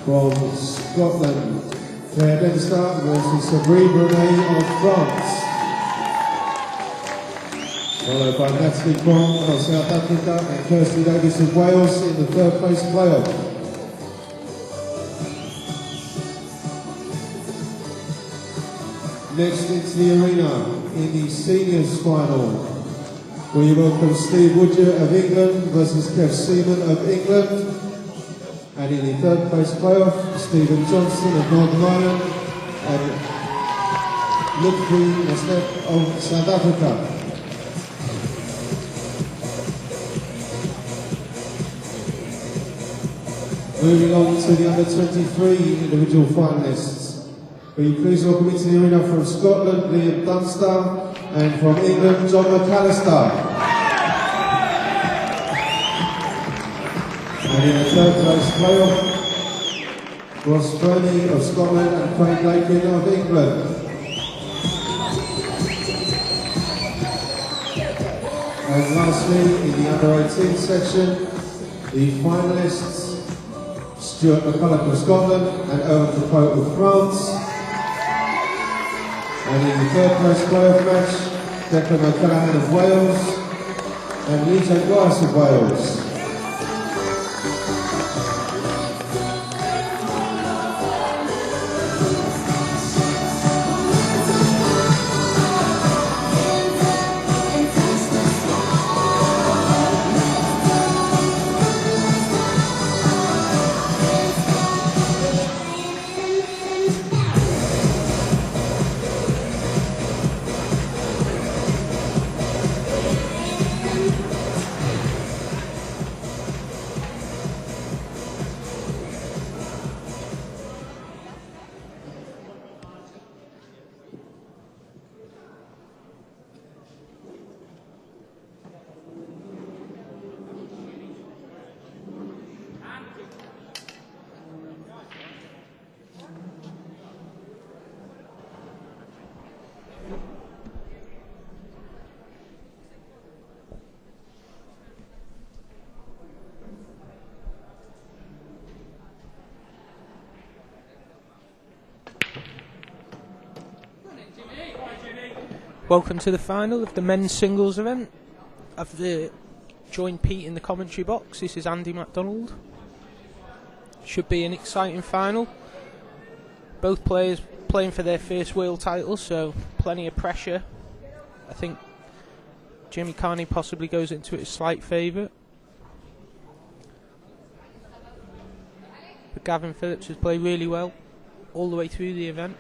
From Scotland, Claire Denster versus Sabri Brunet of France. Followed by Natalie Kwong of South Africa and Kirsty Davis of Wales in the third place playoff. Next into the arena in the seniors final, we welcome Steve Woodger of England versus Kev Seaman of England. And in the third place playoff, Stephen Johnson of Northern Ireland and Ludwig Mastek of South Africa. Moving on to the under 23 individual finalists. Will you please welcome into the arena from Scotland, Liam Dunster, and from England, John McAllister. And in the third place playoff, Ross Carney of Scotland and Craig Lakin of England. And lastly, in the under 18 section, the finalists, Stuart McCulloch of Scotland and Owen Capote of France. And in the third place playoff match, Declan O'Callaghan of Wales and Lisa Glass of Wales. Welcome to the final of the men's singles event. I've joined Pete in the commentary box. This is Andy MacDonald. Should be an exciting final. Both players playing for their first world title, so plenty of pressure. I think Jimmy Carney possibly goes into it as slight favourite. But Gavin Phillips has played really well all the way through the event.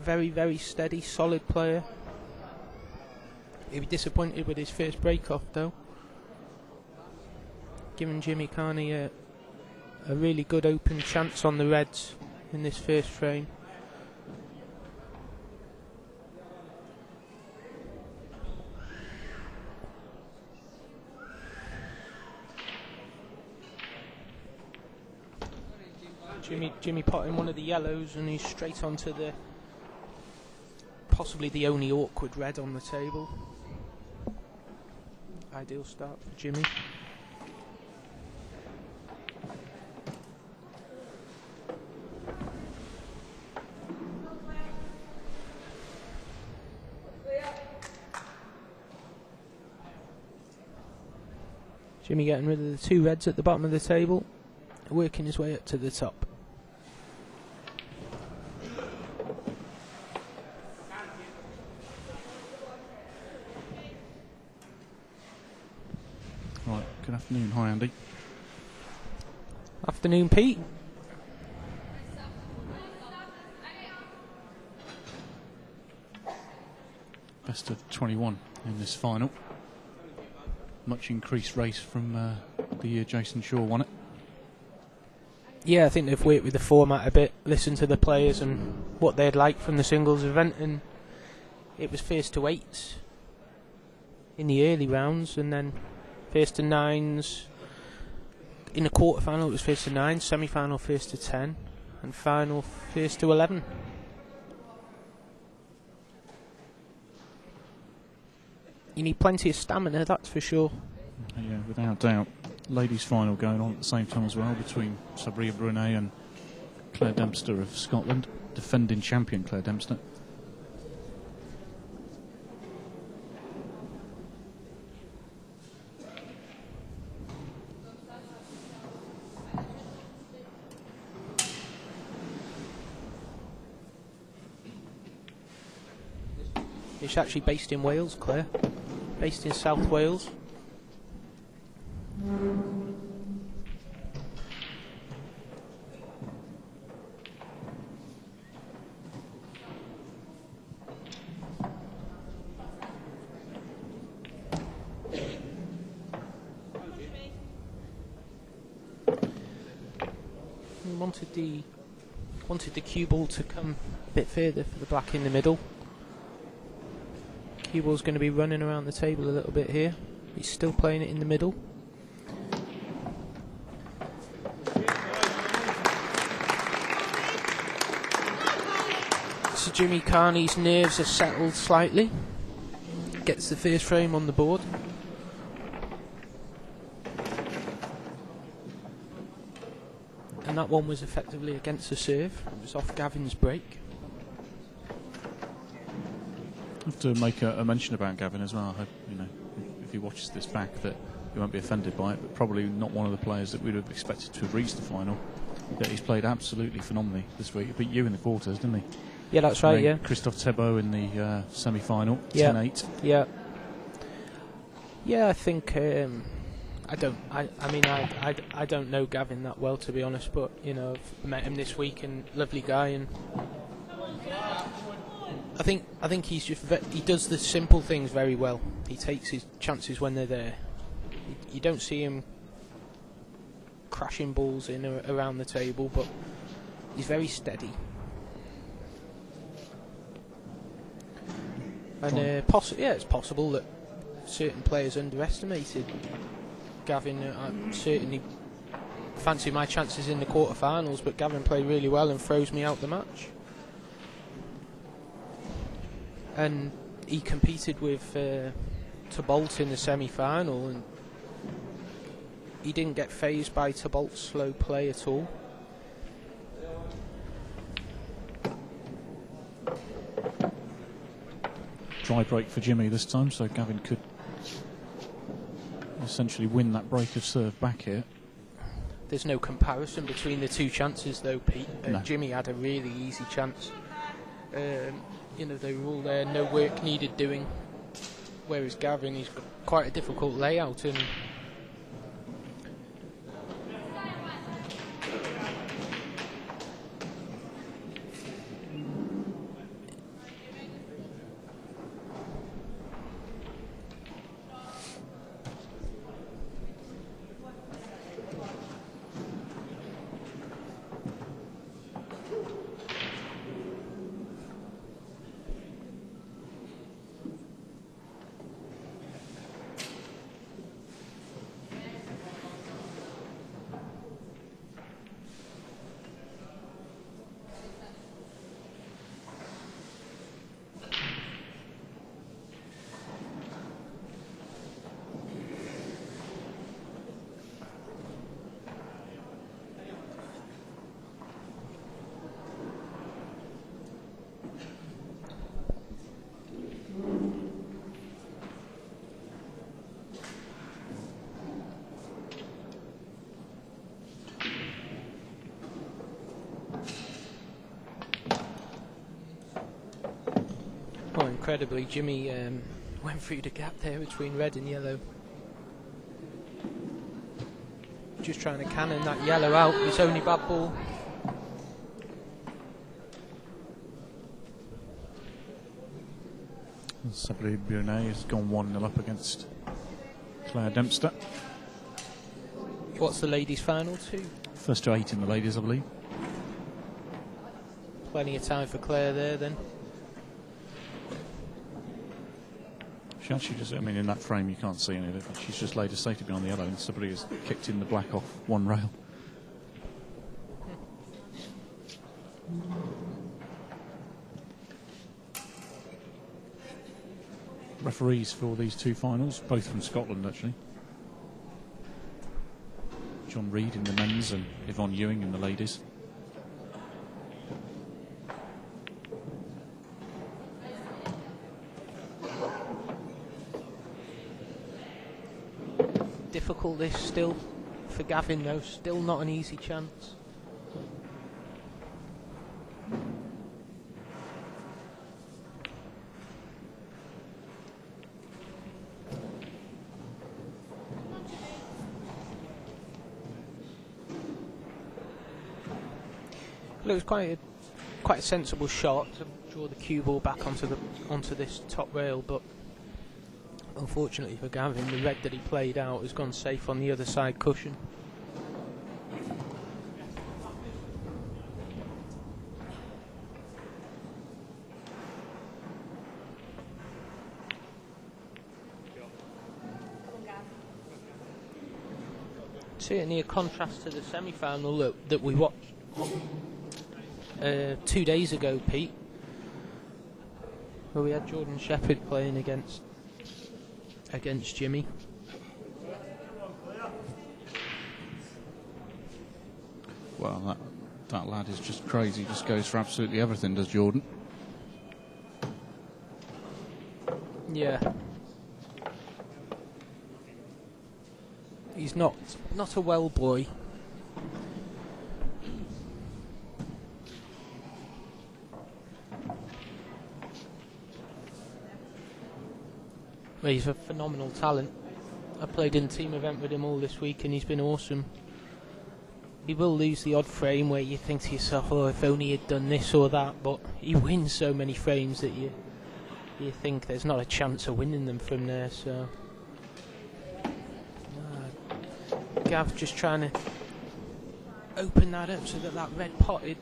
Very, very steady, solid player. He'll be disappointed with his first break-off though, giving Jimmy Carney a really good open chance on the Reds in this first frame. Jimmy potting one of the yellows and he's straight onto the possibly the only awkward red on the table. Ideal start for Jimmy. Jimmy getting rid of the two reds at the bottom of the table, working his way up to the top. Right, good afternoon. Hi, Andy. Afternoon, Pete. Best of 21 in this final. Much increased race from the year Jason Shaw won it. Yeah, I think they've worked with the format a bit, listened to the players and what they'd like from the singles event, and it was first to 8 in the early rounds, and then first to 9s. In the quarter-final it was first to 9, semi-final first to 10, and final first to 11. You need plenty of stamina, that's for sure. Yeah, without doubt. Ladies' final going on at the same time as well between Sabria Brunet and Claire Dempster of Scotland, defending champion Claire Dempster. It's actually based in Wales, Claire. Based in South Wales. Wanted the cue ball to come a bit further for the black in the middle. Cue ball's going to be running around the table a little bit here. He's still playing it in the middle. So Jimmy Carney's nerves are settled slightly. Gets the first frame on the board. And that one was effectively against the serve. It was off Gavin's break. I have to make a mention about Gavin as well. I hope, if he watches this back, that he won't be offended by it, but probably not one of the players that we'd have expected to have reached the final. That he's played absolutely phenomenally this week. He beat you in the quarters, didn't he? Yeah, that's right, yeah. Christophe Thébault in the semi-final, yeah. 10-8. Yeah. Yeah, I think... I don't know Gavin that well, to be honest, but, I've met him this week and lovely guy, and... I think he's just he does the simple things very well. He takes his chances when they're there. You don't see him crashing balls in or around the table, but he's very steady. And it's possible that certain players underestimated Gavin. I certainly fancy my chances in the quarterfinals, but Gavin played really well and froze me out the match. And he competed with Thébault in the semi-final, and he didn't get phased by Thébault's slow play at all. Dry break for Jimmy this time, so Gavin could essentially win that break of serve back here. There's no comparison between the two chances, though, Pete. No. Jimmy had a really easy chance. They were all there, no work needed doing. Whereas Gavin, he's got quite a difficult layout, and incredibly, Jimmy went through the gap there between red and yellow. Just trying to cannon that yellow out. It's only bad ball. Sabri Brunet has gone 1-0 up against Claire Dempster. What's the ladies' final to? First to 8 in the ladies, I believe. Plenty of time for Claire there then. She actually just, in that frame you can't see any of it, but she's just laid a safety behind the yellow and somebody has kicked in the black off one rail. Referees for these two finals, both from Scotland actually. John Reid in the men's and Yvonne Ewing in the ladies. difficult this still for Gavin though, still not an easy chance. It was quite a sensible shot to draw the cue ball back onto this top rail, but unfortunately for Gavin, the red that he played out has gone safe on the other side cushion. Certainly a contrast to the semi-final that we watched 2 days ago, Pete, where we had Jordan Shepherd playing against Jimmy. Well, that lad is just crazy. Just goes for absolutely everything, does Jordan? Yeah. He's not a well boy. Well, he's a phenomenal talent. I played in a team event with him all this week and he's been awesome. He will lose the odd frame where you think to yourself, oh, if only he'd done this or that, but he wins so many frames that you think there's not a chance of winning them from there, so... Gav just trying to open that up so that red potted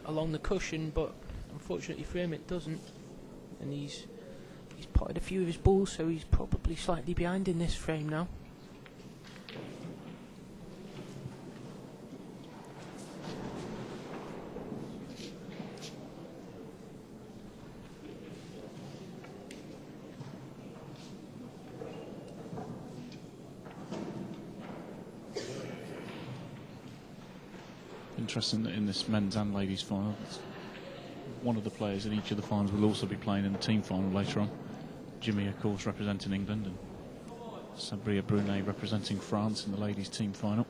along the cushion, but unfortunately for him it doesn't, and he's potted a few of his balls, so he's probably slightly behind in this frame now. Interesting that in this men's and ladies final, one of the players in each of the finals will also be playing in the team final later on. Jimmy, of course, representing England, and Sabria Brunet representing France in the ladies team final.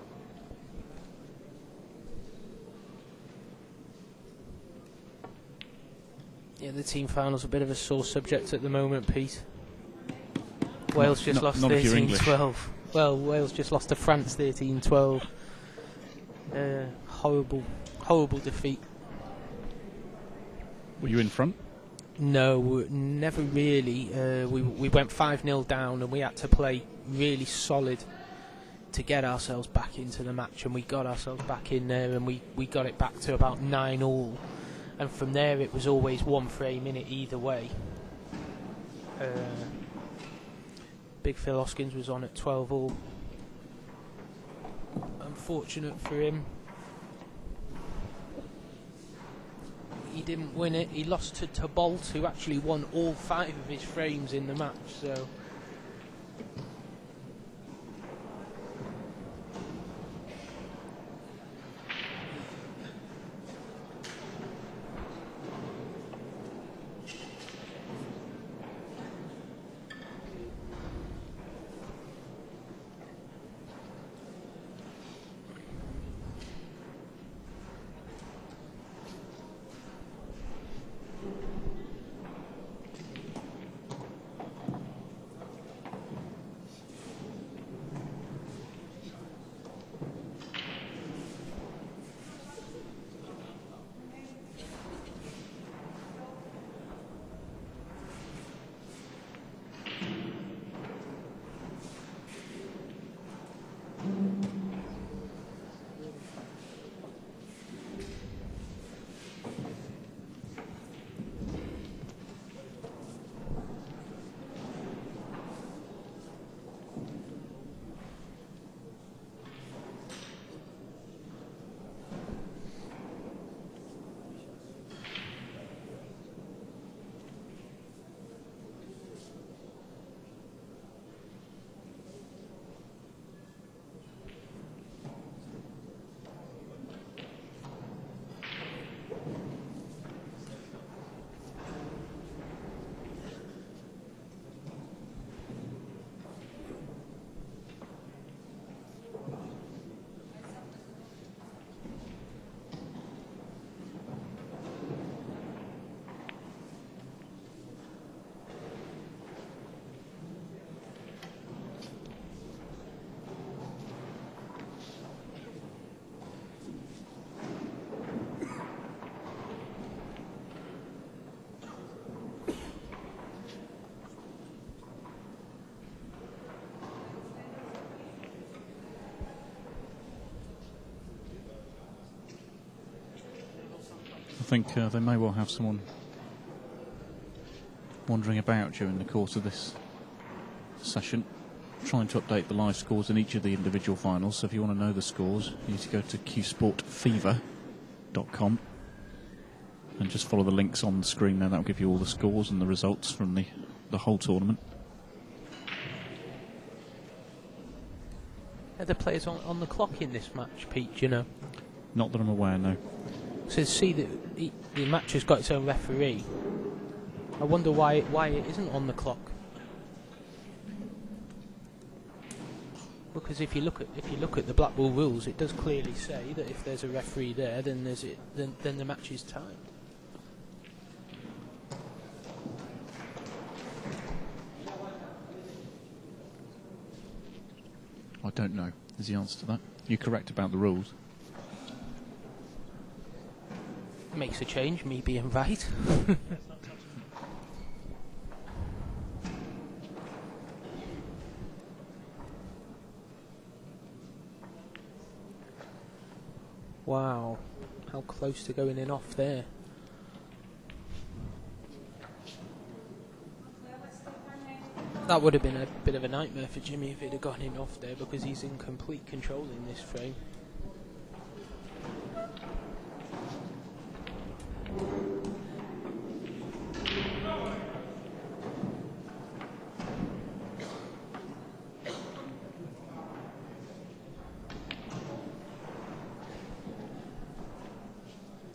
Yeah, the team final's a bit of a sore subject at the moment, Pete. Wales just lost 13-12. Well, Wales just lost to France 13-12. Horrible defeat. Were you in front? No, never really. We went 5-0 down and we had to play really solid to get ourselves back into the match, and we got ourselves back in there, and we got it back to about 9-all, and from there it was always one frame in it either way. Big Phil Hoskins was on at 12-all. Unfortunate for him. He didn't win it. He lost to Bolt, who actually won all 5 of his frames in the match, so... think they may well have someone wandering about during the course of this session, trying to update the live scores in each of the individual finals. So if you want to know the scores, you need to go to qsportfever.com and just follow the links on the screen there. That'll give you all the scores and the results from the whole tournament. Are the players on the clock in this match, Pete, do you know? Not that I'm aware, no. So see that the match has got its own referee. I wonder why it isn't on the clock. Because if you look at the Blackball rules, it does clearly say that if there's a referee there, then then the match is timed. I don't know is the answer to that. You're correct about the rules. Makes a change, me being right. Wow, how close to going in off there. That would have been a bit of a nightmare for Jimmy if it had gone in off there, because he's in complete control in this frame.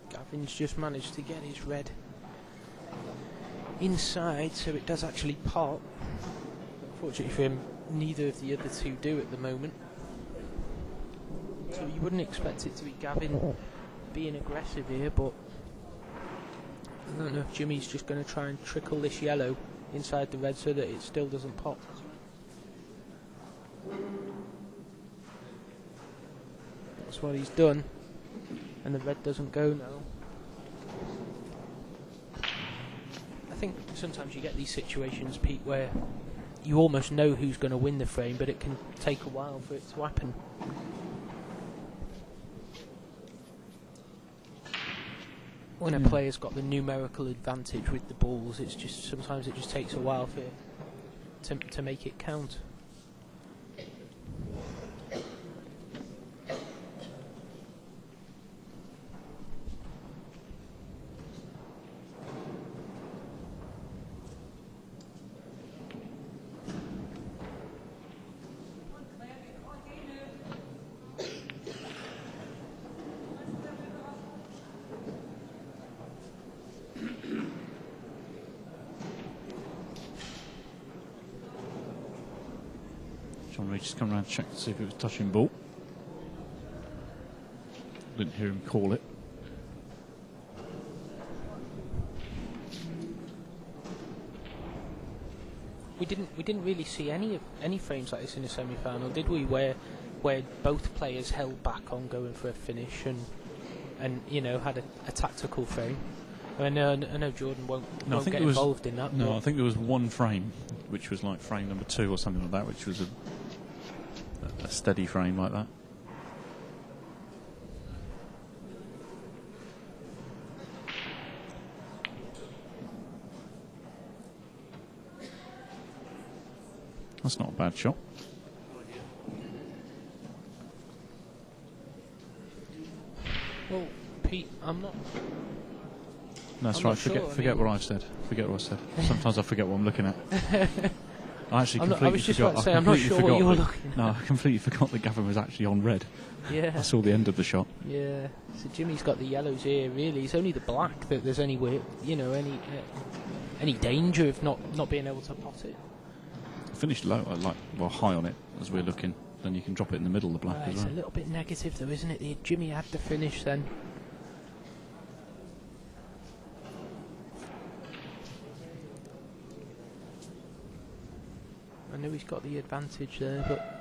Gavin's just managed to get his red inside, so it does actually pop. Unfortunately for him, neither of the other two do at the moment. So you wouldn't expect it to be Gavin being aggressive here, but I don't know if Jimmy's just going to try and trickle this yellow inside the red so that it still doesn't pop. That's what he's done, and the red doesn't go now. I think sometimes you get these situations, Pete, where you almost know who's going to win the frame, but it can take a while for it to happen. When a player's got the numerical advantage with the balls, it's just sometimes it just takes a while for to make it count. John Reed just come around to check to see if it was touching ball. Didn't hear him call it. We didn't really see any frames like this in the semi-final, did we? Where both players held back on going for a finish and you know, had a tactical frame. I know Jordan won't get involved in that. No, I think there was one frame, which was like frame number 2 or something like that, which was a steady frame like that. That's not a bad shot. Well, Pete, I'm not. No, that's I'm right. not sure, Forget what I've said. Forget what I said. Sometimes I forget what I'm looking at. I actually completely I was just forgot. about to say, I'm not sure what you're looking at. No, I completely forgot that Gavin was actually on red. Yeah. I saw the end of the shot. Yeah. So Jimmy's got the yellows here. Really, it's only the black that there's any way, you know, any danger of not being able to pot it. Finished low, high on it as we're looking. Then you can drop it in the middle, the black as It's well. a little bit negative though, isn't it? Jimmy had to finish then. I know he's got the advantage there, but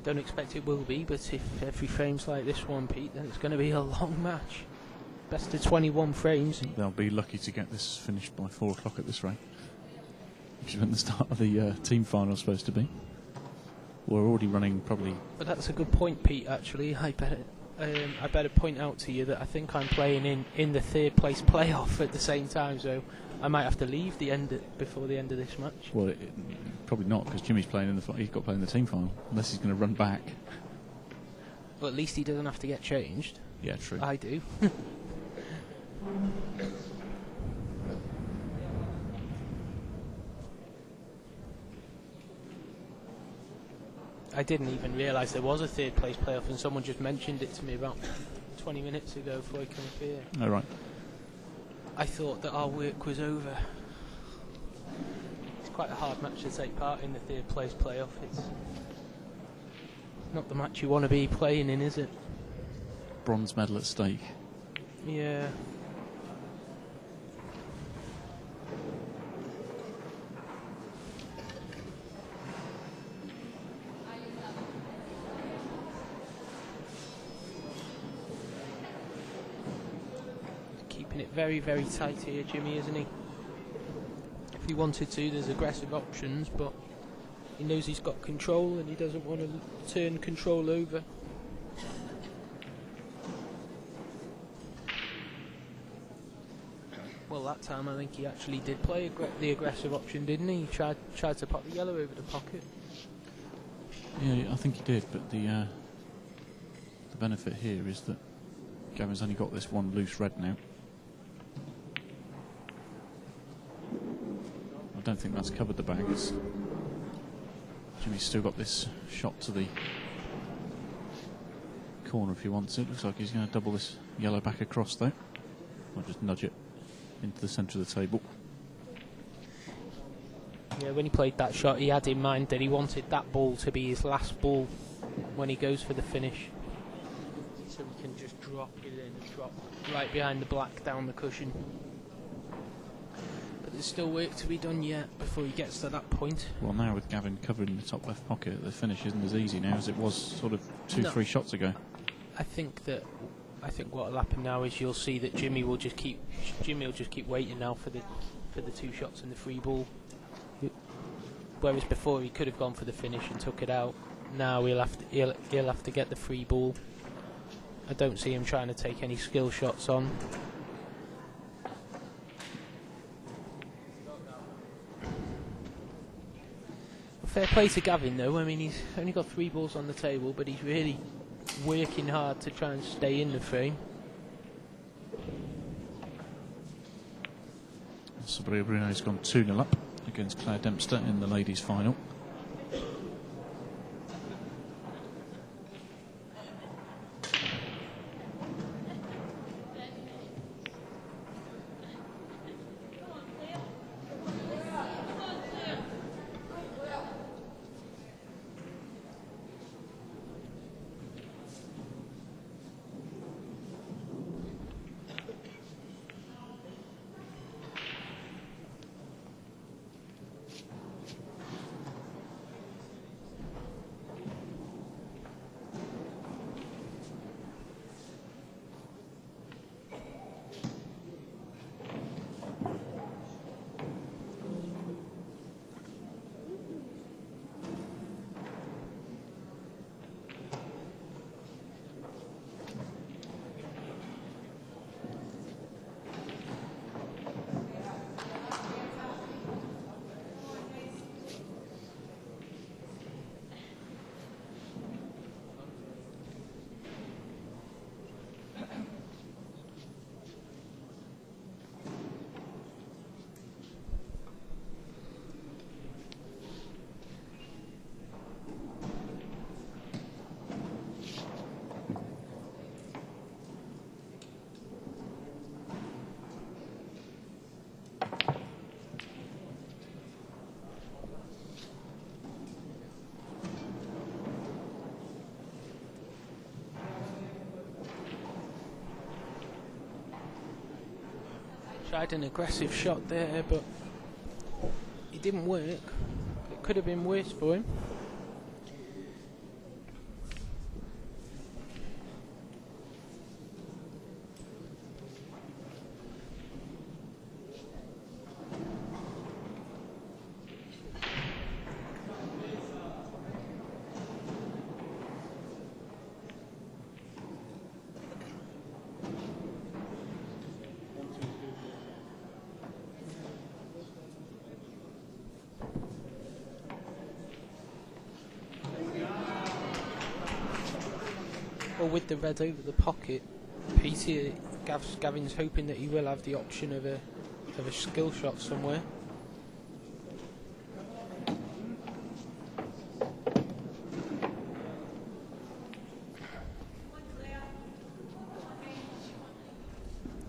don't expect it will be, but if every frame's like this one, Pete, then it's going to be a long match. Best of 21 frames. They'll be lucky to get this finished by 4 o'clock at this rate, which is when the start of the team final is supposed to be. We're already running probably... But that's a good point, Pete, actually. I better point out to you that I think I'm playing in the third place playoff at the same time, so I might have to leave before the end of this match. Well, probably not, because Jimmy's playing he's got to play in the team final, unless he's going to run back. Well, at least he doesn't have to get changed. Yeah, true. I do. I didn't even realise there was a third place playoff, and someone just mentioned it to me about 20 minutes ago before I came up here. Oh, right. I thought that our work was over. It's quite a hard match to take part in, the third place playoff. It's not the match you want to be playing in, is it? Bronze medal at stake. Yeah. Keeping it very, very tight here, Jimmy, isn't he? If he wanted to, there's aggressive options, but he knows he's got control and he doesn't want to turn control over. Well, that time I think he actually did play the aggressive option, didn't he? He tried to pop the yellow over the pocket. Yeah, I think he did, but the benefit here is that Gavin's only got this one loose red now. I don't think that's covered the bags. Jimmy's still got this shot to the corner if he wants it. Looks like he's going to double this yellow back across though. Or just nudge it into the centre of the table. Yeah, when he played that shot, he had in mind that he wanted that ball to be his last ball when he goes for the finish. So he can just drop it in and drop right behind the black down the cushion. But there's still work to be done yet before he gets to that point. Well, now with Gavin covering the top left pocket, the finish isn't as easy now as it was sort of 2-3 shots ago. I think what will happen now is you'll see that Jimmy will just keep waiting now for the 2 shots and the free ball. Whereas before he could have gone for the finish and took it out. Now he'll have to get the free ball. I don't see him trying to take any skill shots on. Fair play to Gavin though. I mean, he's only got 3 balls on the table, but he's really working hard to try and stay in the frame. Sabrina Bruno's gone 2-0 up against Claire Dempster in the ladies' final. Tried an aggressive shot there, but it didn't work. It could have been worse for him. Well, with the red over the pocket, Gavin's hoping that he will have the option of a skill shot somewhere.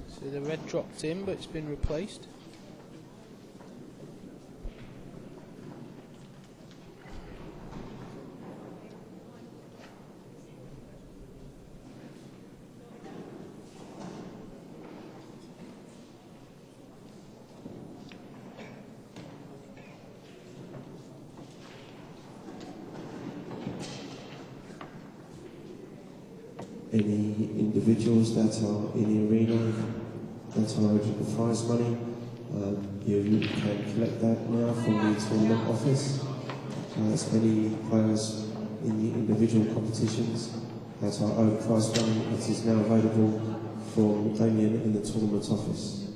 So the red dropped in, but it's been replaced. Any individuals that are in the arena that are eligible for prize money, you can collect that now from the tournament office. As many players in the individual competitions that are owed prize money, it is now available from Damien in the tournament office.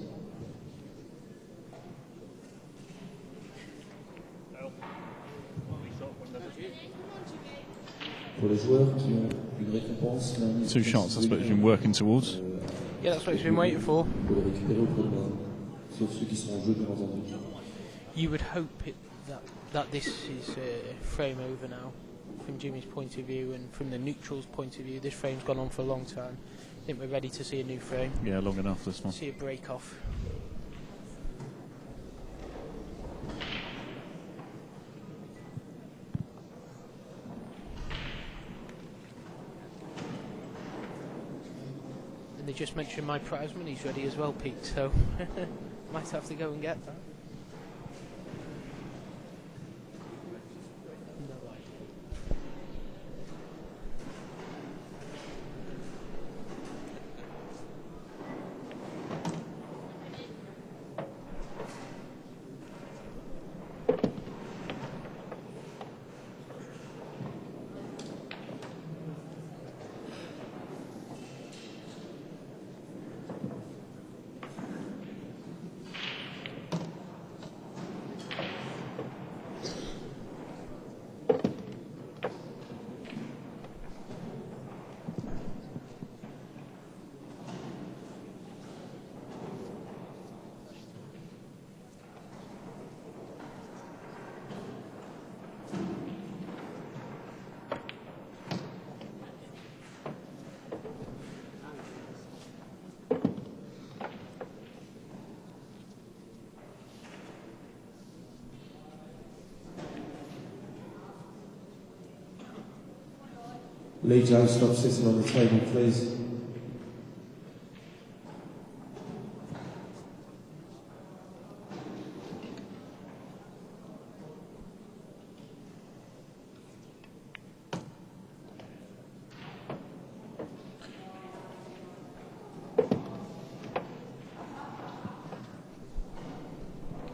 Pour les joueurs qui ont une récompense, 2 shots, that's what he's been working towards. Yeah, that's what he's been waiting for. Pour le récupérer auprès de moi, sauf ceux qui sont en jeu, bien entendu. You would hope that this is frame over now, from Jimmy's point of view and from the neutral's point of view. This frame's gone on for a long time. I think we're ready to see a new frame. Yeah, long enough this one. See a break off. And they just mentioned my prize money's ready as well, Pete, so might have to go and get that. No idea. Lee Joe, stop sitting on the table, please.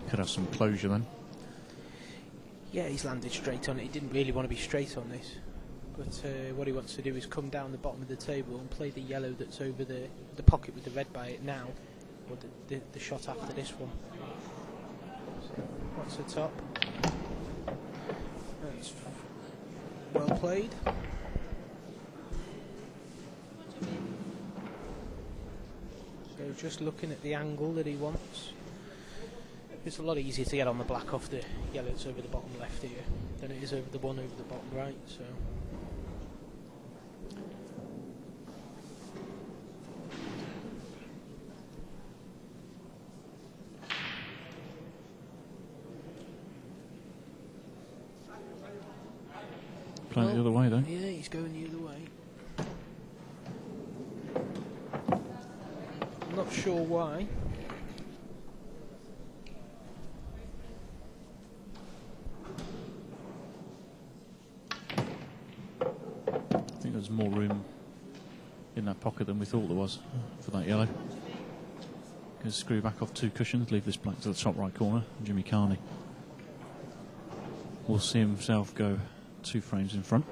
Could have some closure then. Yeah, he's landed straight on it. He didn't really want to be straight on this. But what he wants to do is come down the bottom of the table and play the yellow that's over the pocket with the red by it now, or the shot after this one. So, what's the top? That's well played. So just looking at the angle that he wants. It's a lot easier to get on the black off the yellow that's over the bottom left here than it is over the one over the bottom right, so... Playing it the other way though. Yeah, he's going the other way. I'm not sure why. I think there's more room in that pocket than we thought there was for that yellow. Going to screw back off 2 cushions, leave this black to the top right corner. Jimmy Carney will see himself go 2 frames in front.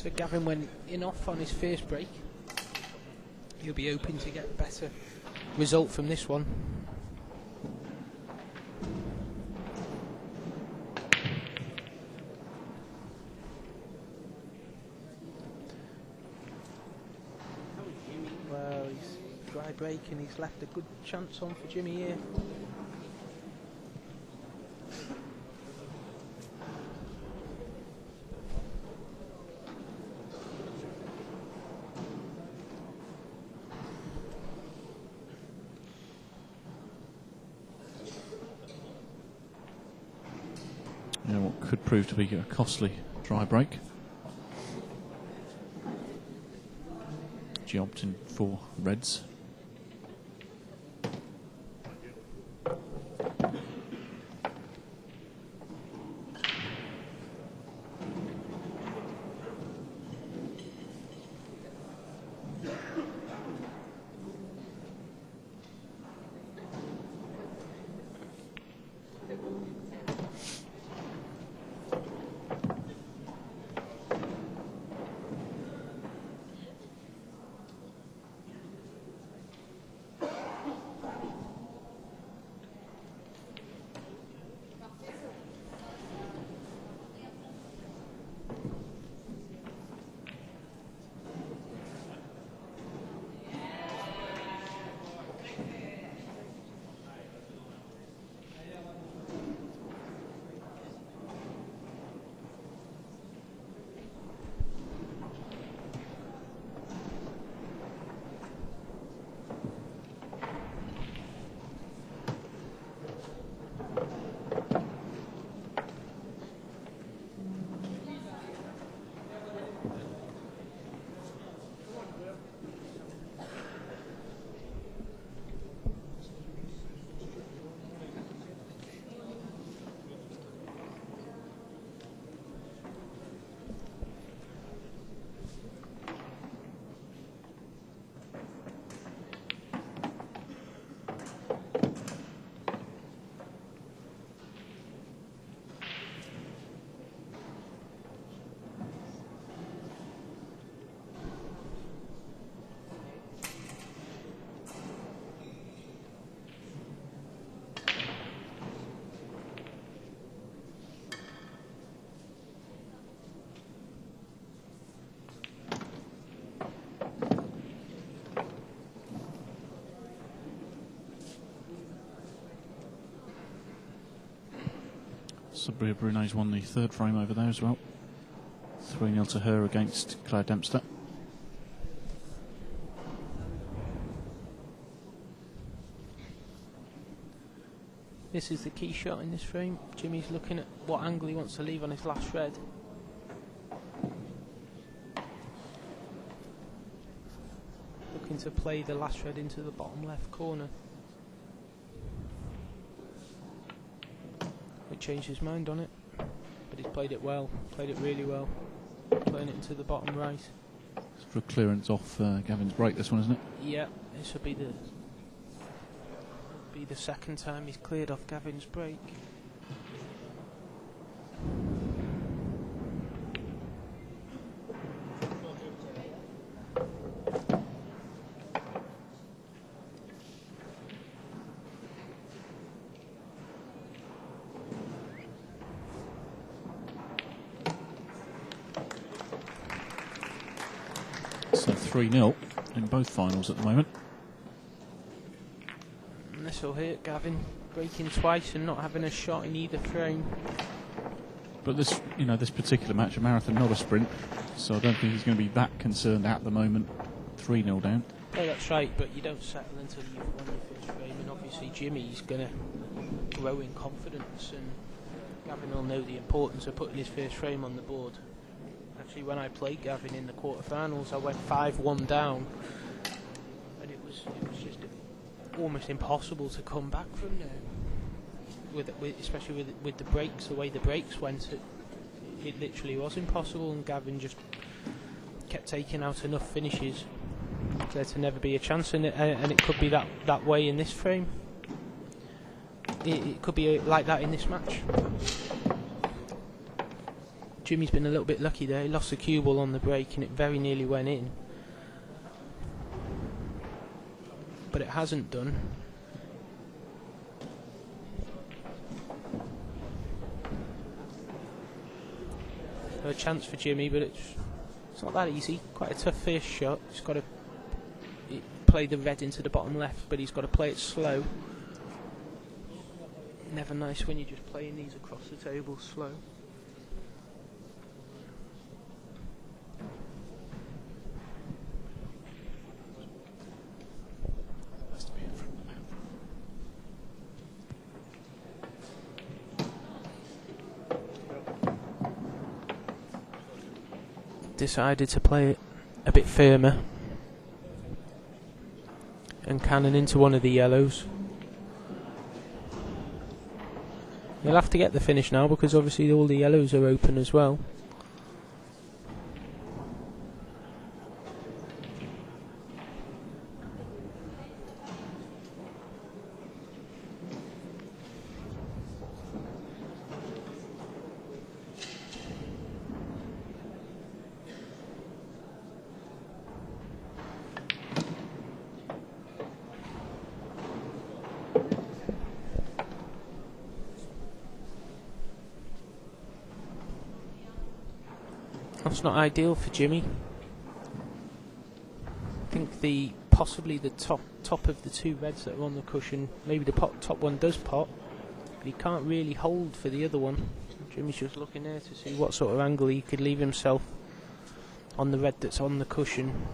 So Gavin went in off on his first break. He'll be hoping to get a better result from this one. Well, he's dry break and he's left a good chance on for Jimmy here. Yeah, what could prove to be a costly dry break. She opted for reds. Sabria Brunei's won the third frame over there as well. 3-0 to her against Claire Dempster. This is the key shot in this frame. Jimmy's looking at what angle he wants to leave on his last red. Looking to play the last red into the bottom left corner. He changed his mind on it, but he's played it well, played it really well, playing it into the bottom right. It's for a clearance off Gavin's break, this one, isn't it? Yeah, this will be the second time he's cleared off Gavin's break. So 3-0 in both finals at the moment. And this will hurt Gavin, breaking twice and not having a shot in either frame. But this, this particular match, a marathon, not a sprint, so I don't think he's going to be that concerned at the moment. 3-0 down. Oh, that's right, but you don't settle until you've won your first frame, and obviously Jimmy's going to grow in confidence, and Gavin will know the importance of putting his first frame on the board. Actually, when I played Gavin in the quarterfinals, I went 5-1 down, and it was just almost impossible to come back from there. Especially with the breaks, the way the breaks went, it literally was impossible, and Gavin just kept taking out enough finishes for there to never be a chance in it, and it could be that way in this frame. It could be like that in this match. Jimmy's been a little bit lucky there. He lost the cue ball on the break and it very nearly went in. But it hasn't done. A chance for Jimmy, but it's not that easy. Quite a tough first shot. He's got to play the red into the bottom left, but he's got to play it slow. Never nice when you're just playing these across the table slow. Decided to play it a bit firmer and cannon into one of the yellows. He'll have to get the finish now because obviously all the yellows are open as well. That's not ideal for Jimmy. I think possibly the top of the two reds that are on the cushion, maybe the top one does pop, but he can't really hold for the other one. Jimmy's just looking there to see what sort of angle he could leave himself on the red that's on the cushion.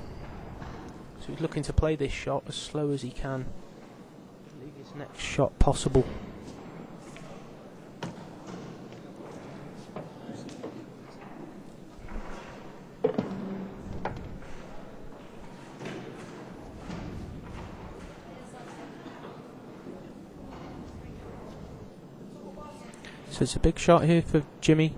So he's looking to play this shot as slow as he can. Leave his next shot possible. So it's a big shot here for Jimmy.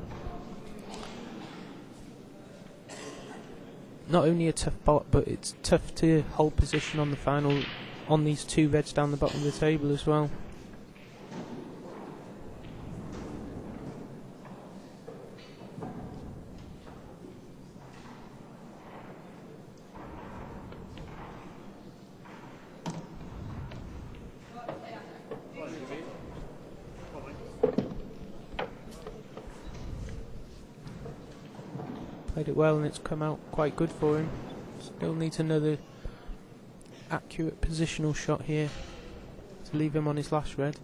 Not only a tough bot, but it's tough to hold position on the final on these two reds down the bottom of the table as well. Played it well and it's come out quite good for him. Still needs another accurate positional shot here to leave him on his last red.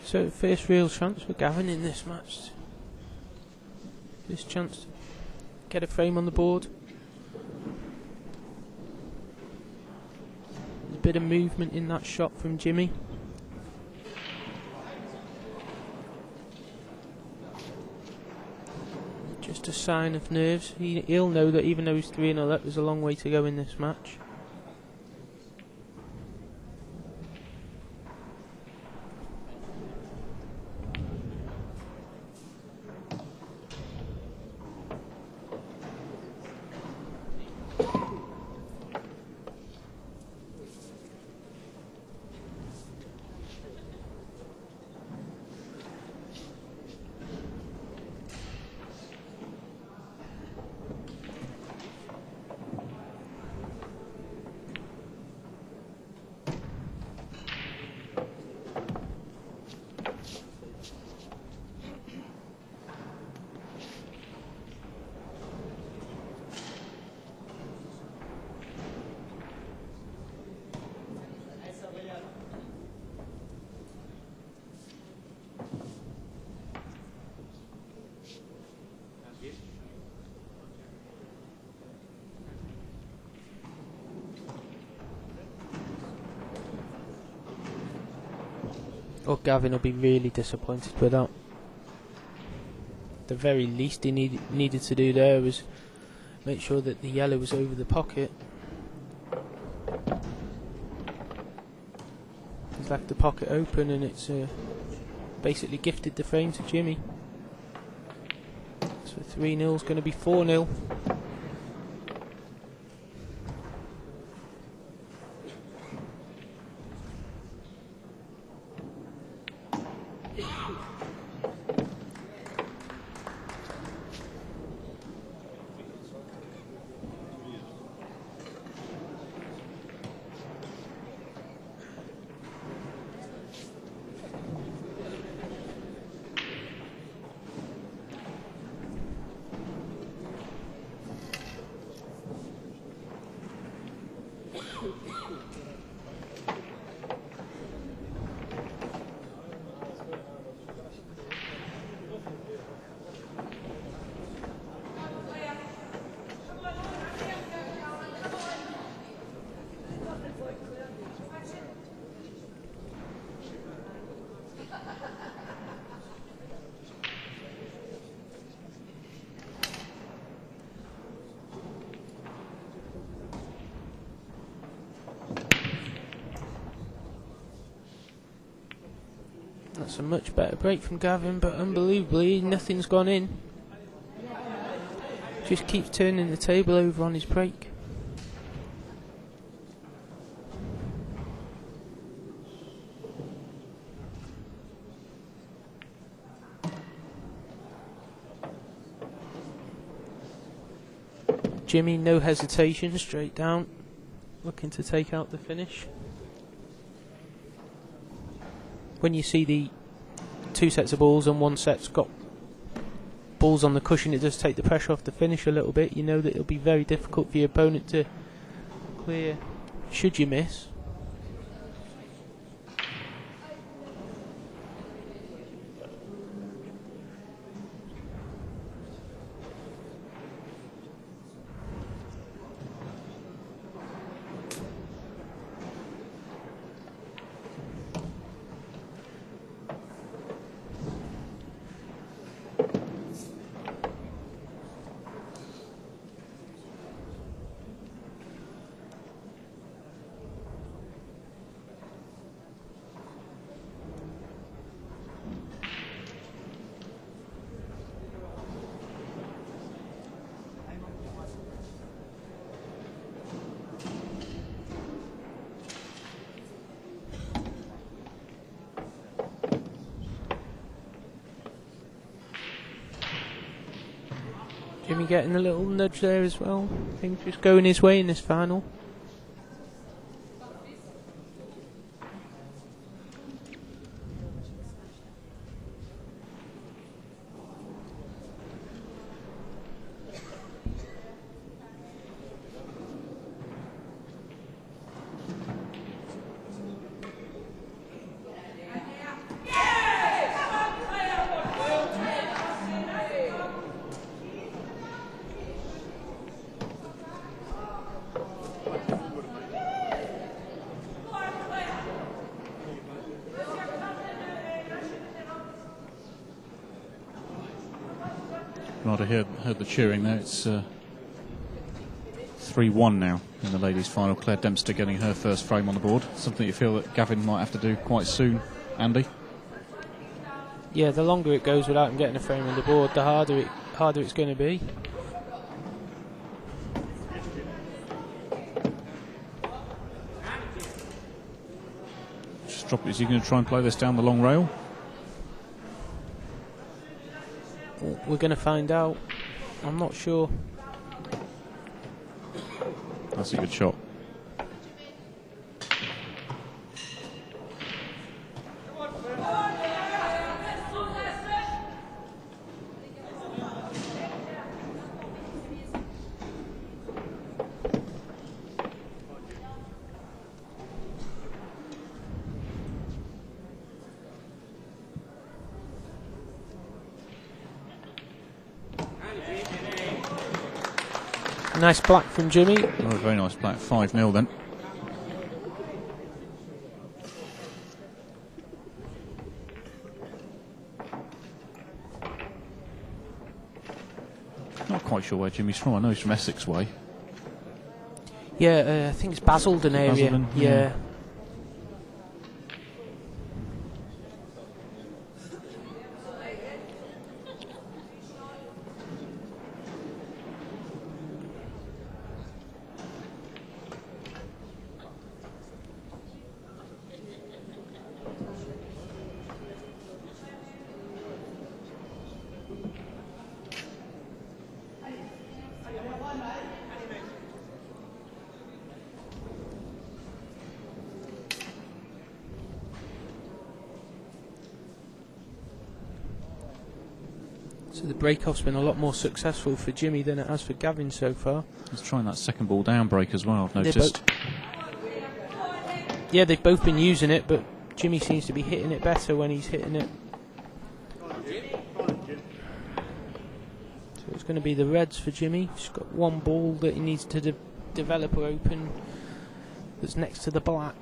So first real chance for Gavin in this match. This chance to get a frame on the board. There's a bit of movement in that shot from Jimmy. Just a sign of nerves. He'll know that even though he's 3-0 up, there's a long way to go in this match. Or Gavin will be really disappointed with that. The very least he needed to do there was make sure that the yellow was over the pocket. He's left the pocket open and it's basically gifted the frame to Jimmy. So 3-0 is going to be 4-0. That's a much better break from Gavin, but unbelievably nothing's gone in. Just keeps turning the table over on his break. Jimmy, no hesitation, straight down, looking to take out the finish. When you see the 2 sets of balls and 1 set's got balls on the cushion, it does take the pressure off the finish a little bit. You know that it'll be very difficult for your opponent to clear should you miss. Jimmy getting a little nudge there as well. Things just going his way in this final. Right, I heard the cheering there. It's 3-1 now in the ladies' final. Claire Dempster getting her first frame on the board. Something you feel that Gavin might have to do quite soon, Andy? Yeah, the longer it goes without him getting a frame on the board, the harder it's going to be. Just drop it. Is he going to try and play this down the long rail? We're going to find out. I'm not sure. That's a good shot. Nice black from Jimmy. Oh, very nice black. 5-0 then. quite sure where Jimmy's from. I know he's from Essex way. Yeah, I think it's Basildon area. Basildon, Yeah. yeah. So the break-off's been a lot more successful for Jimmy than it has for Gavin so far. He's trying that second ball down break as well, I've noticed. Yeah, they've both been using it, but Jimmy seems to be hitting it better when he's hitting it. So it's going to be the reds for Jimmy. He's got one ball that he needs to develop or open that's next to the black.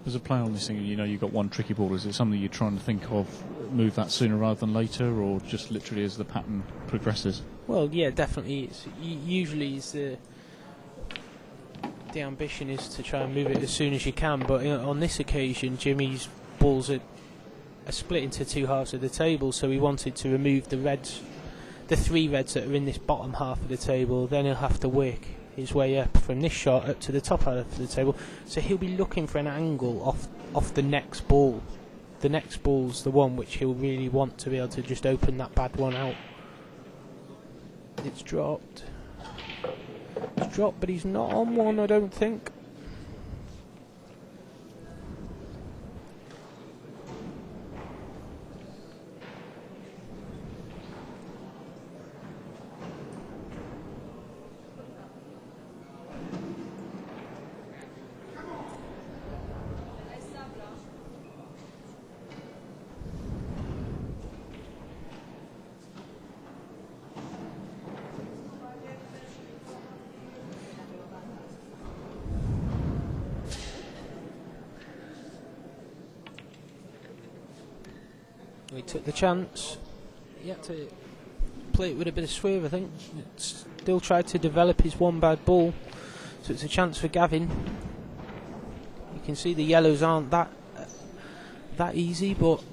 As a player on this thing, you know you've got one tricky ball. Is it something you're trying to think of, move that sooner rather than later, or just literally as the pattern progresses? Well, yeah, definitely. Usually the ambition is to try and move it as soon as you can, but on this occasion Jimmy's balls are split into two halves of the table, so he wanted to remove the reds, the three reds that are in this bottom half of the table. Then he'll have to work his way up from this shot up to the top half of the table, so he'll be looking for an angle off the next ball. The next ball's the one which he'll really want to be able to just open that bad one out. It's dropped, but he's not on one, I don't think. He took the chance. He had to play it with a bit of swerve, I think. Still tried to develop his one bad ball. So it's a chance for Gavin. You can see the yellows aren't that easy, but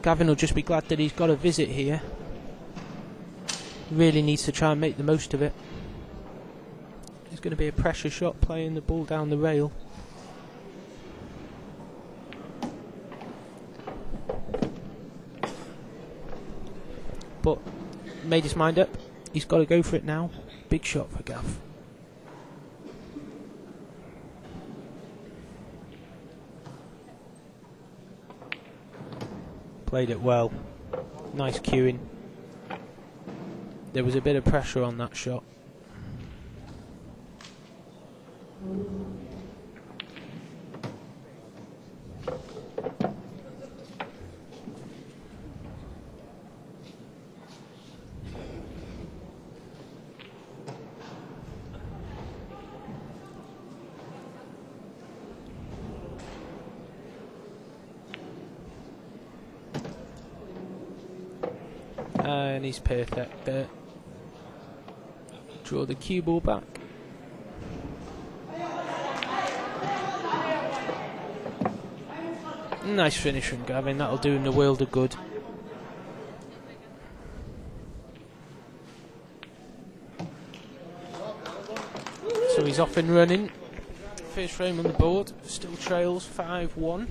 Gavin will just be glad that he's got a visit here. Really needs to try and make the most of it. It's going to be a pressure shot, playing the ball down the rail. But made his mind up. He's got to go for it now. Big shot for Gav. Played it well. Nice cueing. There was a bit of pressure on that shot. And he's perfect there. Draw the cue ball back. Nice finish from Gavin, that'll do him the world of good. So he's off and running. First frame on the board, still trails 5-1.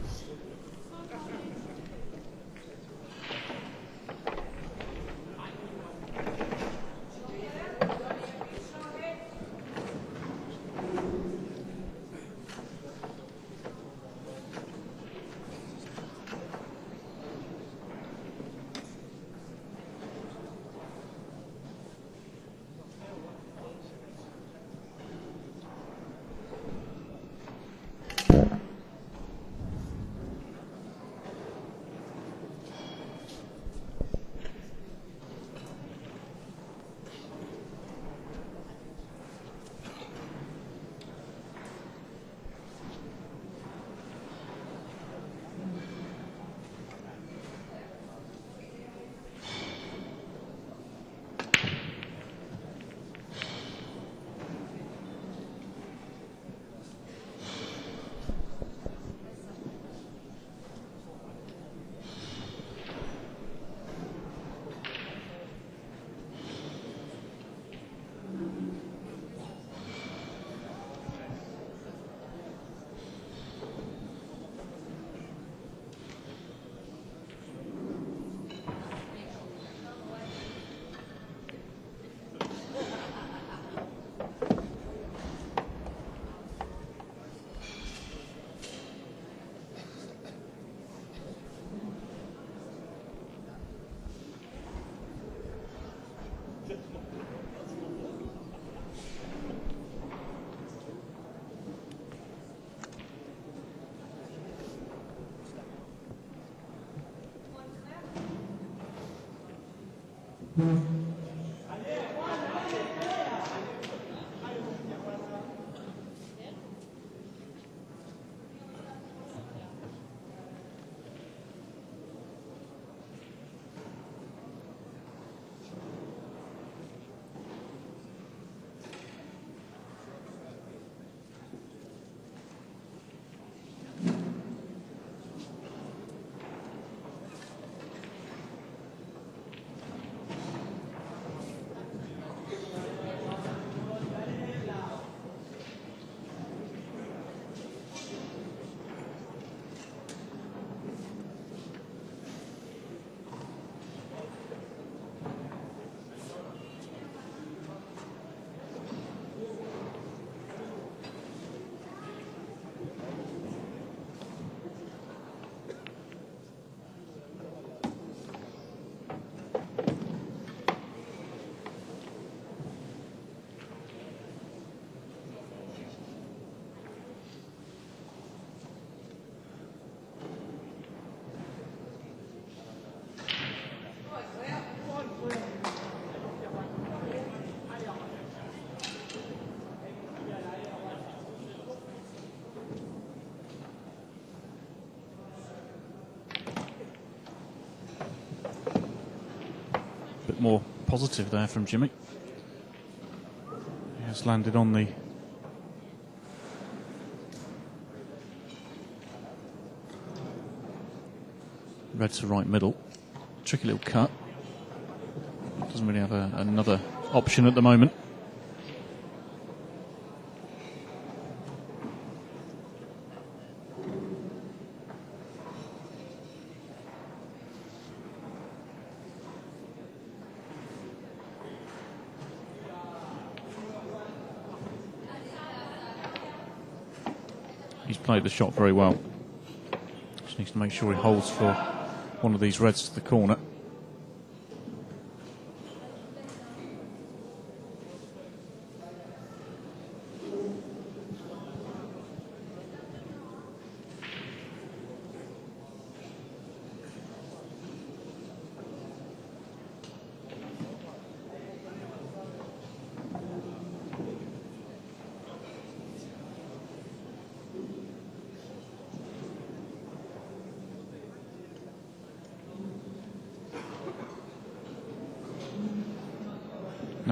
Bit more positive there from Jimmy. He has landed on the red to right middle. Tricky little cut. Doesn't really have another option at the moment. He's played the shot very well. Just needs to make sure he holds for one of these reds to the corner.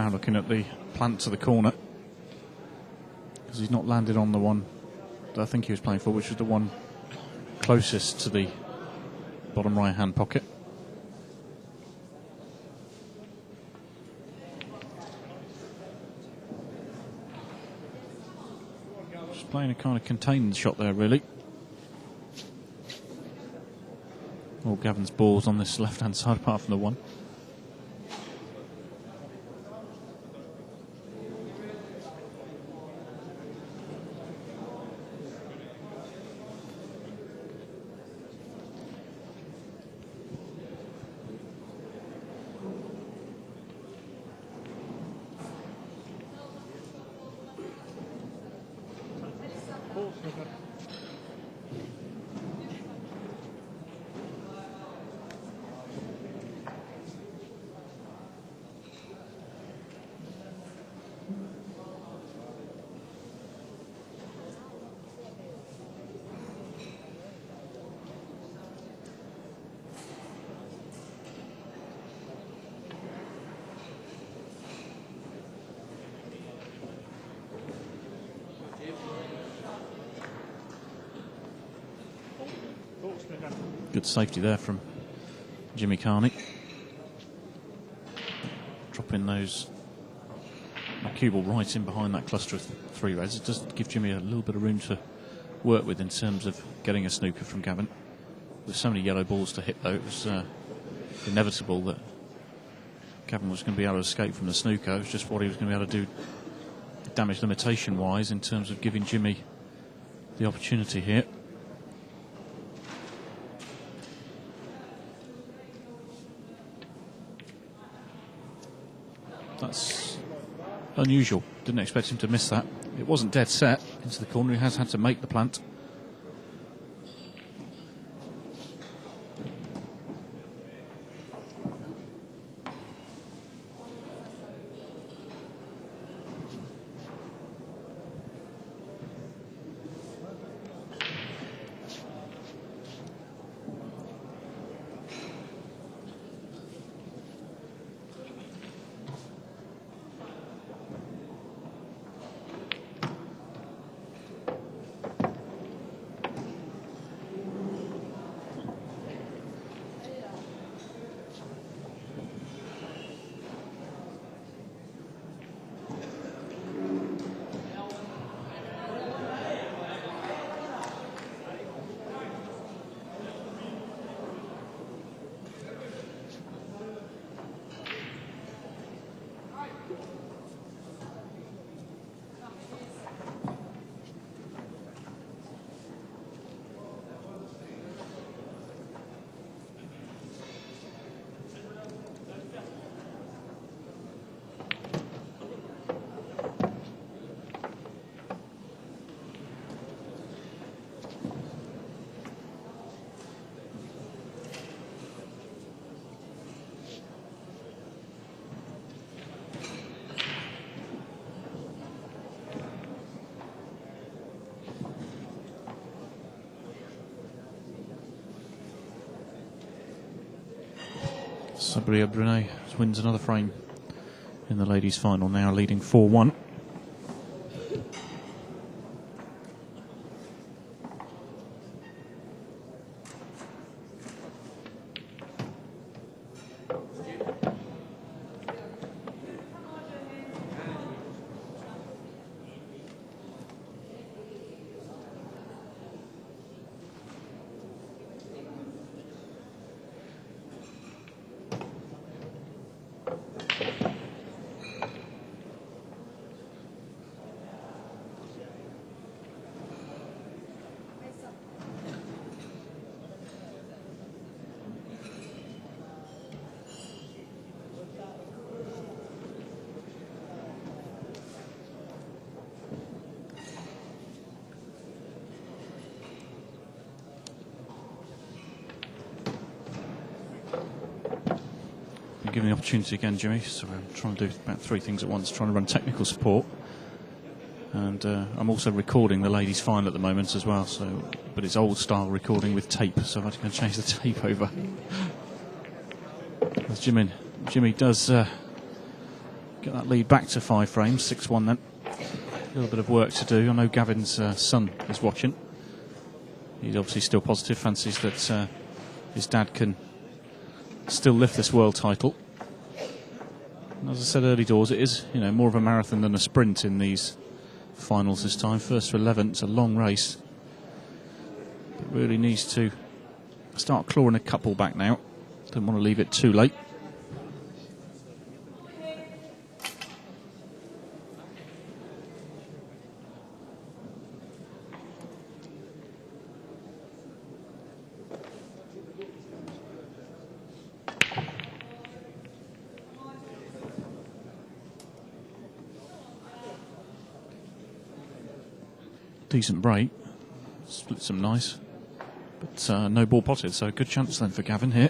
now looking at the plant to the corner, because he's not landed on the one that I think he was playing for, which was the one closest to the bottom right hand pocket. Just playing a kind of contained shot there, really. All Gavin's balls on this left hand side apart from the one. Good safety there from Jimmy Carney. Dropping those cue ball right in behind that cluster of 3 reds. It does give Jimmy a little bit of room to work with in terms of getting a snooker from Gavin. With so many yellow balls to hit, though, it was inevitable that Gavin was going to be able to escape from the snooker. It was just what he was going to be able to do damage limitation-wise in terms of giving Jimmy the opportunity here. That's unusual. Didn't expect him to miss that. It wasn't dead set into the corner. He has had to make the plant. Sabria Brunet wins another frame in the ladies' final, now leading 4-1. Given the opportunity again, Jimmy, so I'm trying to do about 3 things at once, trying to run technical support, and I'm also recording the ladies' final at the moment as well, so, but it's old style recording with tape, so I'm going to change the tape over. As Jimmy does get that lead back to 5 frames, 6-1 then. A little bit of work to do. I know Gavin's son is watching. He's obviously still positive, fancies that his dad can still lift this world title. And as I said early doors, it is, you know, more of a marathon than a sprint in these finals this time. First to 11, it's a long race. It really needs to start clawing a couple back now. Don't want to leave it too late. Decent break, split some nice, but no ball potted, so good chance then for Gavin here.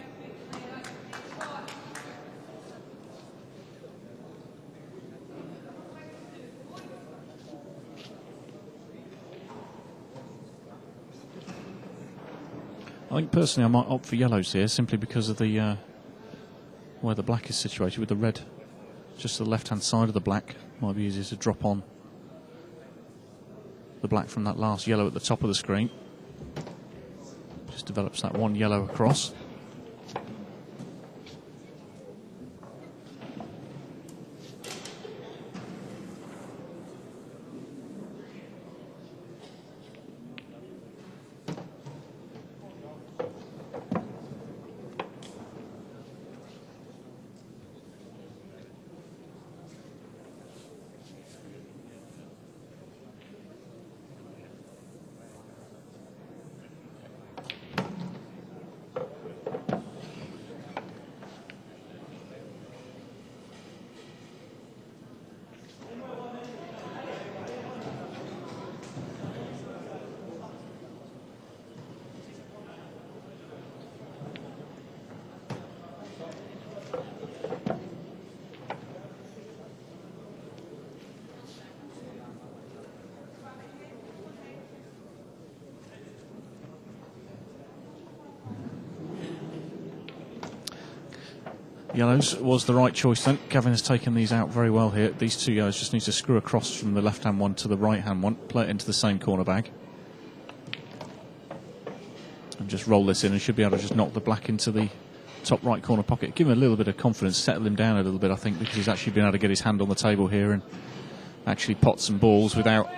I think personally I might opt for yellows here, simply because of the where the black is situated, with the red just to the left hand side of the black. Might be easier to drop on the black from that last yellow at the top of the screen. Just develops that one yellow across. Yellows was the right choice then. Gavin has taken these out very well here. These two yellows just need to screw across from the left hand one to the right hand one, play it into the same corner bag, and just roll this in, and should be able to just knock the black into the top right corner pocket. Give him a little bit of confidence, settle him down a little bit, I think, because he's actually been able to get his hand on the table here and actually pot some balls without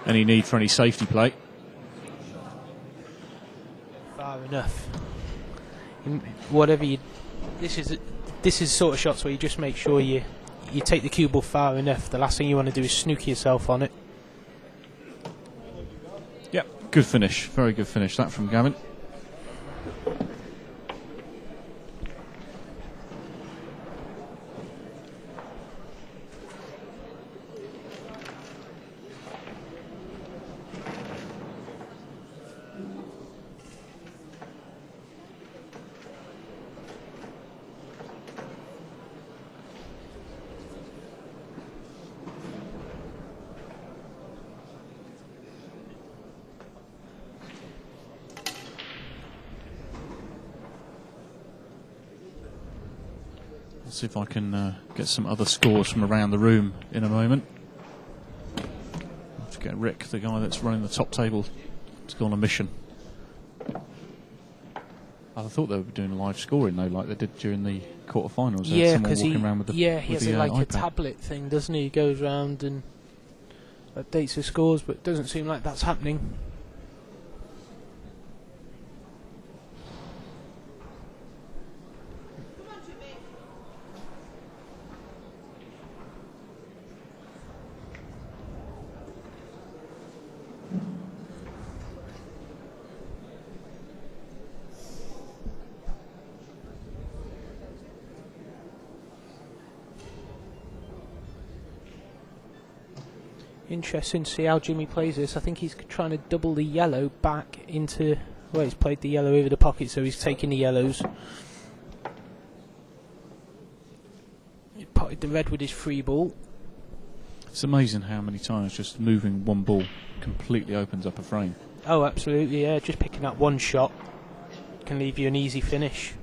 any need for any safety play. Far enough. Whatever you... This is sort of shots where you just make sure you take the cue ball far enough. The last thing you want to do is snook yourself on it. Yep, good finish, very good finish that from Gavin. See if I can get some other scores from around the room in a moment. Have to get Rick, the guy that's running the top table, to go on a mission. I thought they were doing live scoring though, like they did during the quarterfinals. Yeah, because he has like a tablet thing, doesn't he? He goes around and updates the scores, but it doesn't seem like that's happening. Interesting to see how Jimmy plays this. I think he's trying to double the yellow back into... Well, he's played the yellow over the pocket, so he's taking the yellows. He potted the red with his free ball. It's amazing how many times just moving one ball completely opens up a frame. Oh, absolutely, yeah. Just picking up one shot can leave you an easy finish.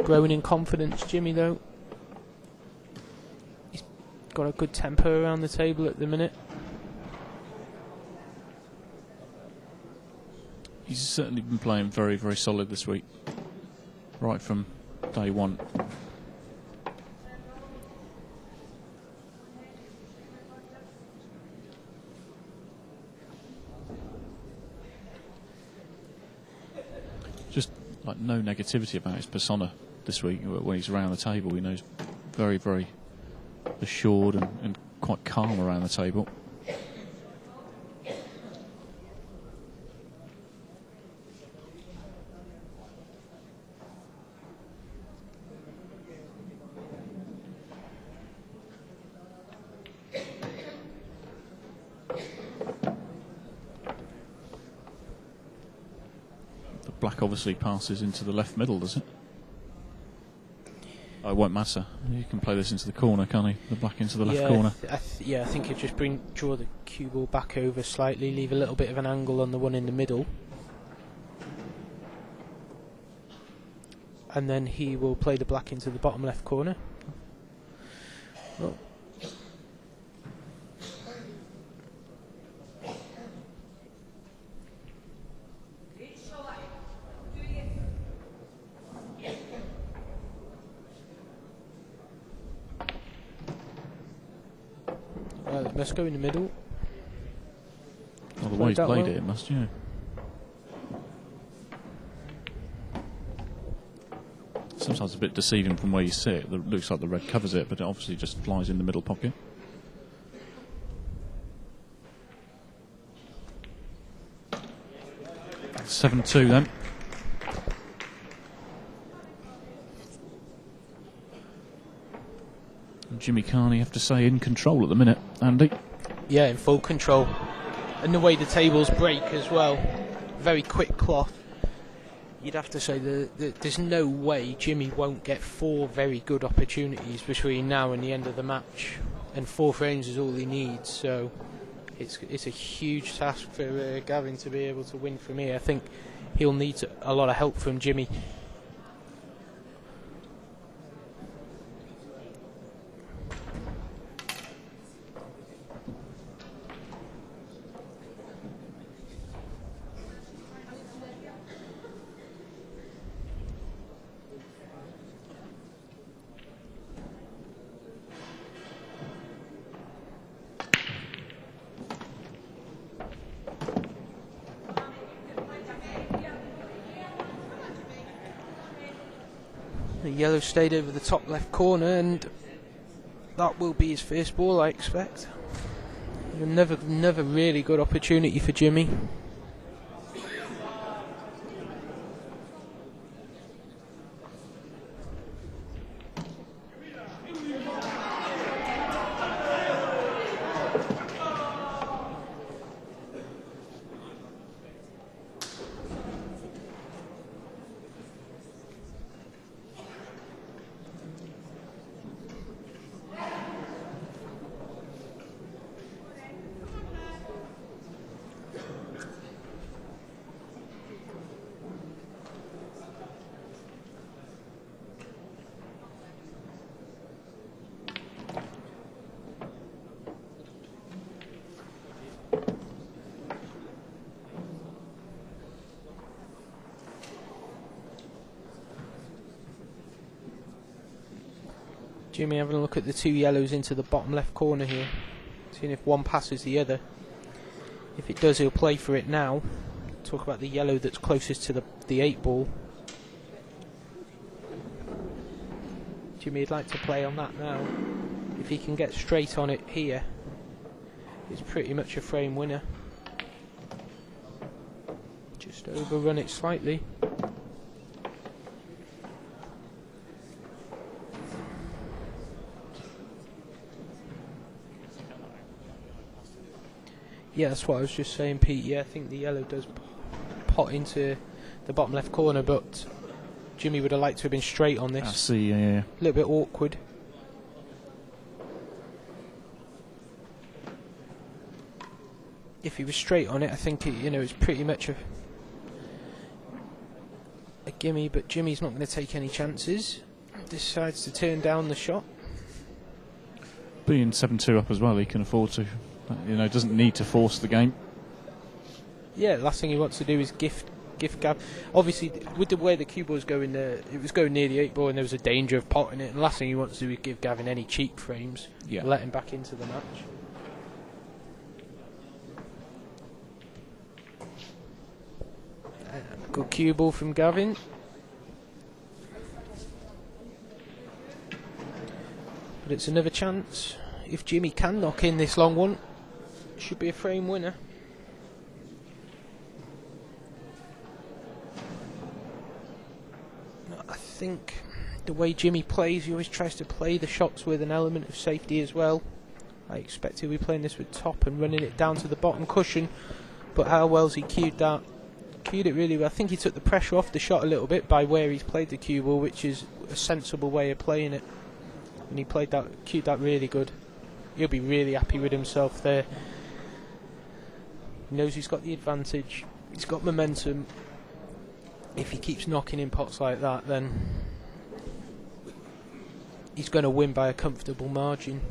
growing in confidence, Jimmy, though. He's got a good tempo around the table at the minute. He's certainly been playing very, very solid this week, right from day one. Just like no negativity about his persona this week. When he's around the table, he knows very, very assured and quite calm around the table. Black obviously passes into the left middle, does it? Oh, it won't matter. You can play this into the corner, can't he? The black into the left corner. I think he'd just draw the cue ball back over slightly, leave a little bit of an angle on the one in the middle. And then he will play the black into the bottom left corner. Oh. Let's go in the middle. Well, the way he's played it must, yeah. Sometimes it's a bit deceiving from where you sit. It looks like the red covers it, but it obviously just flies in the middle pocket. That's 7-2 then. Jimmy Carney, have to say, in control at the minute, Andy. Yeah, in full control. And the way the tables break as well, very quick cloth. You'd have to say that there's no way Jimmy won't get 4 very good opportunities between now and the end of the match. And 4 frames is all he needs, so it's a huge task for Gavin to be able to win from here. I think he'll need a lot of help from Jimmy. The yellow stayed over the top left corner, and that will be his first ball, I expect. Another really good opportunity for Jimmy. Jimmy having a look at the 2 yellows into the bottom left corner here, seeing if one passes the other. If it does, he'll play for it now. Talk about the yellow that's closest to the 8 ball. Jimmy'd like to play on that now. If he can get straight on it here, it's pretty much a frame winner. Just overrun it slightly. Yeah, that's what I was just saying, Pete. Yeah, I think the yellow does pot into the bottom left corner, but Jimmy would have liked to have been straight on this. I see, yeah. A little bit awkward. If he was straight on it, I think it's pretty much a gimme, but Jimmy's not going to take any chances. Decides to turn down the shot. Being 7-2 up as well, he can afford to. Doesn't need to force the game. Yeah, last thing he wants to do is gift Gav. Obviously, with the way the cue ball was going there, it was going near the 8 ball and there was a danger of potting it. And the last thing he wants to do is give Gavin any cheap frames. Yeah. Let him back into the match. Good cue ball from Gavin. But it's another chance. If Jimmy can knock in this long one, it should be a frame winner. I think the way Jimmy plays, he always tries to play the shots with an element of safety as well. I expect he'll be playing this with top and running it down to the bottom cushion. But how well's he cued that? Cued it really well. I think he took the pressure off the shot a little bit by where he's played the cue ball, which is a sensible way of playing it. And he cued that really good. He'll be really happy with himself there. He knows he's got the advantage. He's got momentum. If he keeps knocking in pots like that, then he's going to win by a comfortable margin.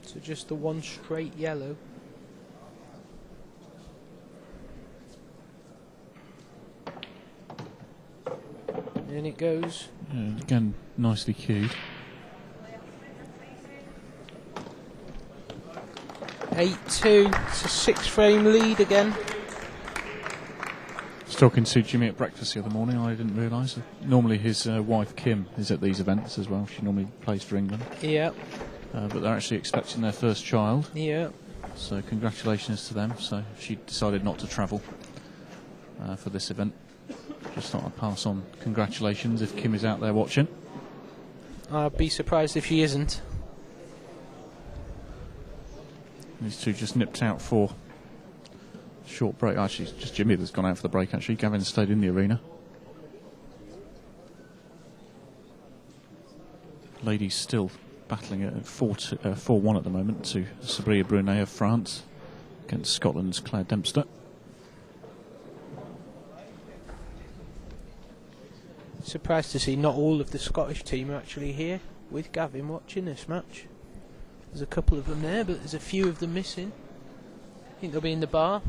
So just the one straight yellow. And it goes. Yeah, again, nicely cued. 8-2. It's a 6-frame lead again. I was talking to Jimmy at breakfast the other morning. I didn't realise. Normally his wife Kim is at these events as well. She normally plays for England. Yeah. But they're actually expecting their first child. Yeah. So congratulations to them. So she decided not to travel for this event. Just thought I'd pass on congratulations if Kim is out there watching. I'd be surprised if she isn't. These two just nipped out for a short break. Actually, it's just Jimmy that's gone out for the break, actually. Gavin stayed in the arena. Ladies still battling at 4-1 at the moment to Sabria Brunet of France against Scotland's Claire Dempster. Surprised to see not all of the Scottish team are actually here with Gavin watching this match. There's a couple of them there, but there's a few of them missing. I think they'll be in the bar,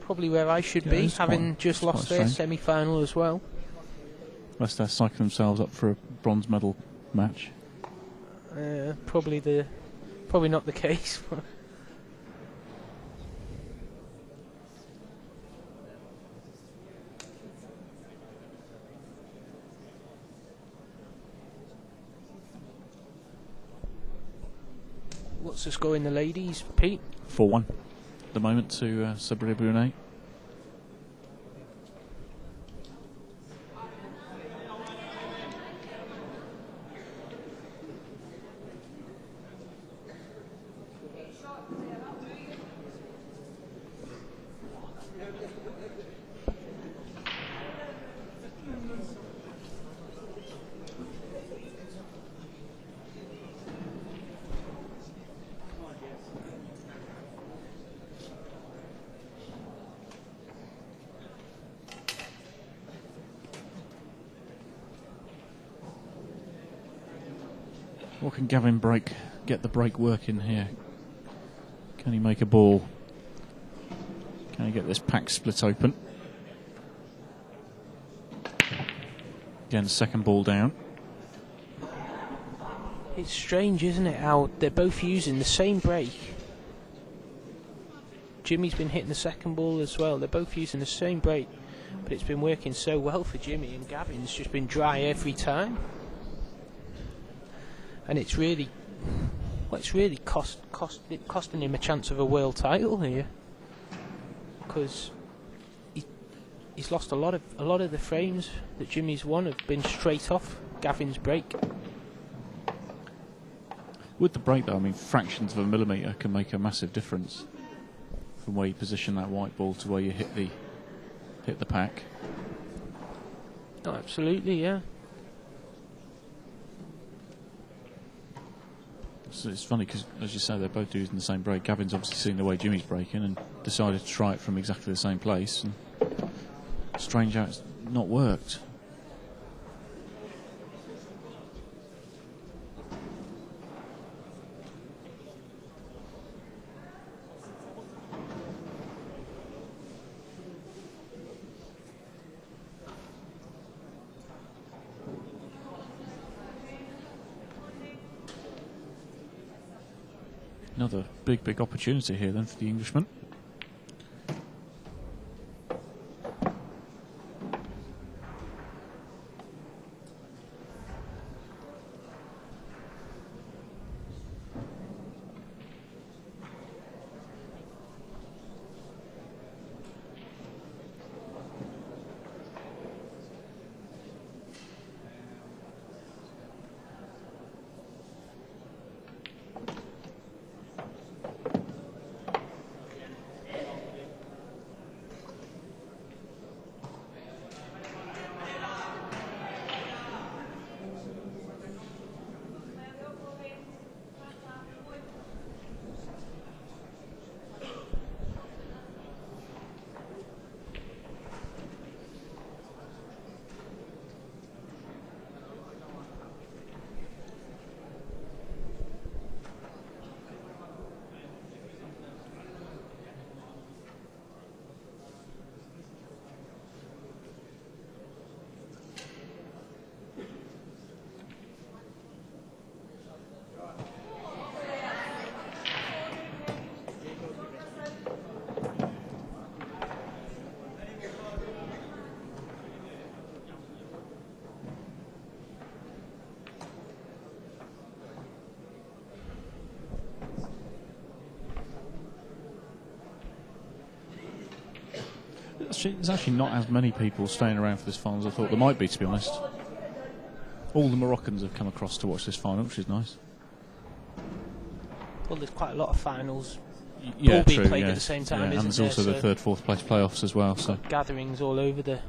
probably where I should be, having just lost their semi-final as well. Unless they're psyching themselves up for a bronze medal match. Probably not the case. What's the score in the ladies, Pete? 4-1 at the moment to Sabria Brunet. What can Gavin get the break working here? Can he make a ball? Can he get this pack split open? Again, second ball down. It's strange, isn't it, how they're both using the same break. Jimmy's been hitting the second ball as well. They're both using the same break. But it's been working so well for Jimmy, and Gavin's just been dry every time. And it's really, well, it's really costing him a chance of a world title here, because he's lost a lot of the frames that Jimmy's won have been straight off Gavin's break. With the break, though, I mean, fractions of a millimetre can make a massive difference from where you position that white ball to where you hit the pack. Oh, absolutely, yeah. So it's funny because, as you say, they're both using the same break. Gavin's obviously seen the way Jimmy's breaking and decided to try it from exactly the same place. And strange how it's not worked. Another big opportunity here then for the Englishman. There's actually not as many people staying around for this final as I thought there might be, to be honest. All the Moroccans have come across to watch this final, which is nice. Well, there's quite a lot of finals Yeah, all being true, played yeah. at the same time, Yeah, isn't and there's there? also the third, fourth place playoffs as well. So gatherings all over the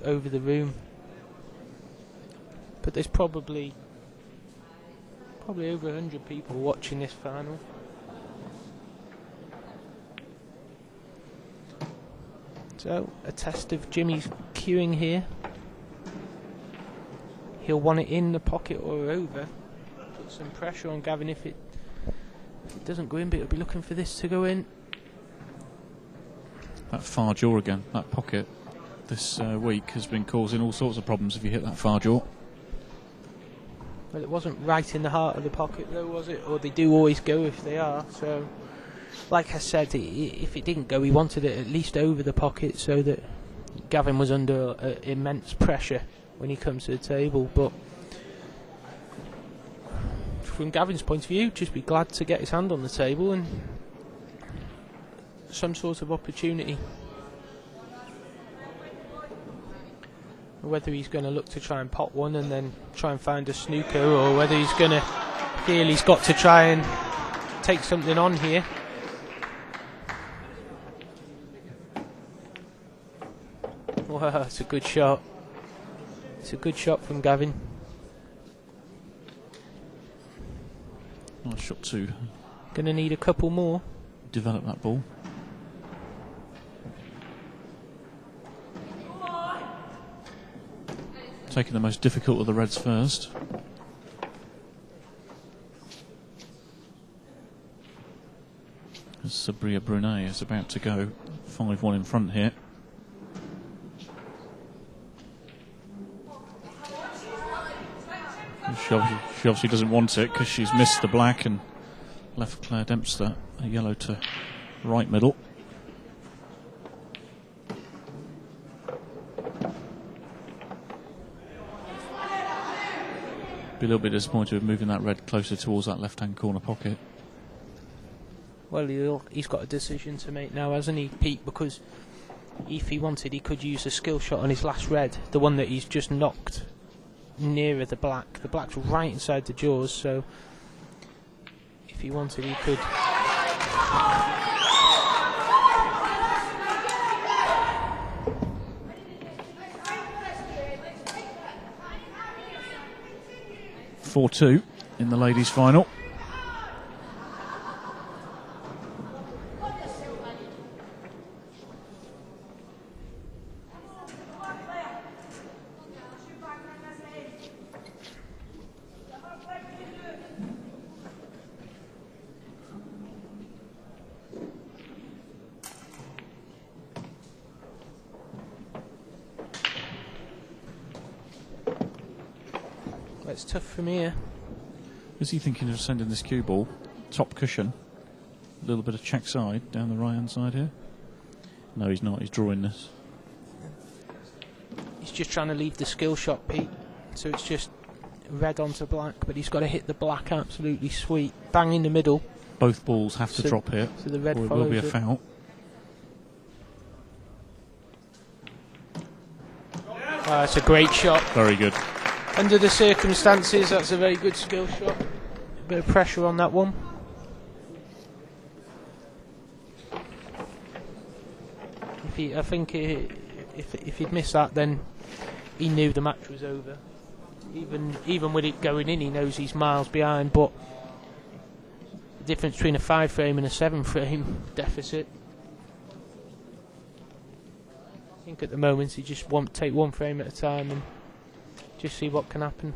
over the room. But there's probably over 100 people watching this final. So, a test of Jimmy's cueing here. He'll want it in the pocket or over. Put some pressure on Gavin if it doesn't go in, but he'll be looking for this to go in. that far jaw again, that pocket this week has been causing all sorts of problems if you hit that far jaw. Well, it wasn't right in the heart of the pocket though, was it? Or they do always go if they are, so... Like I said, if it didn't go, he wanted it at least over the pocket so that Gavin was under immense pressure when he comes to the table. But from Gavin's point of view, just be glad to get his hand on the table and some sort of opportunity. Whether he's going to look to try and pot one and then try and find a snooker, or whether he's going to feel he's got to try and take something on here. Wow, it's a good shot. It's a good shot from Gavin. Nice shot to Gonna need a couple more. develop that ball. Taking the most difficult of the reds first. As Sabria Brunet is about to go 5-1 in front here. She obviously doesn't want it because she's missed the black and left Claire Dempster a yellow to right middle. Be a little bit disappointed with moving that red closer towards that left-hand corner pocket. Well, he's got a decision to make now, hasn't he, Pete? Because if he wanted, he could use a skill shot on his last red, the one that he's just knocked nearer the black. The black's right inside the jaws, so if he wanted, he could. (4-2) in the ladies' final. It's tough from here. Is he thinking of sending this cue ball top cushion? A little bit of check side down the right hand side here. No, he's not. He's drawing this. He's just trying to leave the skill shot, Pete. So it's just red onto black, but he's got to hit the black absolutely sweet. Bang in the middle. Both balls have to drop here, so the red or it will be a foul. Oh, it's a great shot. Very good. Under the circumstances, that's a very good skill shot. A bit of pressure on that one. I think if he'd missed that, then he knew the match was over. Even with it going in, he knows he's miles behind. But the difference between a 5 frame and a 7 frame deficit. I think at the moment he just won't take one frame at a time and just see what can happen.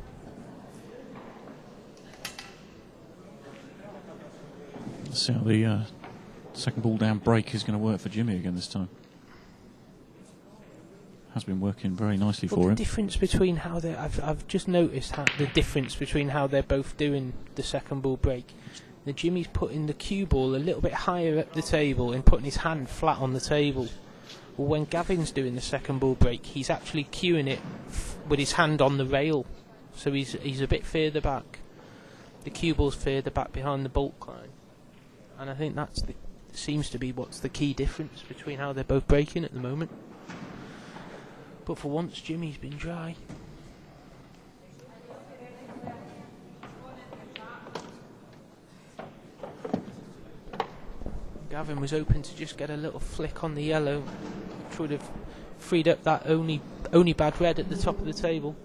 Let's see how the second ball down break is going to work for Jimmy again this time. Has been working very nicely for him. The difference between how they, I've just noticed the difference between how they're both doing the second ball break. The Jimmy's putting the cue ball a little bit higher up the table and putting his hand flat on the table. Well, when Gavin's doing the second ball break, he's actually cueing it with his hand on the rail, so he's a bit further back. The cue ball's further back behind the bulk line, and I think that's seems to be what's the key difference between how they're both breaking at the moment. But for once, Jimmy's been dry. Gavin was hoping to just get a little flick on the yellow, which would have freed up that only bad red at the top of the table.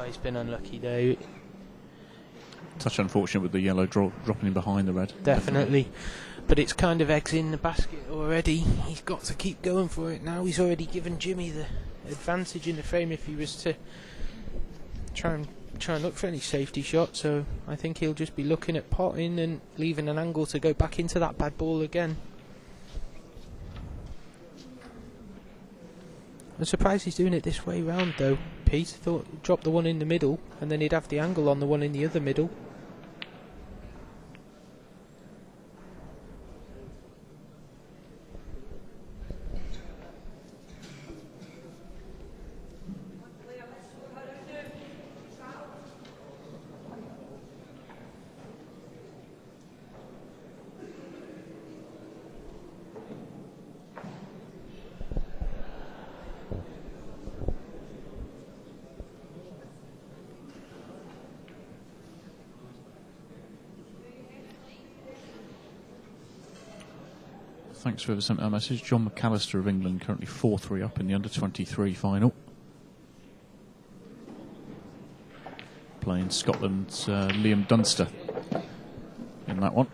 He's been unlucky there. Touch unfortunate with the yellow dropping in behind the red. Definitely. But it's kind of eggs in the basket already. He's got to keep going for it now. He's already given Jimmy the advantage in the frame if he was to try and look for any safety shot. So I think he'll just be looking at potting and leaving an angle to go back into that bad ball again. I'm surprised he's doing it this way round though, Pete. I thought he'd drop the one in the middle and then he'd have the angle on the one in the other middle. Thanks for sent that message. John McAllister of England currently 4-3 up in the under-23 final. playing Scotland's Liam Dunster in that one.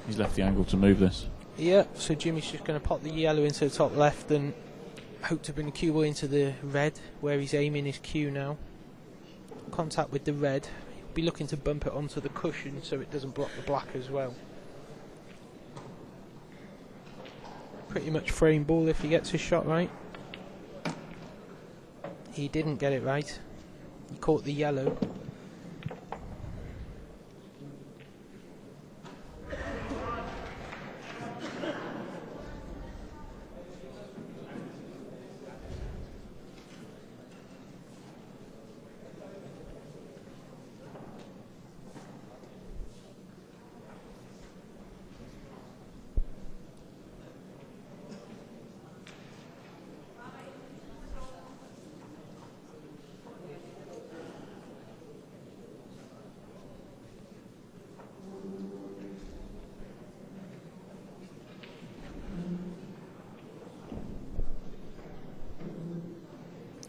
He's left the angle to move this. Yeah, so Jimmy's just going to pop the yellow into the top left and hope to bring the cue ball into the red, where he's aiming his cue now. Contact with the red. He'll be looking to bump it onto the cushion so it doesn't block the black as well. Pretty much frame ball if he gets his shot right. He didn't get it right. He caught the yellow.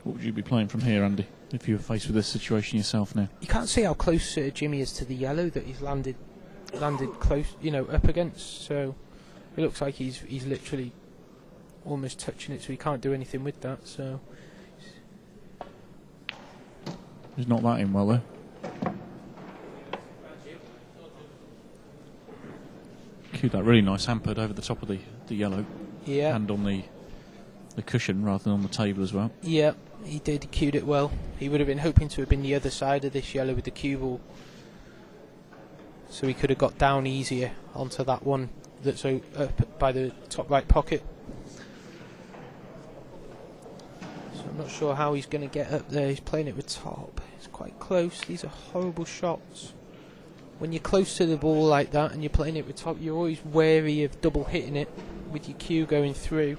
What would you be playing from here, Andy, if you were faced with this situation yourself now? You can't see how close Jimmy is to the yellow that he's landed close, up against. So it looks like he's literally almost touching it, so he can't do anything with that. So He's not that in well there. Cued that really nice hampered over the top of the yellow. yeah, And on the cushion rather than on the table as well. yeah, he did. He cued it well. He would have been hoping to have been the other side of this yellow with the cue ball, so he could have got down easier onto that one that's up by the top right pocket. So I'm not sure how he's going to get up there. He's playing it with top. It's quite close. These are horrible shots. When you're close to the ball like that and you're playing it with top, you're always wary of double hitting it with your cue going through.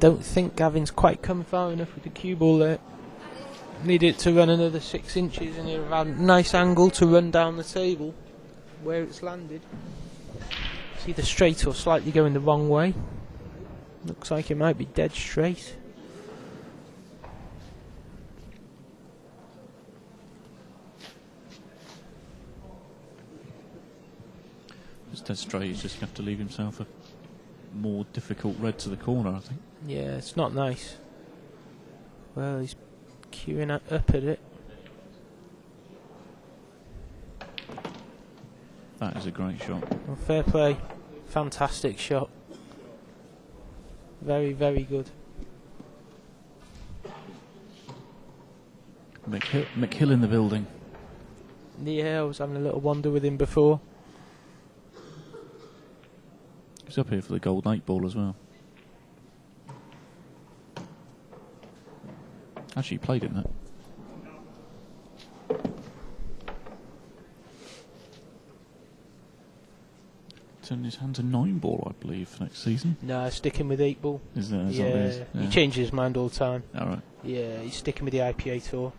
Don't think Gavin's quite come far enough with the cue ball there. Need it to run another 6 inches and he'll have a nice angle to run down the table where it's landed. It's either straight or slightly going the wrong way. Looks like it might be dead straight. dead straight. He's just going to have to leave himself a more difficult red to the corner, I think. Yeah, it's not nice. Well, he's queuing up at it. That is a great shot. Well, fair play. Fantastic shot. Very, very good. McHill in the building. Yeah, I was having a little wander with him before. He's up here for the Golden 8 ball as well. Actually, he played in that. Turning his hand to 9 ball, I believe, for next season. No, sticking with 8 ball. Is that what it Yeah, is? he changes his mind all the time. All right. Yeah, he's sticking with the IPA tour.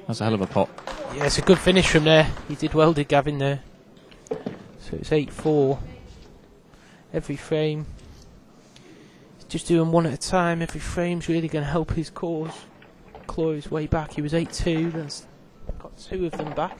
That's a hell of a pot. Yeah, it's a good finish from there. He did well, did Gavin there. So it's 8-4. Every frame. He's just doing one at a time. Every frame's really going to help his cause. Claw his way back. He was 8-2. That's got 2 of them back.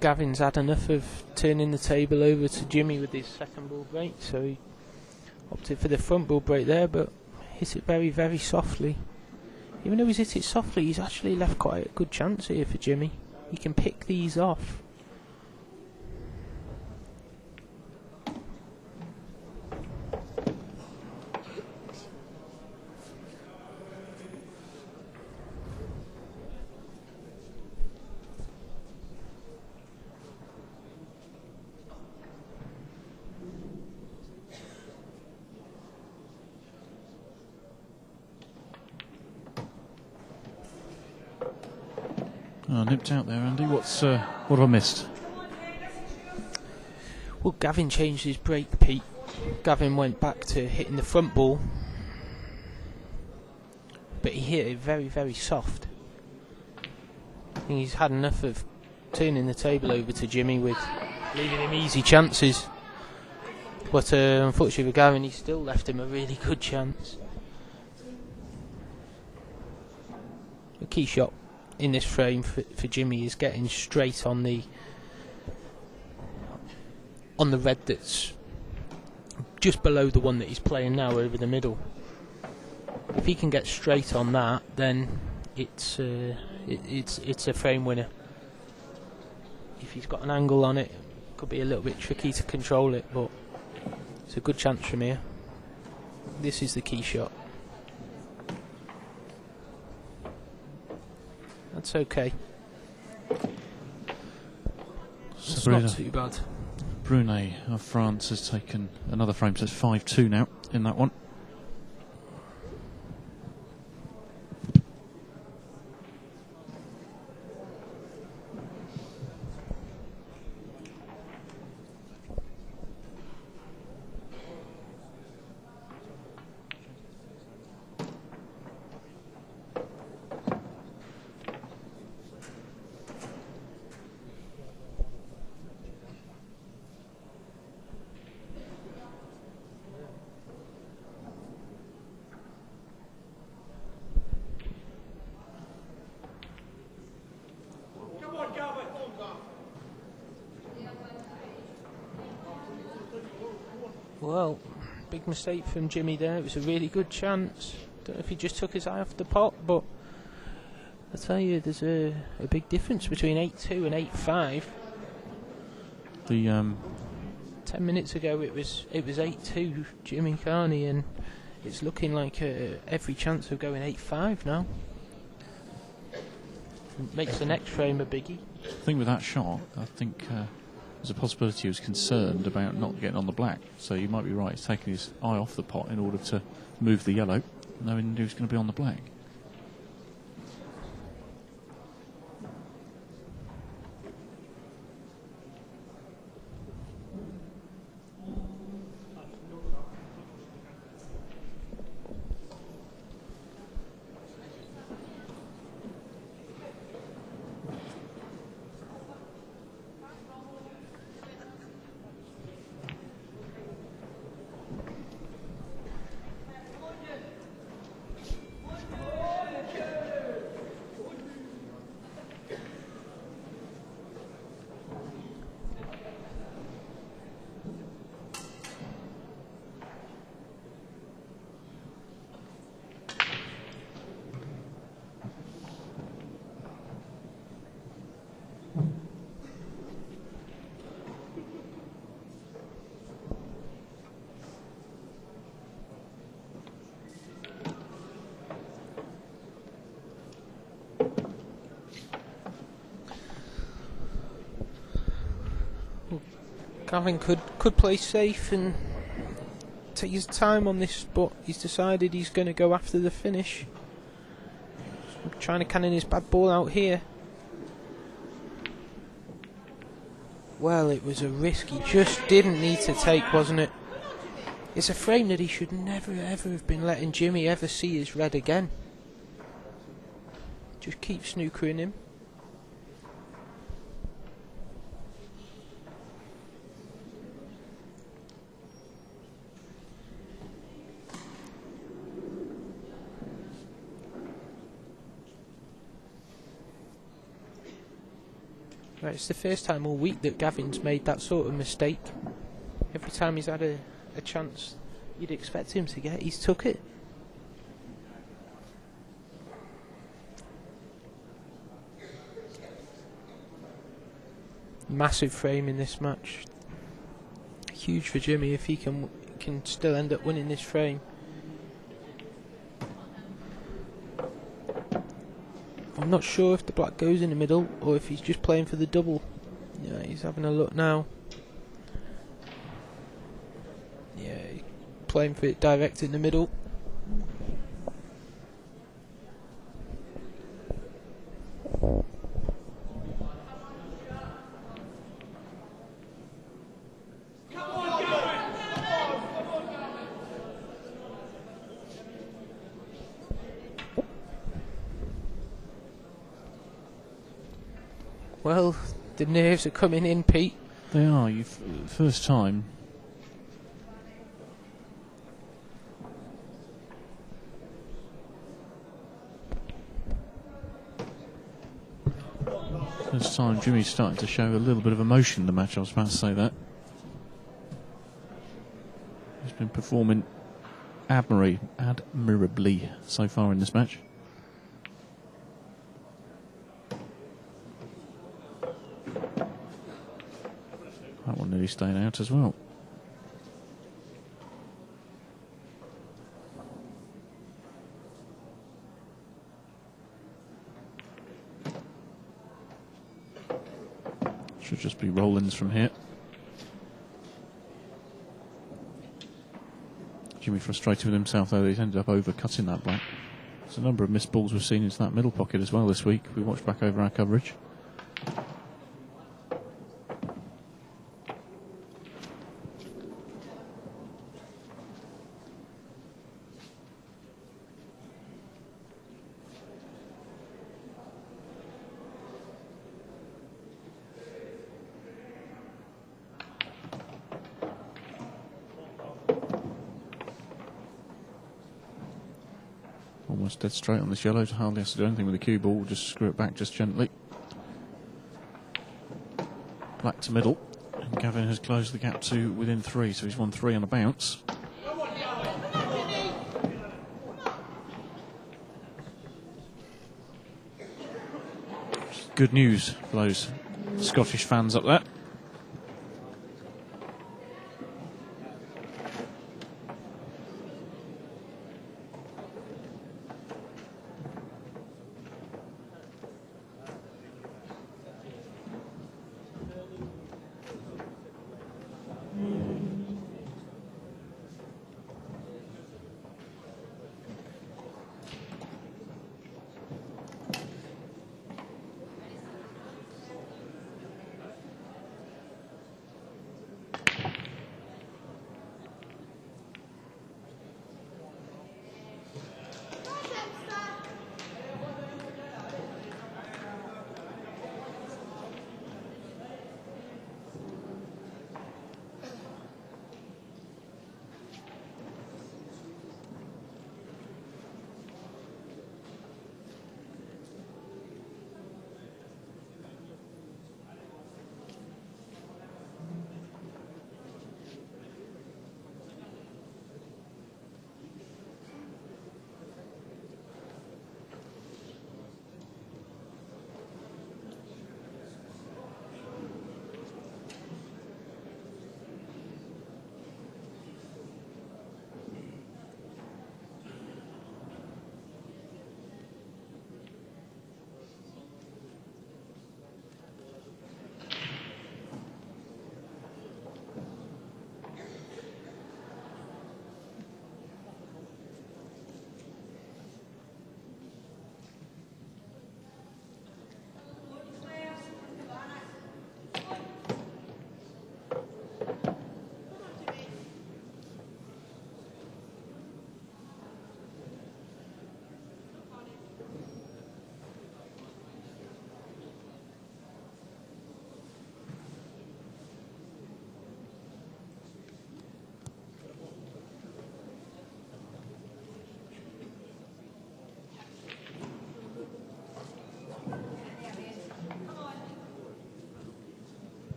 Gavin's had enough of turning the table over to Jimmy with his second ball break, so he opted for the front ball break there, but hit it very, very softly. Even though he's hit it softly, he's actually left quite a good chance here for Jimmy. He can pick these off. Oh, nipped out there, Andy. What have I missed? Well, Gavin changed his break, Pete. Gavin went back to hitting the front ball, but he hit it very, very soft. I think he's had enough of turning the table over to Jimmy with leaving him easy chances. But unfortunately for Gavin, he still left him a really good chance. The key shot in this frame for Jimmy is getting straight on the red that's just below the one that he's playing now over the middle. If he can get straight on that, then it's a frame winner. If he's got an angle on it, it could be a little bit tricky to control it, but it's a good chance from here. This is the key shot. That's okay. It's not too bad. Brunet of France has taken another frame, so it's 5-2 now in that one. Well, big mistake from Jimmy there. It was a really good chance. Don't know if he just took his eye off the pot, but I tell you, there's a big difference between 8-2 and 8-5. The 10 minutes ago it was 8-2 Jimmy Carney, and it's looking like every chance of going 8-5 now. Makes the next frame a biggie. I think with that shot, I think there's a possibility he was concerned about not getting on the black. So you might be right, he's taking his eye off the pot in order to move the yellow, knowing he was going to be on the black. Gavin could play safe and take his time on this, but he's decided he's going to go after the finish. Trying to cannon his bad ball out here. Well, it was a risk he just didn't need to take, wasn't it? It's a frame that he should never ever have been letting Jimmy ever see his red again. Just keep snookering him. Right, it's the first time all week that Gavin's made that sort of mistake. Every time he's had a chance you'd expect him to get, he's took it. Massive frame in this match. Huge for Jimmy if he can still end up winning this frame. I'm not sure if the black goes in the middle or if he's just playing for the double. Yeah, he's having a look now. Yeah, playing for it direct in the middle. Well, the nerves are coming in, Pete. They are. First time. First time Jimmy's starting to show a little bit of emotion in the match. I was about to say that. He's been performing admirably so far in this match. That one nearly stayed out as well. Should just be roll-ins from here. Jimmy frustrated with himself though, he's ended up overcutting that black. There's a number of missed balls we've seen into that middle pocket as well this week. We watched back over our coverage. Almost dead straight on this yellow. Hardly has to do anything with the cue ball. Just screw it back just gently. Black to middle. And Gavin has closed the gap to within 3, so he's won 3 on a bounce. Good news for those Scottish fans up there.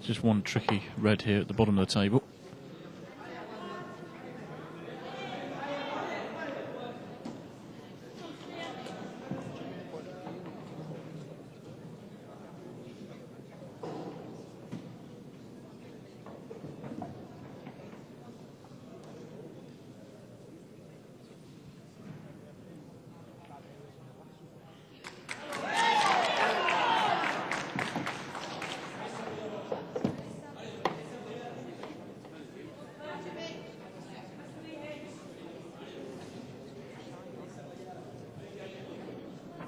Just one tricky red here at the bottom of the table.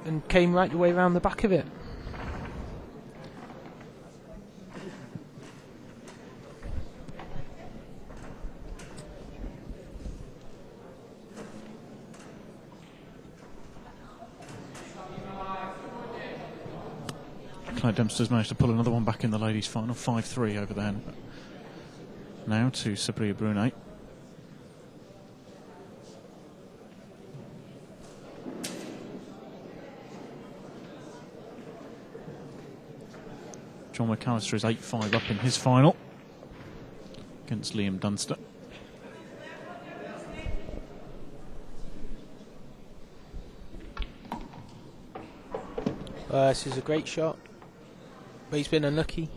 and came right the way around the back of it. Claire Dempster's managed to pull another one back in the ladies' final, 5-3 over there. Now to Sabria Brunet. John McAllister is 8-5 up in his final against Liam Dunster. This is a great shot, but he's been unlucky.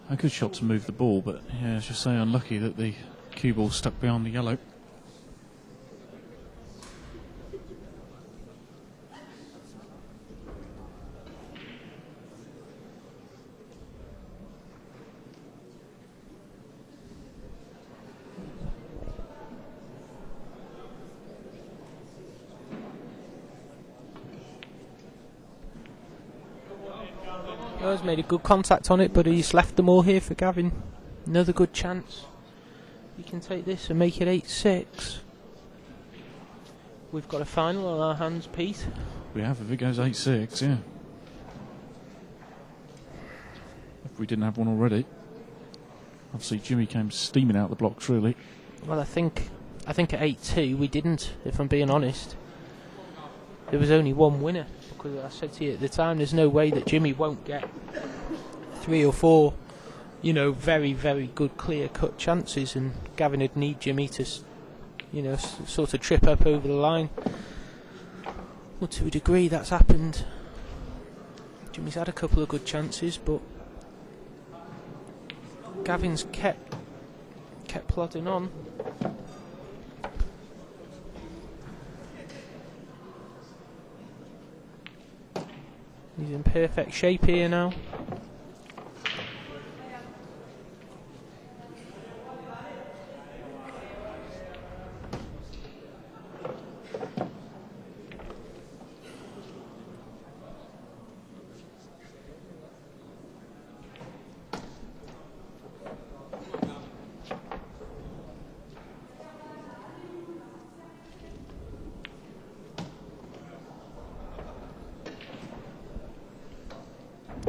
A good shot to move the ball, but yeah, as you say, unlucky that the cue ball stuck behind the yellow. He's made a good contact on it, but he's left them all here for Gavin. Another good chance. He can take this and make it 8-6. We've got a final on our hands, Pete. We have, if it goes 8-6, yeah. If we didn't have one already. Obviously Jimmy came steaming out the blocks, really. Well, I think at 8-2 we didn't, if I'm being honest. There was only one winner, because I said to you at the time, there's no way that Jimmy won't get 3 or 4, you know, very, very good clear-cut chances, and Gavin would need Jimmy to, you know, sort of trip up over the line. Well, to a degree that's happened. Jimmy's had a couple of good chances, but Gavin's kept plodding on. He's in perfect shape here now.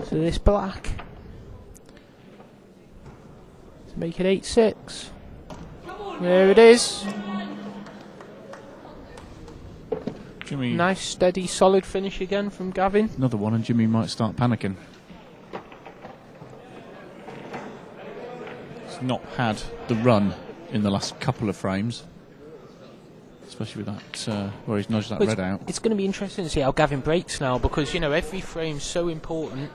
So this black to make it 8-6. There it is. Jimmy. Nice, steady, solid finish again from Gavin. Another one, and Jimmy might start panicking. He's not had the run in the last couple of frames, especially with that where he's nudged that But red out. It's going to be interesting to see how Gavin breaks now, because, you know, every frame's so important.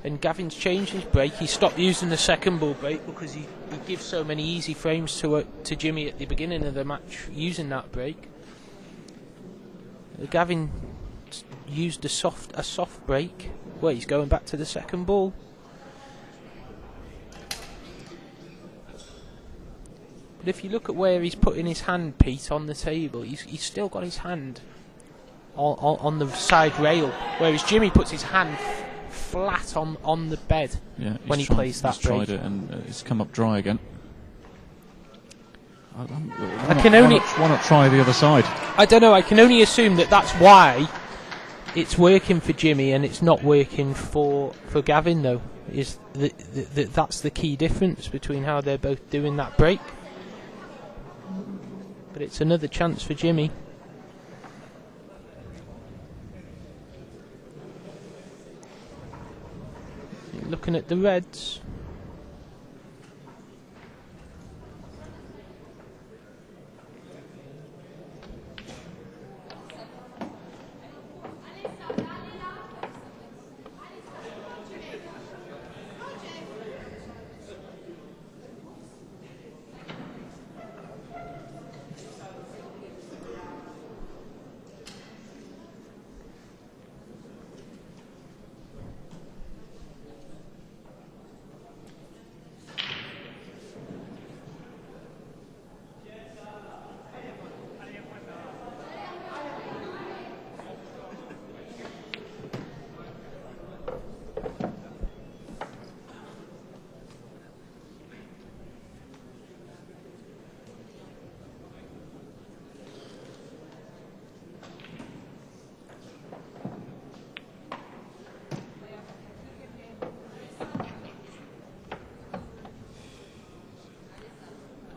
And Gavin's changed his break. He stopped using the second ball break because he gives so many easy frames to Jimmy at the beginning of the match using that break. Gavin used a soft break. Well, he's going back to the second ball. But if you look at where he's putting his hand, Pete, on the table, he's still got his hand on the side rail, whereas Jimmy puts his hand flat on the bed when he plays that break. He's tried it and it's come up dry again. Why not try the other side? I don't know. I can only assume that that's why it's working for Jimmy and it's not working for Gavin, though. Is that's the key difference between how they're both doing that break. But it's another chance for Jimmy. Looking at the reds.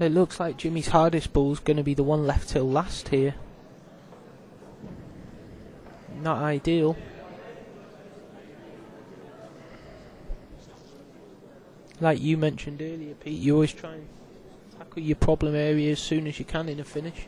It looks like Jimmy's hardest ball's going to be the one left till last here. Not ideal. Like you mentioned earlier, Pete, you always try and tackle your problem area as soon as you can in a finish.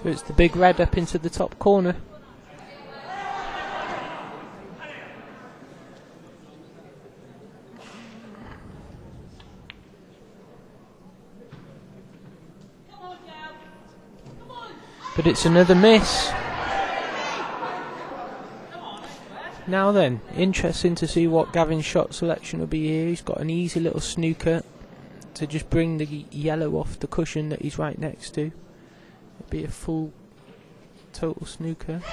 So it's the big red up into the top corner. But it's another miss. Now then, interesting to see what Gavin's shot selection will be here. He's got an easy little snooker to just bring the yellow off the cushion that he's right next to. It'll be a full total snooker. I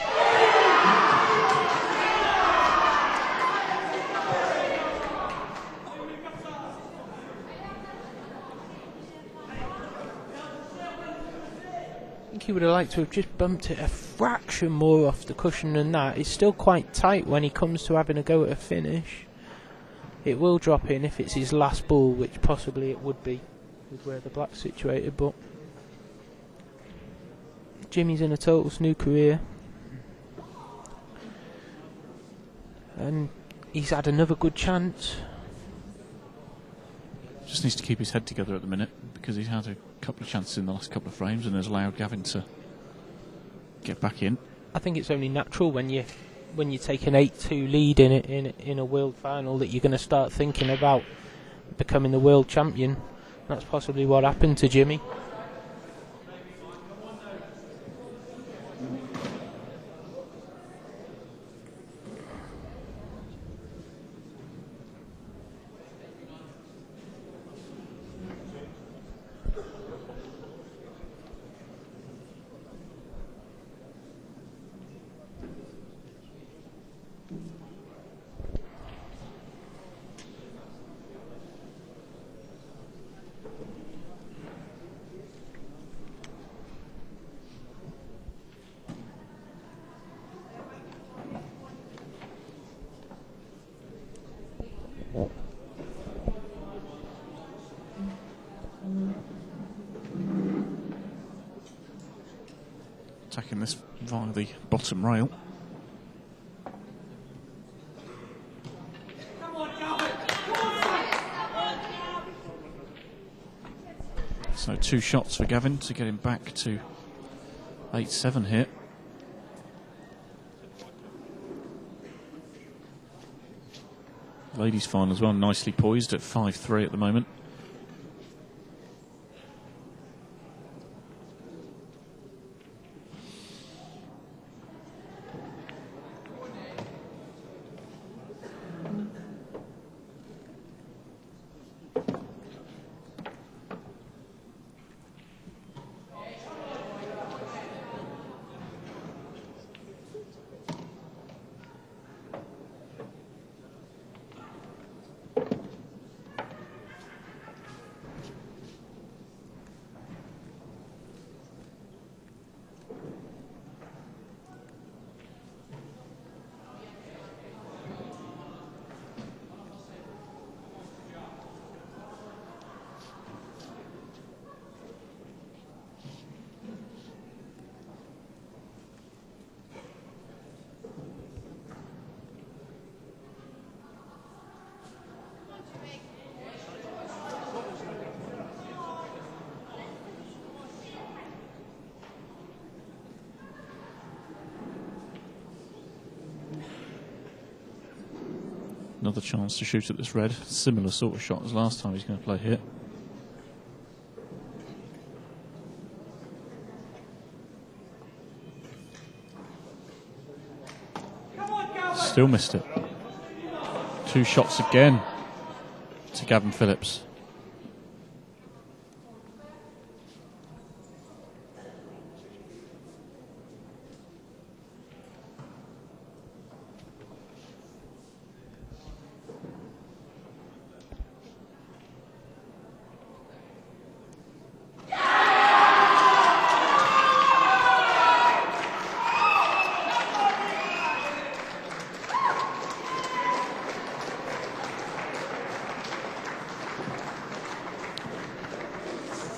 think he would have liked to have just bumped it a fraction more off the cushion than that. It's still quite tight when he comes to having a go at a finish. It will drop in if it's his last ball, which possibly it would be with where the black's situated, but Jimmy's in a total snooker here. And he's had another good chance. Just needs to keep his head together at the minute, because he's had a couple of chances in the last couple of frames and has allowed Gavin to get back in. I think it's only natural when you take an 8-2 lead in a world final that you're going to start thinking about becoming the world champion. That's possibly what happened to Jimmy. Attacking this via the bottom rail. So 2 shots for Gavin to get him back to 8-7 here. Ladies final as well, nicely poised at 5-3 at the moment. Another chance to shoot at this red. Similar sort of shot as last time he's going to play here. Still missed it. 2 shots again to Gavin Phillips.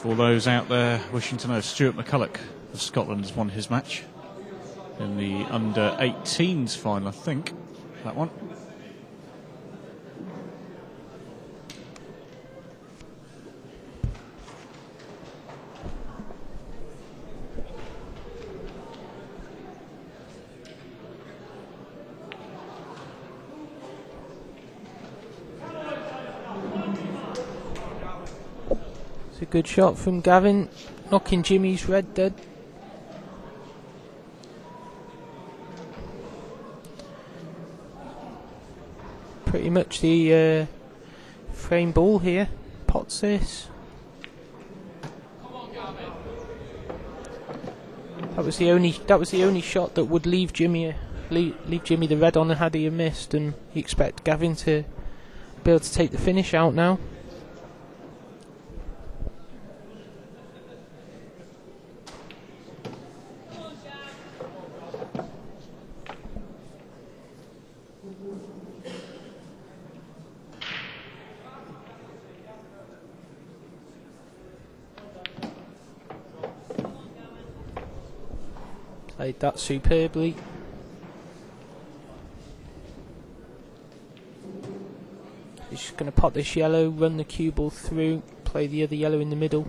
For those out there wishing to know, Stuart McCulloch of Scotland has won his match in the under-18s final, I think, that one. Good shot from Gavin, knocking Jimmy's red dead. Pretty much the frame ball here. Pots this. That was the only shot that would leave Jimmy the red on, and had he missed, and you expect Gavin to be able to take the finish out now. Played that superbly. He's just going to pot this yellow, run the cue ball through, play the other yellow in the middle.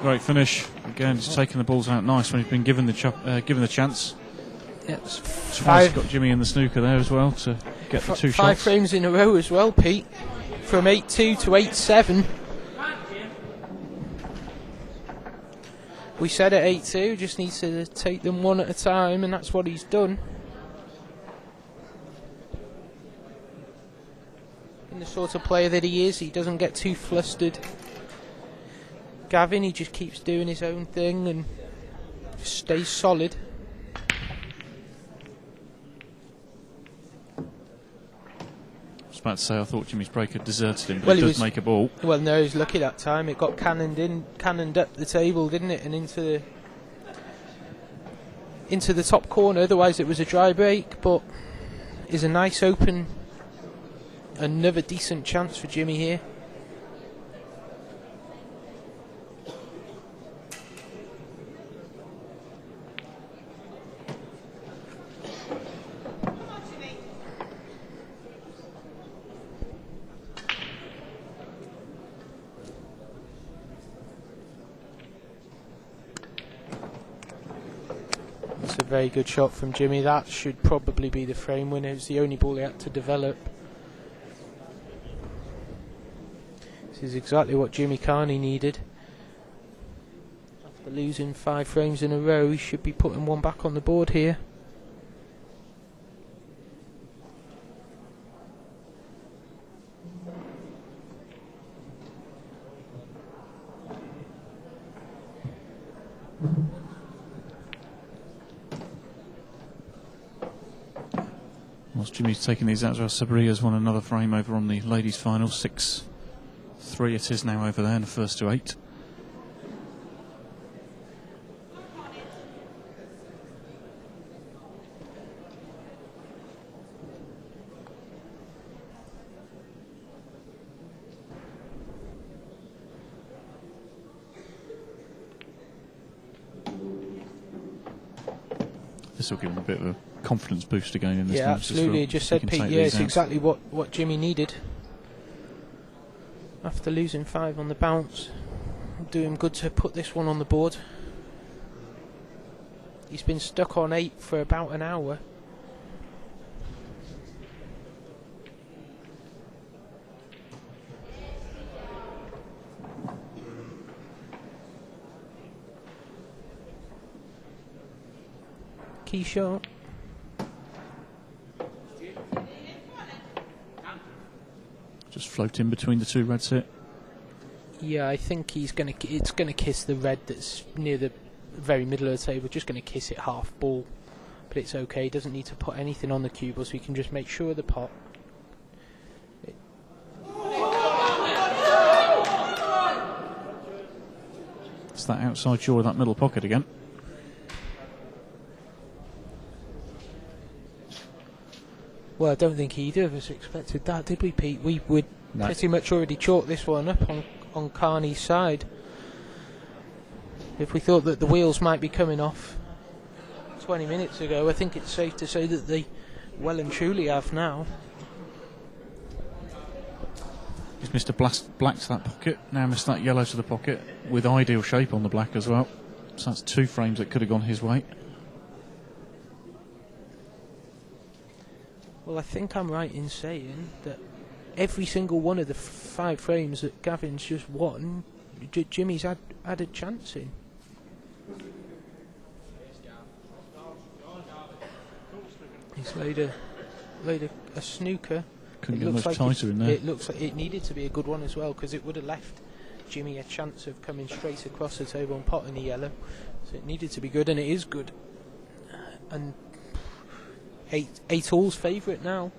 Great finish. Again, just taking the balls out nice when he's been given the chance. Yep. Twice got Jimmy in the snooker there as well to get the 2 shots. 5 frames in a row as well, Pete. From 8-2 to 8-7. We said at 8-2, just needs to take them one at a time, and that's what he's done. And the sort of player that he is, he doesn't get too flustered. Gavin, he just keeps doing his own thing and stays solid. I was about to say I thought Jimmy's break had deserted him, but he does make a ball. Well, no, he's lucky that time. It got cannoned up the table, didn't it, and into the top corner. Otherwise, it was a dry break, but is a nice open, another decent chance for Jimmy here. A very good shot from Jimmy. That should probably be the frame winner. It was the only ball he had to develop. This is exactly what Jimmy Carney needed. After losing 5 frames in a row, he should be putting one back on the board here. whilst Jimmy's taking these out as well, Sabria's won another frame over on the ladies' final. 6-3 it is now over there in the first to 8. This will give him a bit of a confidence boost again in this match. Absolutely. It just said, Pete, it's exactly what Jimmy needed. After losing 5 on the bounce, do him good to put this one on the board. He's been stuck on 8 for about an hour. Key shot. Just float in between the two reds here. Yeah, I think it's gonna kiss the red that's near the very middle of the table. Just gonna kiss it half ball, but it's okay. Doesn't need to put anything on the cue ball, so he can just make sure the pot. It's that outside shore of that middle pocket again. Well, I don't think either of us expected that, did we, Pete? We would pretty much already chalk this one up on Carney's side. If we thought that the wheels might be coming off 20 minutes ago, I think it's safe to say that they well and truly have now. He's missed a black to that pocket, now missed that yellow to the pocket, with ideal shape on the black as well. So that's 2 frames that could have gone his way. Well, I think I'm right in saying that every single one of the 5 frames that Gavin's just won, Jimmy's had a chance in. He's laid a snooker. Couldn't get much tighter in there. It looks like it needed to be a good one as well, because it would have left Jimmy a chance of coming straight across the table and potting the yellow. So it needed to be good, and it is good. And 8 all's favourite now.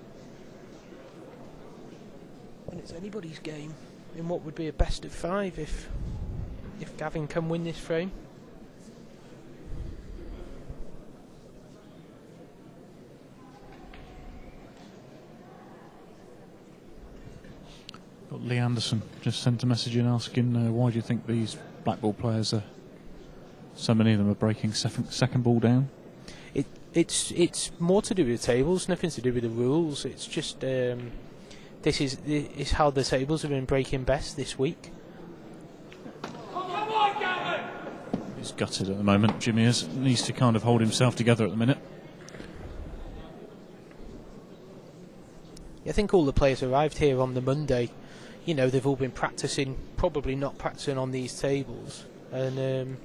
And it's anybody's game in what would be a best of 5 if Gavin can win this frame. Got Lee Anderson just sent a message in asking why do you think these Blackball players are, so many of them are breaking second ball down? It's more to do with the tables, nothing to do with the rules. It's just this is how the tables have been breaking best this week. He's gutted at the moment, Jimmy needs to kind of hold himself together at the minute. I think all the players arrived here on the Monday. You know, they've all been practicing, probably not practicing on these tables, and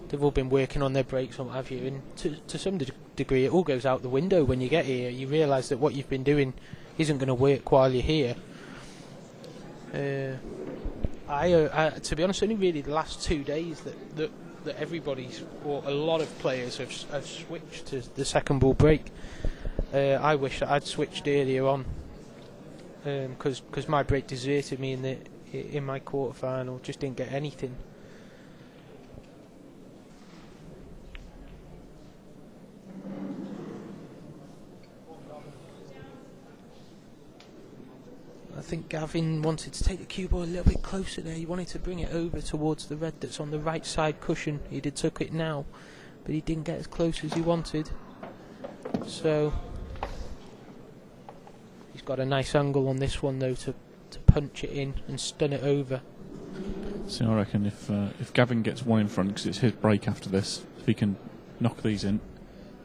they've all been working on their breaks and what have you, and to some degree it all goes out the window when you get here. You realise that what you've been doing isn't going to work while you're here. I to be honest, only really the last 2 days that everybody's, or a lot of players have switched to the second ball break. I wish that I'd switched earlier on, because my break deserted me in my quarter final. Just didn't get anything. I think Gavin wanted to take the cue ball a little bit closer there. He wanted to bring it over towards the red that's on the right side cushion. He'd have took it now, but he didn't get as close as he wanted. So he's got a nice angle on this one though to punch it in and stun it over. So I reckon if Gavin gets one in front, because it's his break after this, if he can knock these in,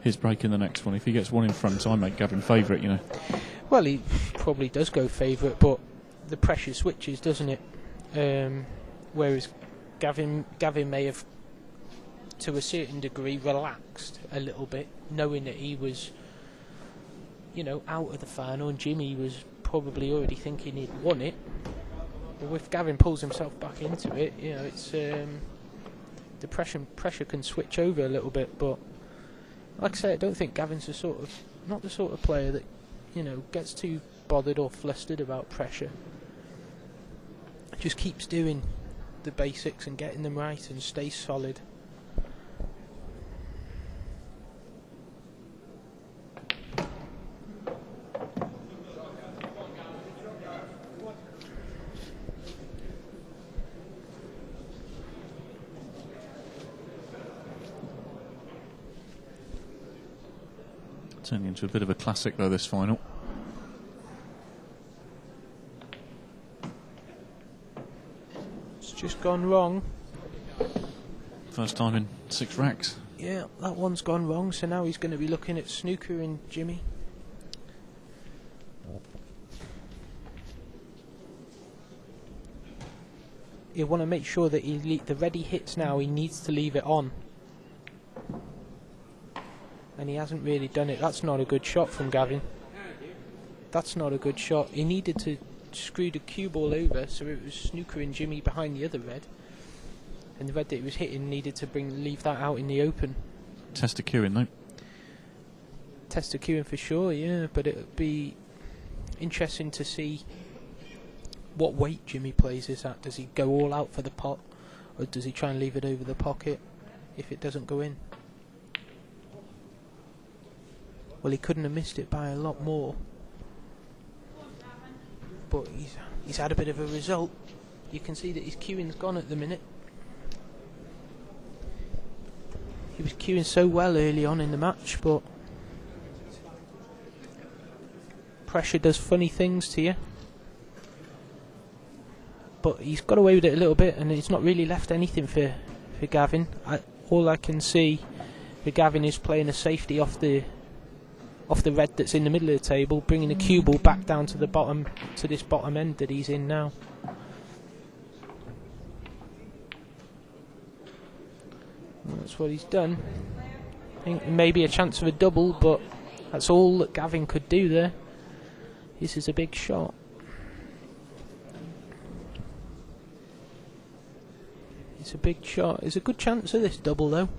his break in the next one. If he gets one in front, I make Gavin favourite, you know. Well, he probably does go favourite, but the pressure switches, doesn't it? Whereas Gavin may have, to a certain degree, relaxed a little bit, knowing that he was, you know, out of the final, and Jimmy was probably already thinking he'd won it. But if Gavin pulls himself back into it, you know, it's the pressure can switch over a little bit. But like I say, I don't think Gavin's not the sort of player that gets too bothered or flustered about pressure. Just keeps doing the basics and getting them right and stays solid. Turning into a bit of a classic though, this final. It's just gone wrong. First time in 6 racks. Yeah, that one's gone wrong, so now he's going to be looking at snooker and Jimmy. You want to make sure that the red he hits now, he needs to leave it on. And he hasn't really done it. That's not a good shot from Gavin. That's not a good shot. He needed to screw the cue ball over so it was snooker and Jimmy behind the other red. And the red that he was hitting needed to leave that out in the open. Test the cueing though. Test the cueing for sure, yeah. But it would be interesting to see what weight Jimmy plays this at. Does he go all out for the pot, or does he try and leave it over the pocket if it doesn't go in? Well, he couldn't have missed it by a lot more. But he's had a bit of a result. You can see that his cueing's gone at the minute. He was cueing so well early on in the match, but pressure does funny things to you. But he's got away with it a little bit, and it's not really left anything for Gavin. All I can see for Gavin is playing a safety off the red that's in the middle of the table, bringing the cue ball back down to the bottom, to this bottom end that he's in now. And that's what he's done. I think maybe a chance of a double, but that's all that Gavin could do there. This is a big shot. It's a big shot. There's a good chance of this double though.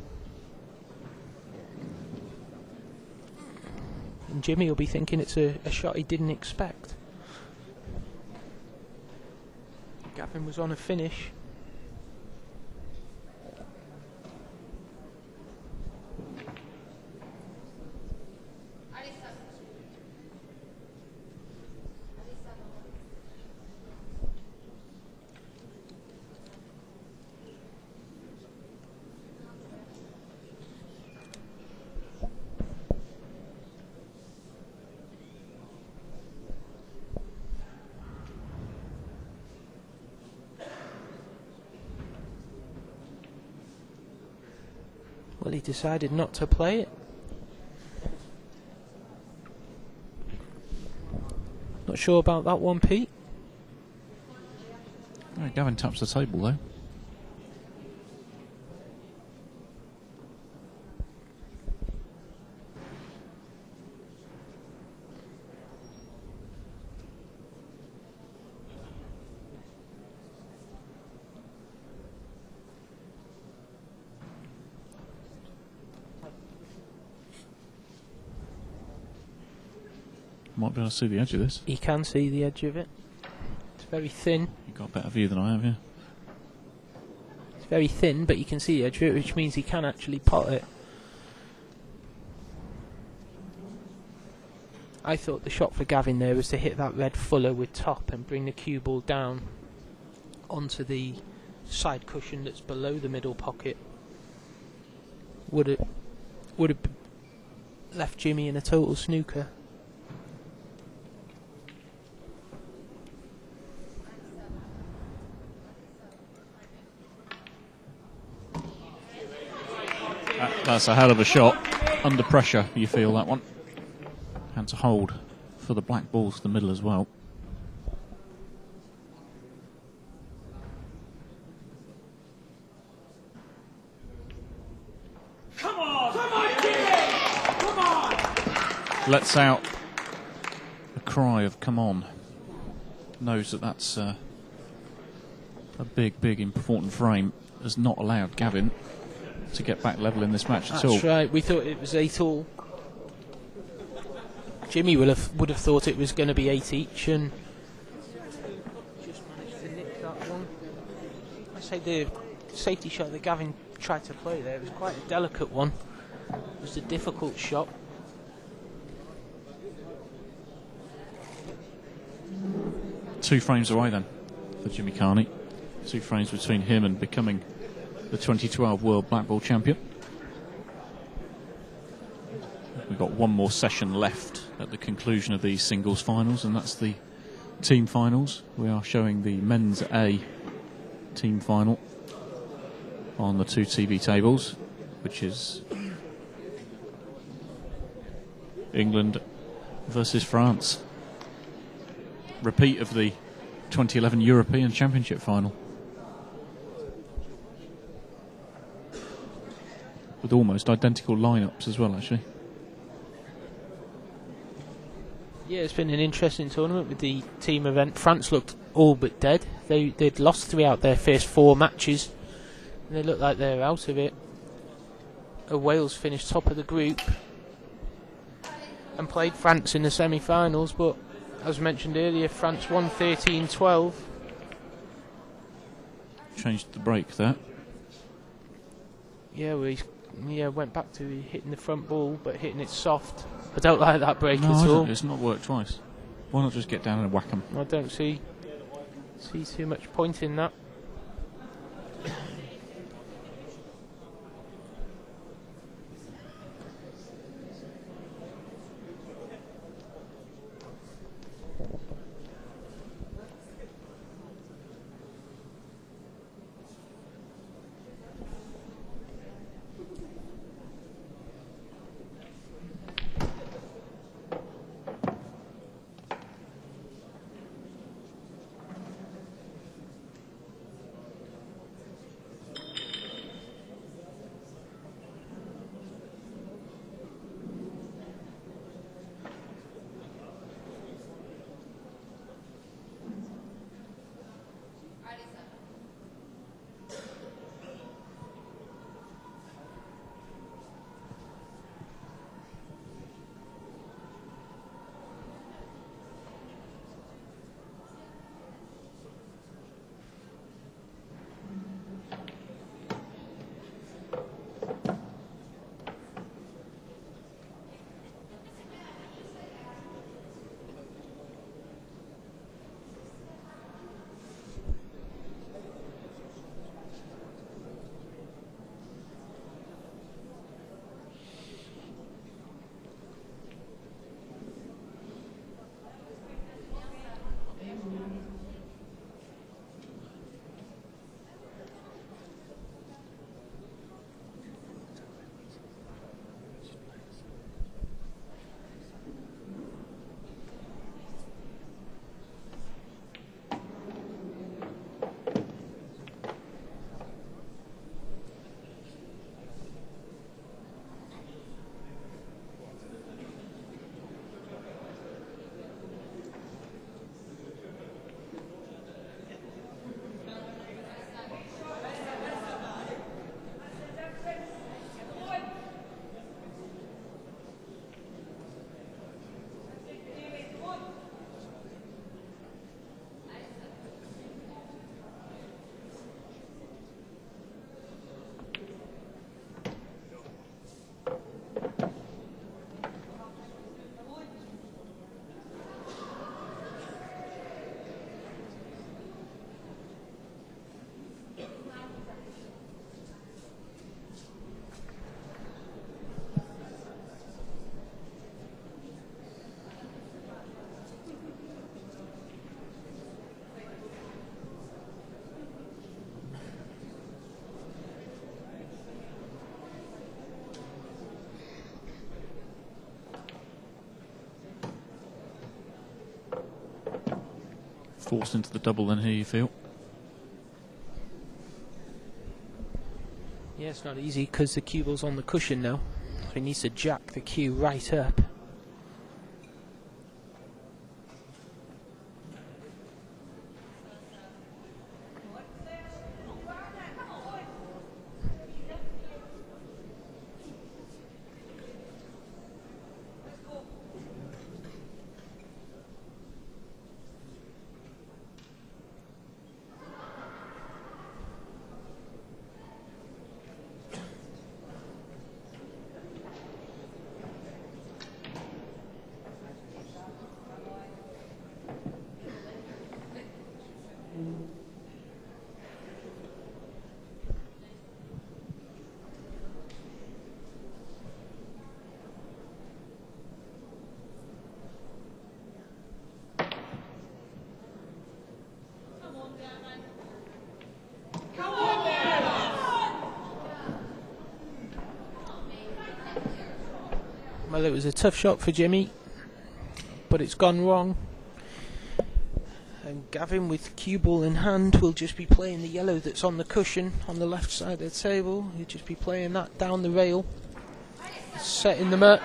And Jimmy will be thinking it's a shot he didn't expect. Gavin was on a finish. Well, he decided not to play it. Not sure about that one, Pete. Oh, Gavin taps the table though. Might be able to see the edge of this. He can see the edge of it. It's very thin. You've got a better view than I have, yeah. It's very thin, but you can see the edge of it, which means he can actually pot it. I thought the shot for Gavin there was to hit that red fuller with top and bring the cue ball down onto the side cushion that's below the middle pocket. Would have left Jimmy in a total snooker. That's a hell of a shot. Under pressure, you feel that one. And to hold for the black ball to the middle as well. Come on! Come on, Jimmy! Come on! Lets out a cry of come on. Knows that that's a big, big important frame. Has not allowed Gavin to get back level in this match at all. That's right, we thought it was 8-all. Jimmy would have thought it was going to be 8 each, and just managed to nick that one. I say the safety shot that Gavin tried to play there was quite a delicate one. It was a difficult shot. Two frames away then for Jimmy Carney. 2 frames between him and becoming the 2012 World Blackball Champion. We've got one more session left at the conclusion of these singles finals, and that's the team finals. We are showing the men's A team final on the 2 TV tables, which is England versus France. Repeat of the 2011 European Championship final, with almost identical lineups as well, actually. Yeah, it's been an interesting tournament with the team event. France looked all but dead. They'd lost 3 out their first 4 matches, and they look like they're out of it. Wales finished top of the group and played France in the semi-finals, but as mentioned earlier, France won 13-12. Changed the break there. Yeah, went back to hitting the front ball, but hitting it soft. I don't like that break at all. It's not worked twice. Why not just get down and whack them? I don't see too much point in that. Forced into the double then here, you feel? Yeah, it's not easy because the cue ball's on the cushion now. He needs to jack the cue right up. Well, it was a tough shot for Jimmy, but it's gone wrong. And Gavin, with cue ball in hand, will just be playing the yellow that's on the cushion on the left side of the table. He'll just be playing that down the rail, setting them up.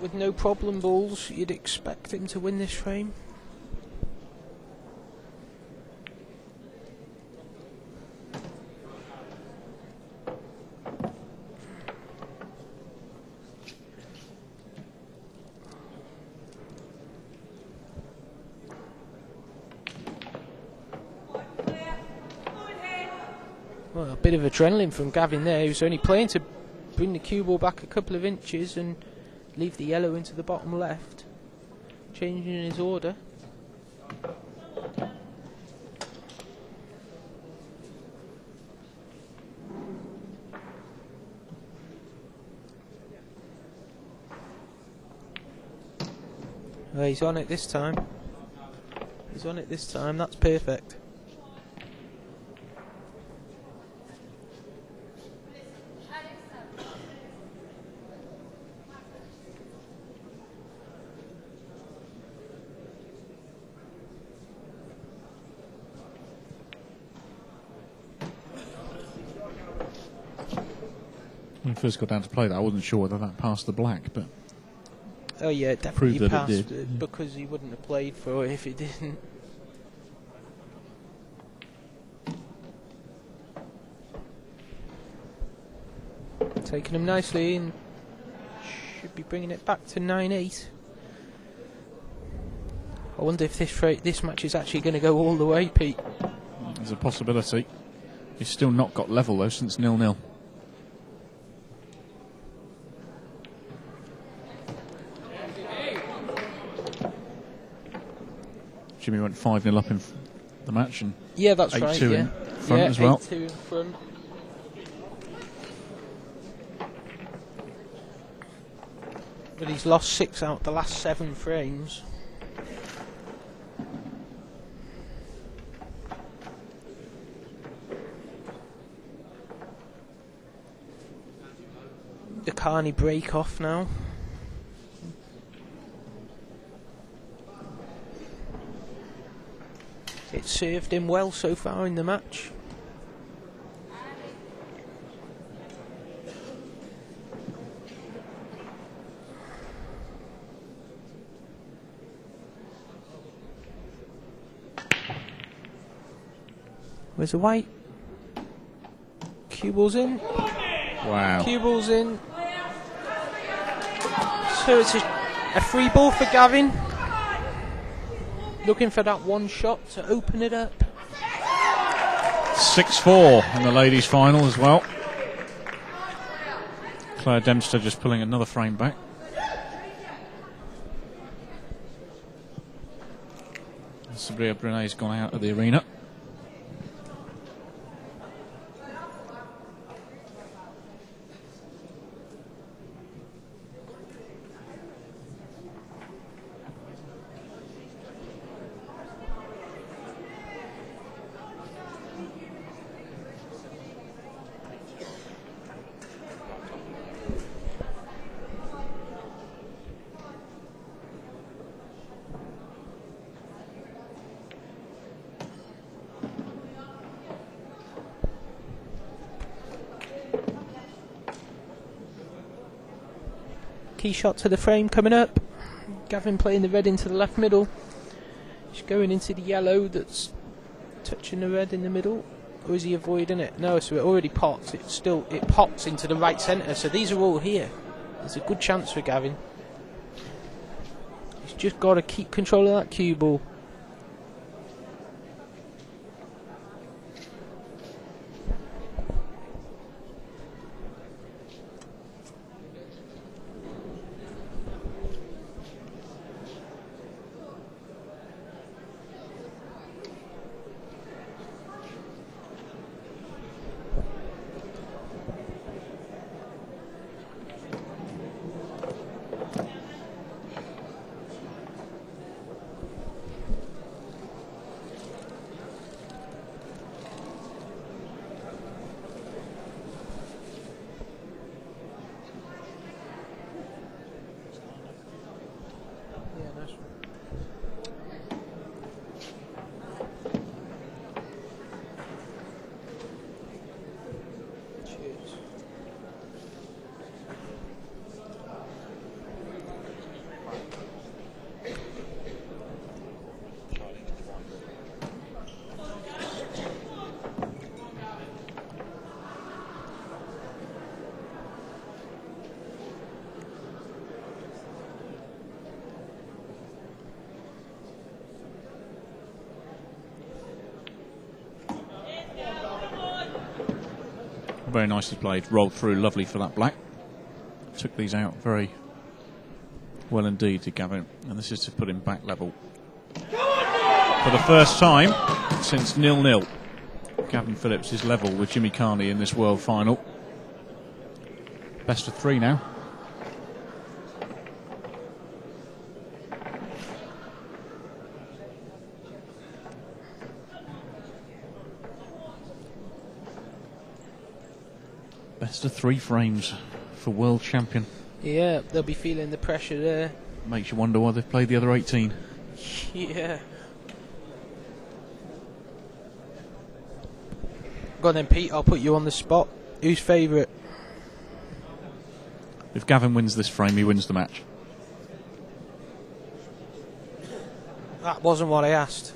With no problem balls, you'd expect him to win this frame. Well, a bit of adrenaline from Gavin there. He was only playing to bring the cue ball back a couple of inches and leave the yellow into the bottom left, changing his order. Well, he's on it this time. He's on it this time. That's perfect. When I first got down to play that, I wasn't sure whether that passed the black, but Oh yeah, it definitely proved that passed it did. because he wouldn't have played for it if it didn't. Taking him nicely and should be bringing it back to 9-8. I wonder if this match is actually going to go all the way, Pete. There's a possibility. He's still not got level though since 0-0. Jimmy went 5-0 up in the match and Yeah, that's right. 8-2 Yeah, in front yeah, as well. 8-2 in front. But he's lost 6 out the last 7 frames. The Carney break off now. It served him well so far in the match. Where's the white? Cue ball's in. Wow. Cue ball's in. So it's a free ball for Gavin. Looking for that one shot to open it up. 6-4 in the ladies' final as well. Claire Dempster just pulling another frame back. Sabria Brunet's gone out of the arena. Key shot to the frame coming up. Gavin playing the red into the left middle. He's going into the yellow that's touching the red in the middle. Or is he avoiding it? No, so it already pots. It pots into the right centre. So these are all here. There's a good chance for Gavin. He's just got to keep control of that cue ball. Very nicely played. Rolled through, lovely for that black. Took these out very well indeed, did Gavin. And this is to put him back level. For the first time since 0-0, Gavin Phillips is level with Jimmy Carney in this World Final. Best of 3 now. Best of 3 frames for world champion. Yeah, they'll be feeling the pressure there. Makes you wonder why they've played the other 18. Yeah. Go on then, Pete, I'll put you on the spot. Who's favourite? If Gavin wins this frame, he wins the match. That wasn't what I asked.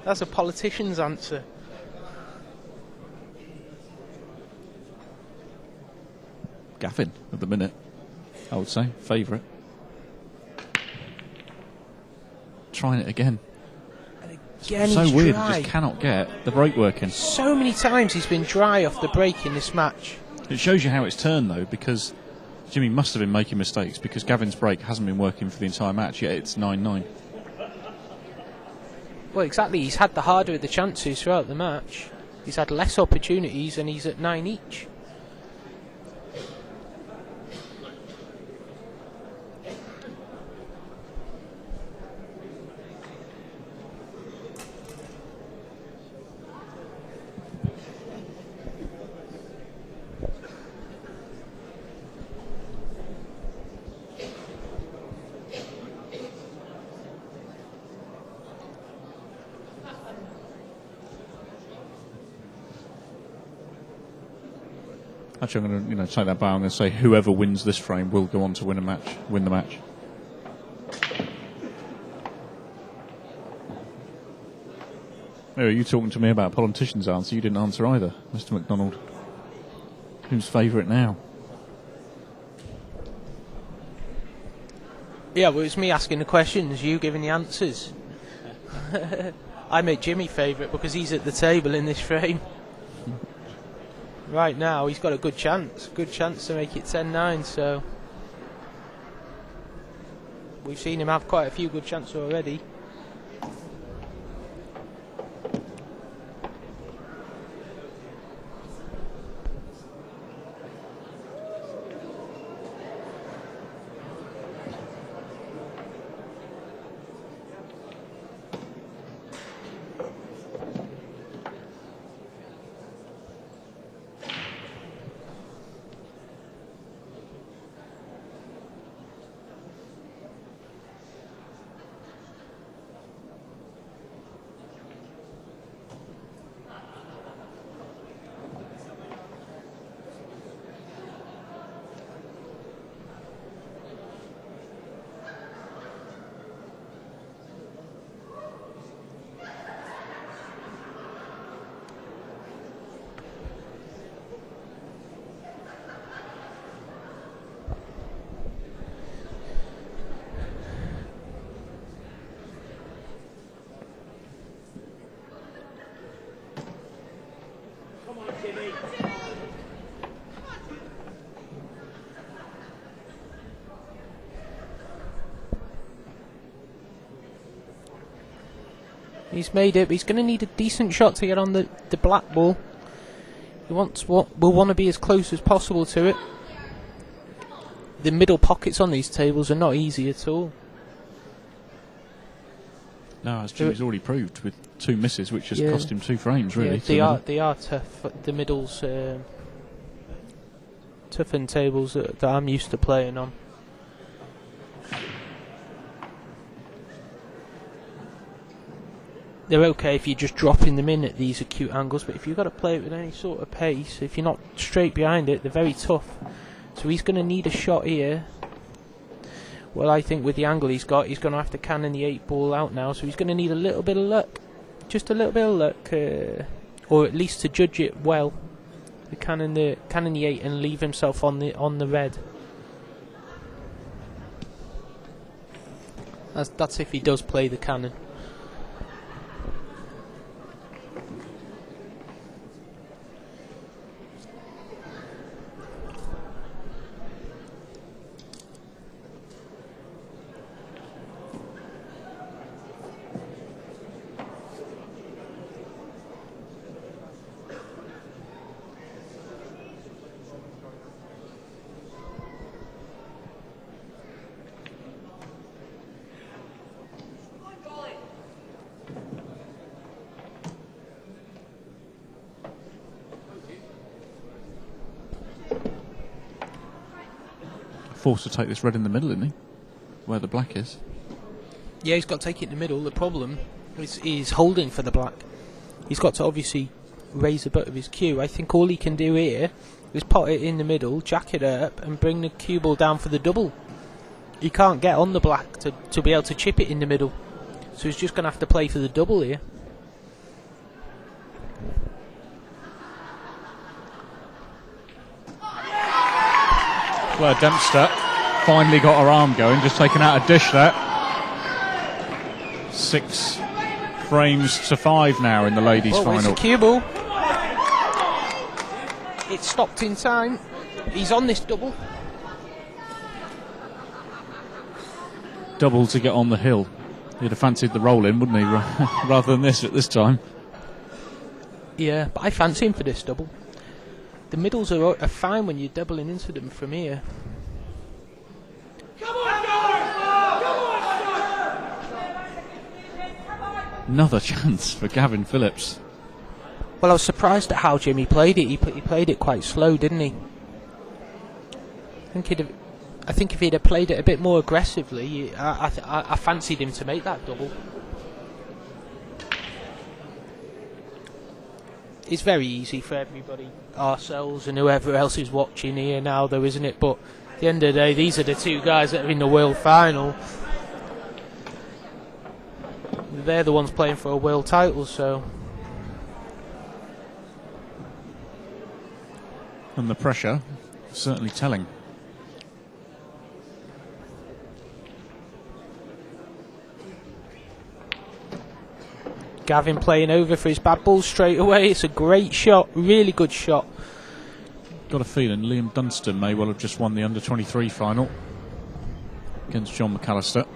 That's a politician's answer. Gavin, at the minute, I would say, favourite. Trying it again. And again, So he's weird, dry. he just cannot get the brake working. So many times he's been dry off the brake in this match. It shows you how it's turned, though, because Jimmy must have been making mistakes, because Gavin's brake hasn't been working for the entire match, yet it's 9-9. Well, exactly. He's had the harder of the chances throughout the match. He's had less opportunities, and he's at 9 each. Actually, I'm going to take that back. I'm going to say whoever wins this frame will go on to win the match. Oh, you talking to me about politicians' answer? You didn't answer either, Mr. McDonald. Who's favourite now? Yeah, well, it's me asking the questions, you giving the answers. I made Jimmy favourite because he's at the table in this frame. Right now, he's got a good chance to make it 10-9, so we've seen him have quite a few good chances already. He's made it, but he's going to need a decent shot to get on the black ball. He will want to be as close as possible to it. The middle pockets on these tables are not easy at all. No, as Jimmy's already proved with 2 misses, which has cost him 2 frames, really. Yeah, they are tough. The middles, toughened tables that I'm used to playing on. They're okay if you're just dropping them in at these acute angles, but if you've got to play it with any sort of pace, if you're not straight behind it, they're very tough. So he's going to need a shot here. Well, I think with the angle he's got, he's going to have to cannon the 8 ball out now, so he's going to need a little bit of luck. Just a little bit of luck, or at least to judge it well. Cannon the 8 and leave himself on the red. That's if he does play the cannon. forced to take this red in the middle, isn't he? Where the black is. Yeah, he's got to take it in the middle. The problem is he's holding for the black. He's got to obviously raise the butt of his cue. I think all he can do here is pot it in the middle, jack it up, and bring the cue ball down for the double. He can't get on the black to be able to chip it in the middle. So he's just going to have to play for the double here. Claire Dempster finally got her arm going, just taking out a dish there. 6 frames to 5 now in the ladies' Where's final. the cue ball? It stopped in time. He's on this double. Double to get on the hill. He'd have fancied the roll in, wouldn't he, rather than this at this time. Yeah, but I fancy him for this double. The middles are fine when you're doubling into them from here. Another chance for Gavin Phillips. Well, I was surprised at how Jimmy played it. He played it quite slow, didn't he? I think if he'd have played it a bit more aggressively, I fancied him to make that double. It's very easy for everybody, ourselves and whoever else is watching here now, though, isn't it? But at the end of the day, these are the two guys that are in the world final. They're the ones playing for a world title, so... And the pressure certainly telling. Gavin playing over for his bad ball straight away. It's a great shot, really good shot. Got a feeling Liam Dunstan may well have just won the under-23 final against John McAllister.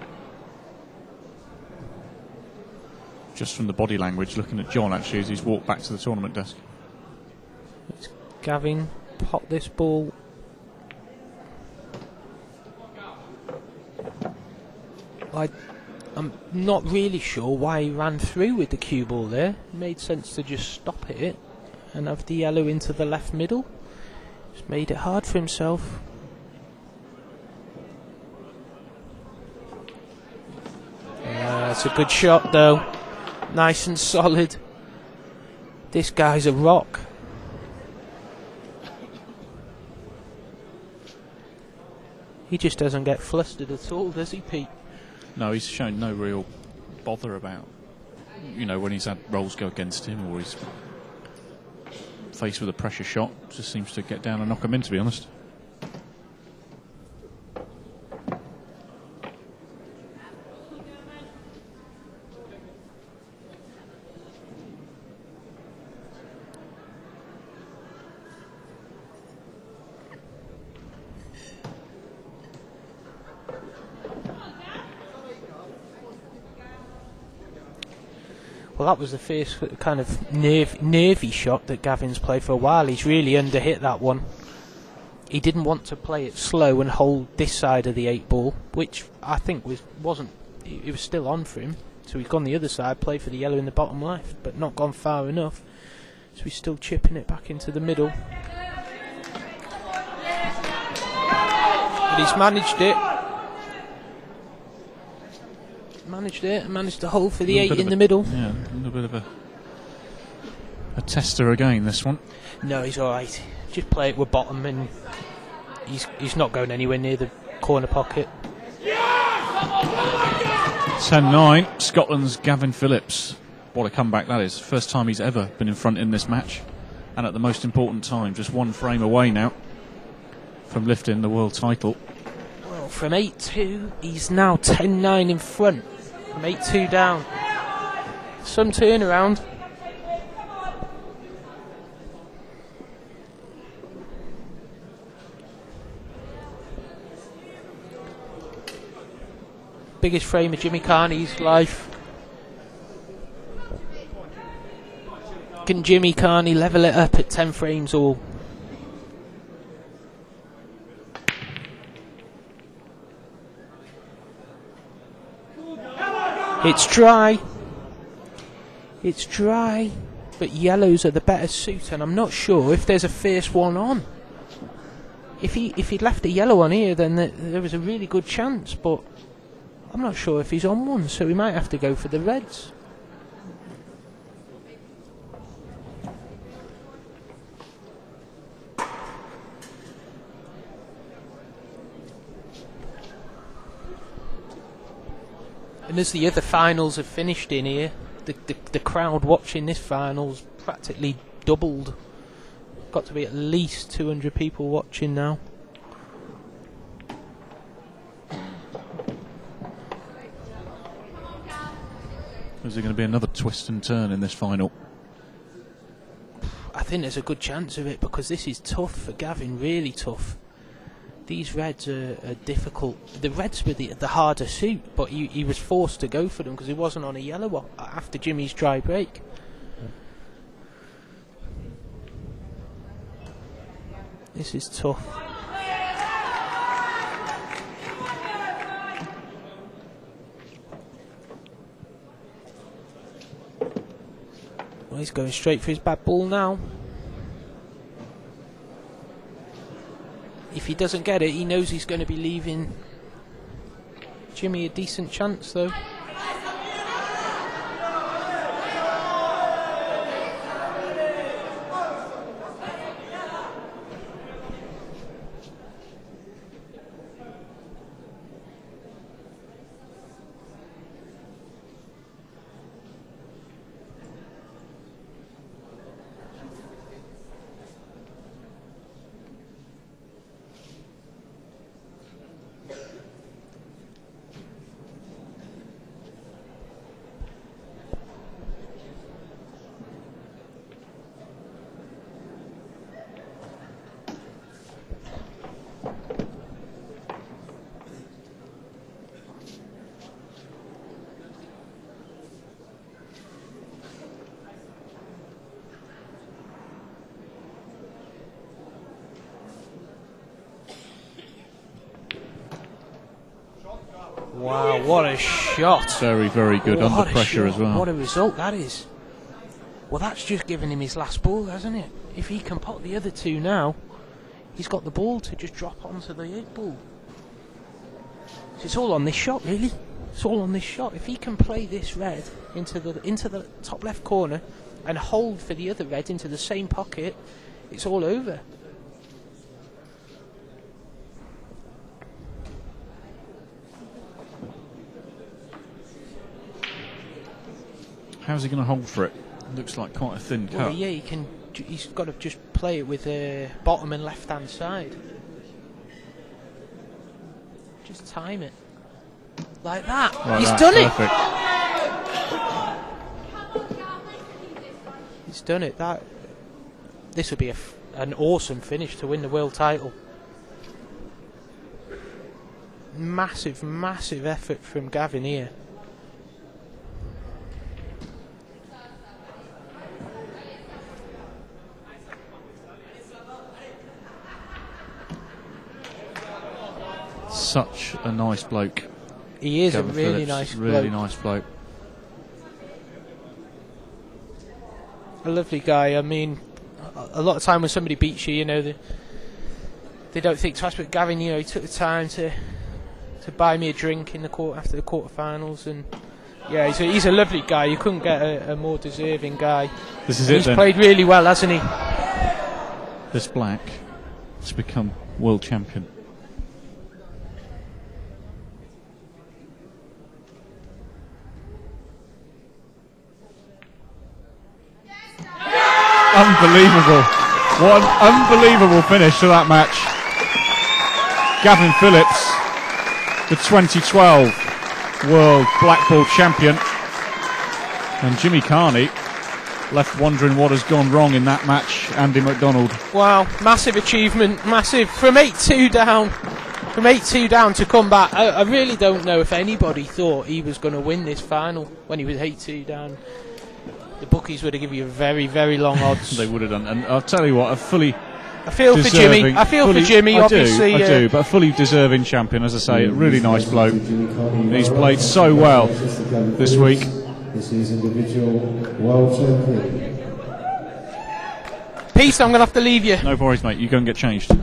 Just from the body language, looking at John actually as he's walked back to the tournament desk. Let's Gavin pot this ball. I'm not really sure why he ran through with the cue ball there. It made sense to just stop it and have the yellow into the left middle. Just made it hard for himself. It's a good shot though. Nice and solid. This guy's a rock. He just doesn't get flustered at all, does he, Pete? No, he's shown no real bother about, when he's had rolls go against him or he's faced with a pressure shot. Just seems to get down and knock him in, to be honest. Well, that was the first kind of nervy shot that Gavin's played for a while. He's really underhit that one. He didn't want to play it slow and hold this side of the 8 ball, which I think wasn't. It was still on for him. So he's gone the other side, played for the yellow in the bottom left, but not gone far enough. So he's still chipping it back into the middle. But he's managed it. Managed to hold for the 8 in the middle. Yeah, a little bit of a tester again, this one. No, he's alright. Just play it with bottom and he's not going anywhere near the corner pocket. 10-9, Scotland's Gavin Phillips. What a comeback that is. First time he's ever been in front in this match. And at the most important time, just 1 frame away now from lifting the world title. Well, from 8-2, he's now 10-9 in front. From 8-2 down. Some turnaround. Biggest frame of Jimmy Carney's life. Can Jimmy Carney level it up at 10 frames all? It's dry. It's dry. But yellows are the better suit, and I'm not sure if there's a first one on. If he'd left a yellow on here, then there was a really good chance, but I'm not sure if he's on one, so he might have to go for the reds. And as the other finals have finished in here, the crowd watching this final's practically doubled. Got to be at least 200 people watching now. Is there going to be another twist and turn in this final? I think there's a good chance of it, because this is tough for Gavin, really tough. These reds are difficult. The reds were the harder suit, but he was forced to go for them because he wasn't on a yellow after Jimmy's dry break. This is tough. Well, he's going straight for his bad ball now. If he doesn't get it, he knows he's going to be leaving Jimmy a decent chance, though. Wow, what a shot. Very, very good What under a pressure shot. as well. What a result that is. Well, that's just given him his last ball, hasn't it? If he can pot the other two now, he's got the ball to just drop onto the 8 ball. So it's all on this shot, really. It's all on this shot. If he can play this red into the top left corner and hold for the other red into the same pocket, it's all over. How's he going to hold for it? Looks like quite a thin cut. Well, yeah, he's got to just play it with bottom and left hand side. Just time it like that. Like He's that, done perfect. it. He's done it. This will be an awesome finish to win the world title. Massive, massive effort from Gavin here. Such a nice bloke. He is Gavin a really Phillips, nice really bloke. nice bloke. A lovely guy. I mean, a lot of time when somebody beats you, they don't think twice. But Gavin, he took the time to buy me a drink in the after the quarterfinals, and yeah, he's a lovely guy. You couldn't get a more deserving guy. This is And it he's then. played really well, hasn't he? This black has become world champion. Unbelievable. What an unbelievable finish to that match. Gavin Phillips, the 2012 World Blackball champion. And Jimmy Carney, left wondering what has gone wrong in that match. Andy McDonald. Wow, massive achievement, massive. From 8-2 down to come back. I really don't know if anybody thought he was going to win this final when he was 8-2 down. The bookies would have given you very, very long odds. They would have done. And I'll tell you what, I feel for Jimmy. Obviously. I do, but a fully deserving champion, as I say. A really nice bloke. He's played so well this week. This is individual world champion. Peace, I'm going to have to leave you. No worries, mate. You go and get changed.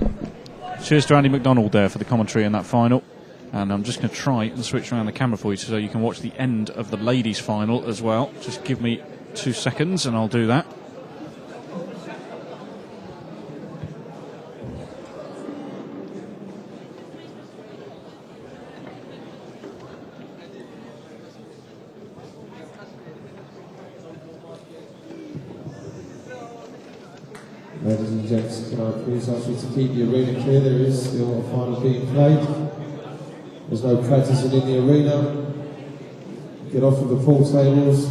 Cheers to Andy McDonald there for the commentary in that final. And I'm just going to try and switch around the camera for you so you can watch the end of the ladies' final as well. Just give me 2 seconds and I'll do that. Ladies and gents, can I please ask you to keep the arena clear? There is still a final being played. There's no practicing in the arena. Get off of the pool tables.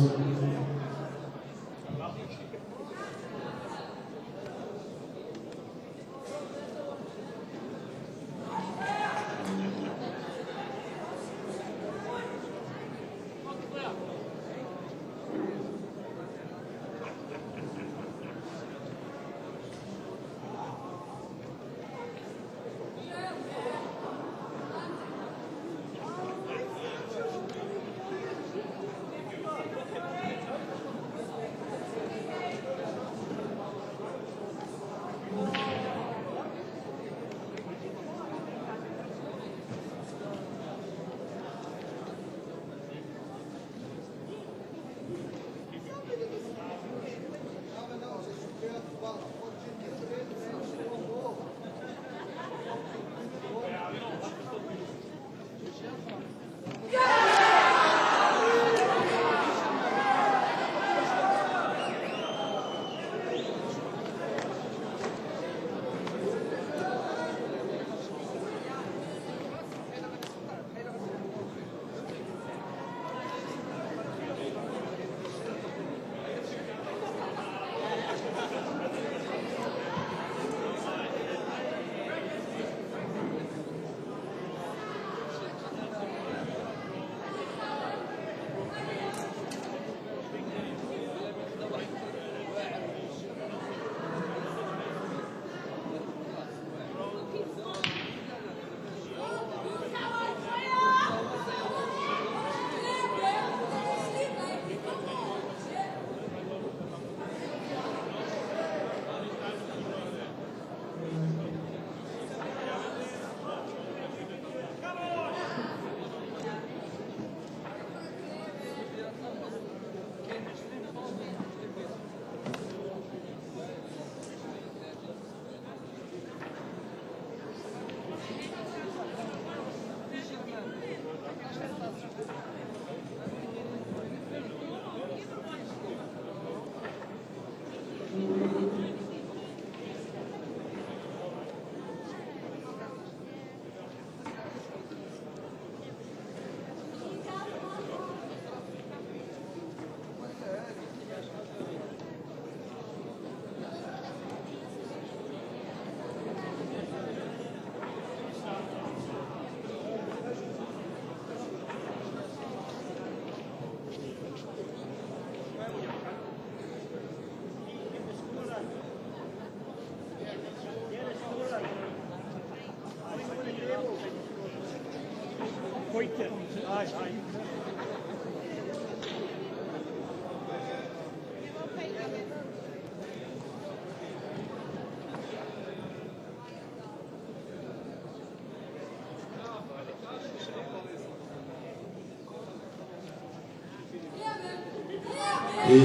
The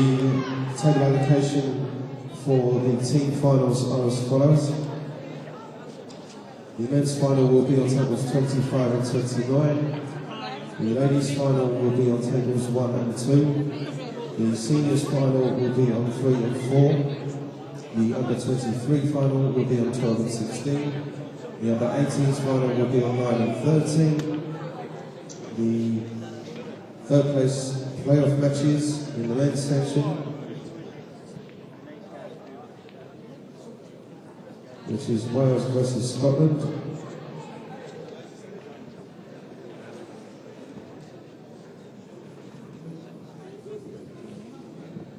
table allocation for the team finals are as follows. The men's final will be on tables 25 and 29. The ladies' final will be on tables 1 and 2. The seniors' final will be on 3 and 4. The under 23 final will be on 12 and 16. The under 18s final will be on 9 and 13. The third place playoff matches in the men's section, which is Wales versus Scotland.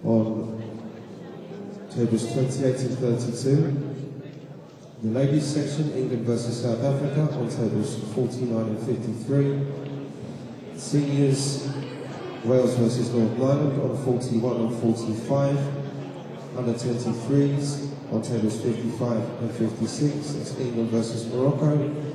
On tables 28 and 32. The ladies section, England versus South Africa on tables 49 and 53. Seniors, Wales versus Northern Ireland on 41 and 45. under 23s on tables 55 and 56. It's England versus Morocco.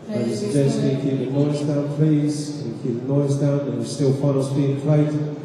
Ladies and gents, can you keep the noise down, please? Can you keep the noise down? And there's still finals being played.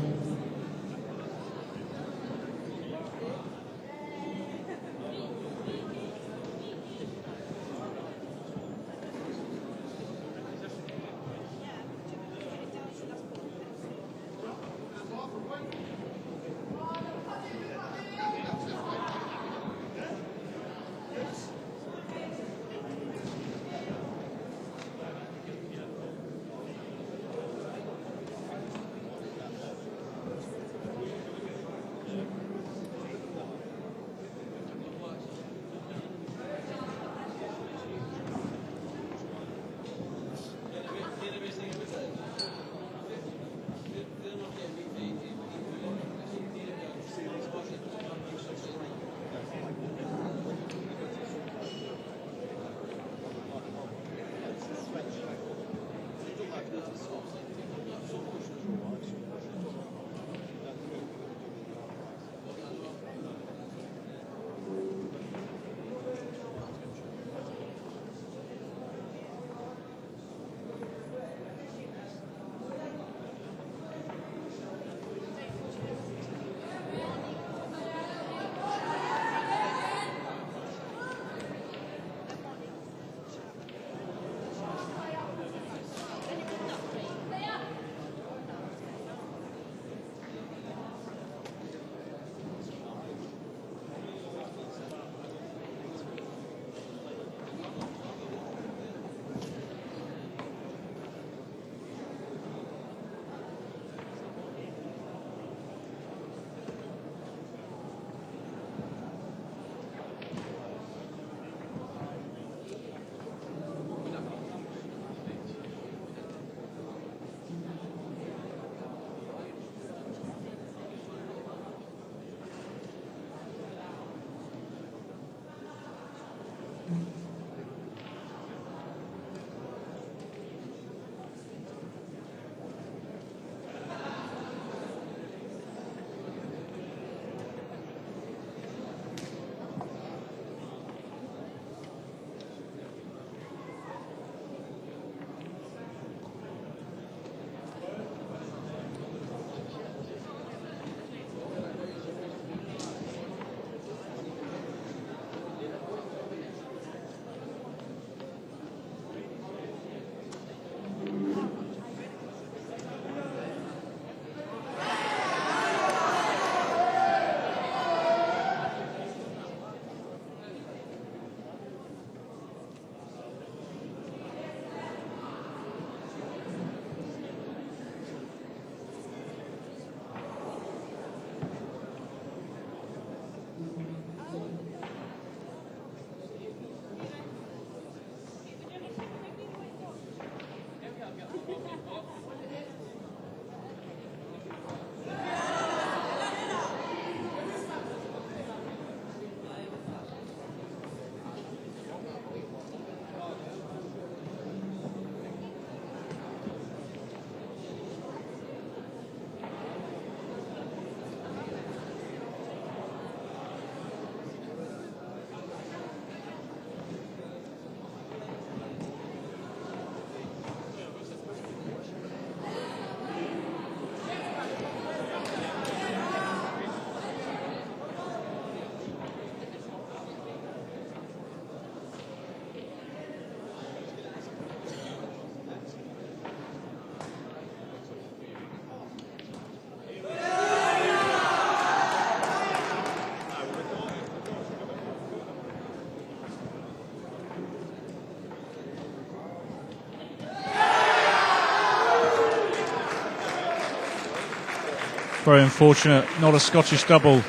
Very unfortunate. Not a Scottish double.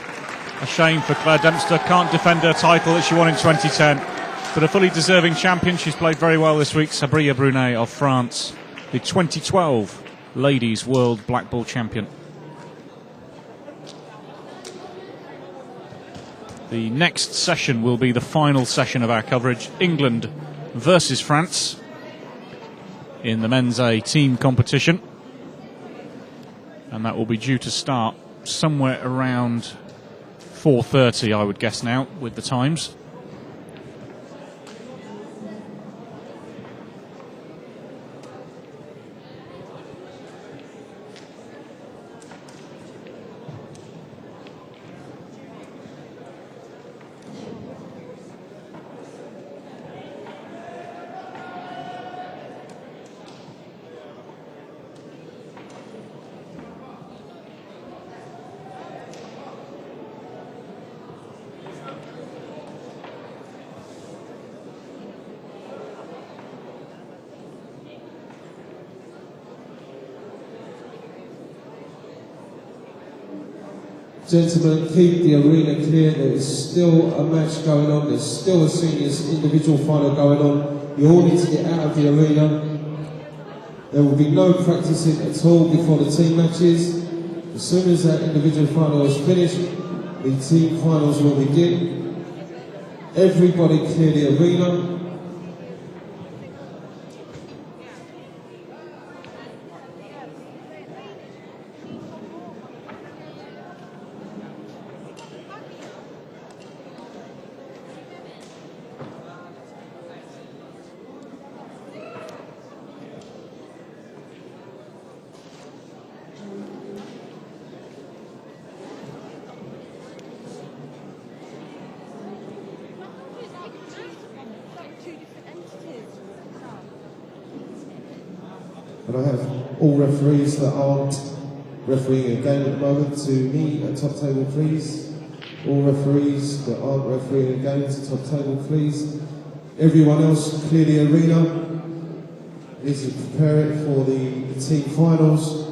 A shame for Claire Dempster. Can't defend her title that she won in 2010. But a fully deserving champion. She's played very well this week. Sabrina Brunet of France, the 2012 Ladies World Blackball Champion. The next session will be the final session of our coverage. England versus France in the men's A team competition. And that will be due to start somewhere around 4:30, I would guess now, with the times. Gentlemen, keep the arena clear. There is still a match going on. There's still a seniors individual final going on. You all need to get out of the arena. There will be no practicing at all before the team matches. As soon as that individual final is finished, the team finals will begin. Everybody clear the arena. And I have all referees that aren't refereeing a game at the moment to me at top table, please. All referees that aren't refereeing a game to top table, please. Everyone else, clear the arena. Need to prepare it for the team finals.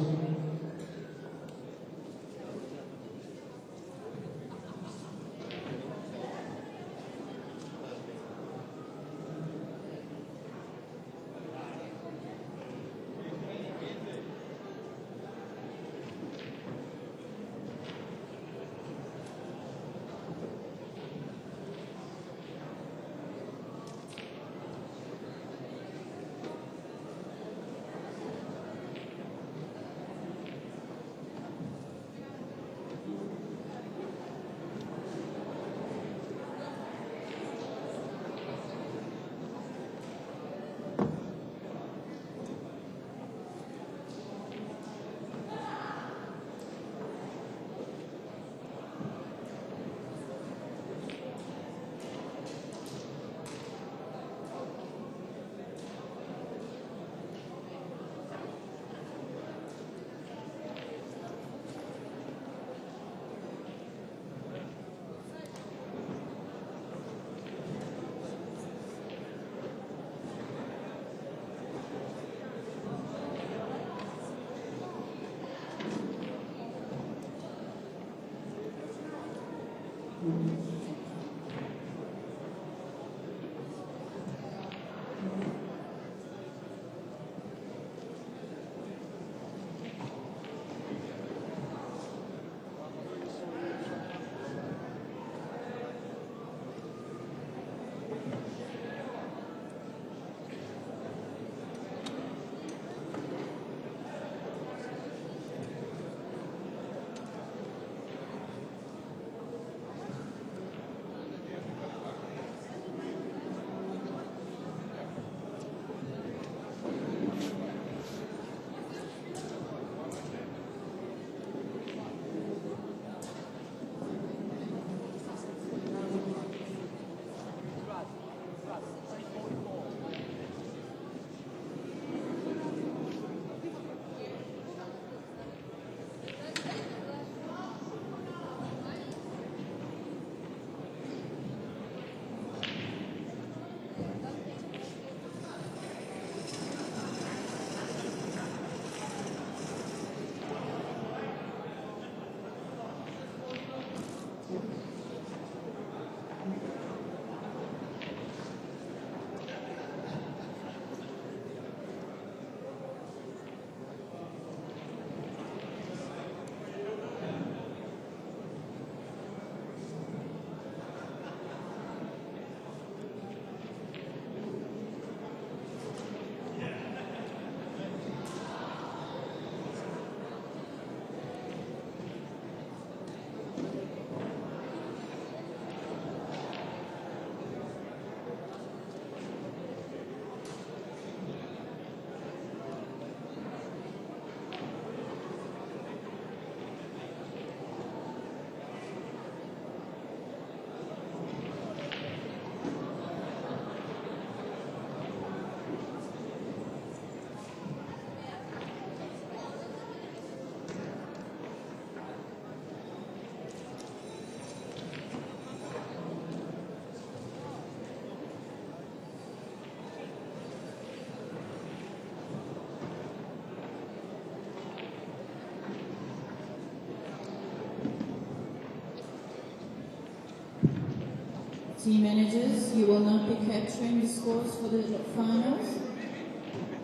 Team managers, you will not be capturing the scores for the finals.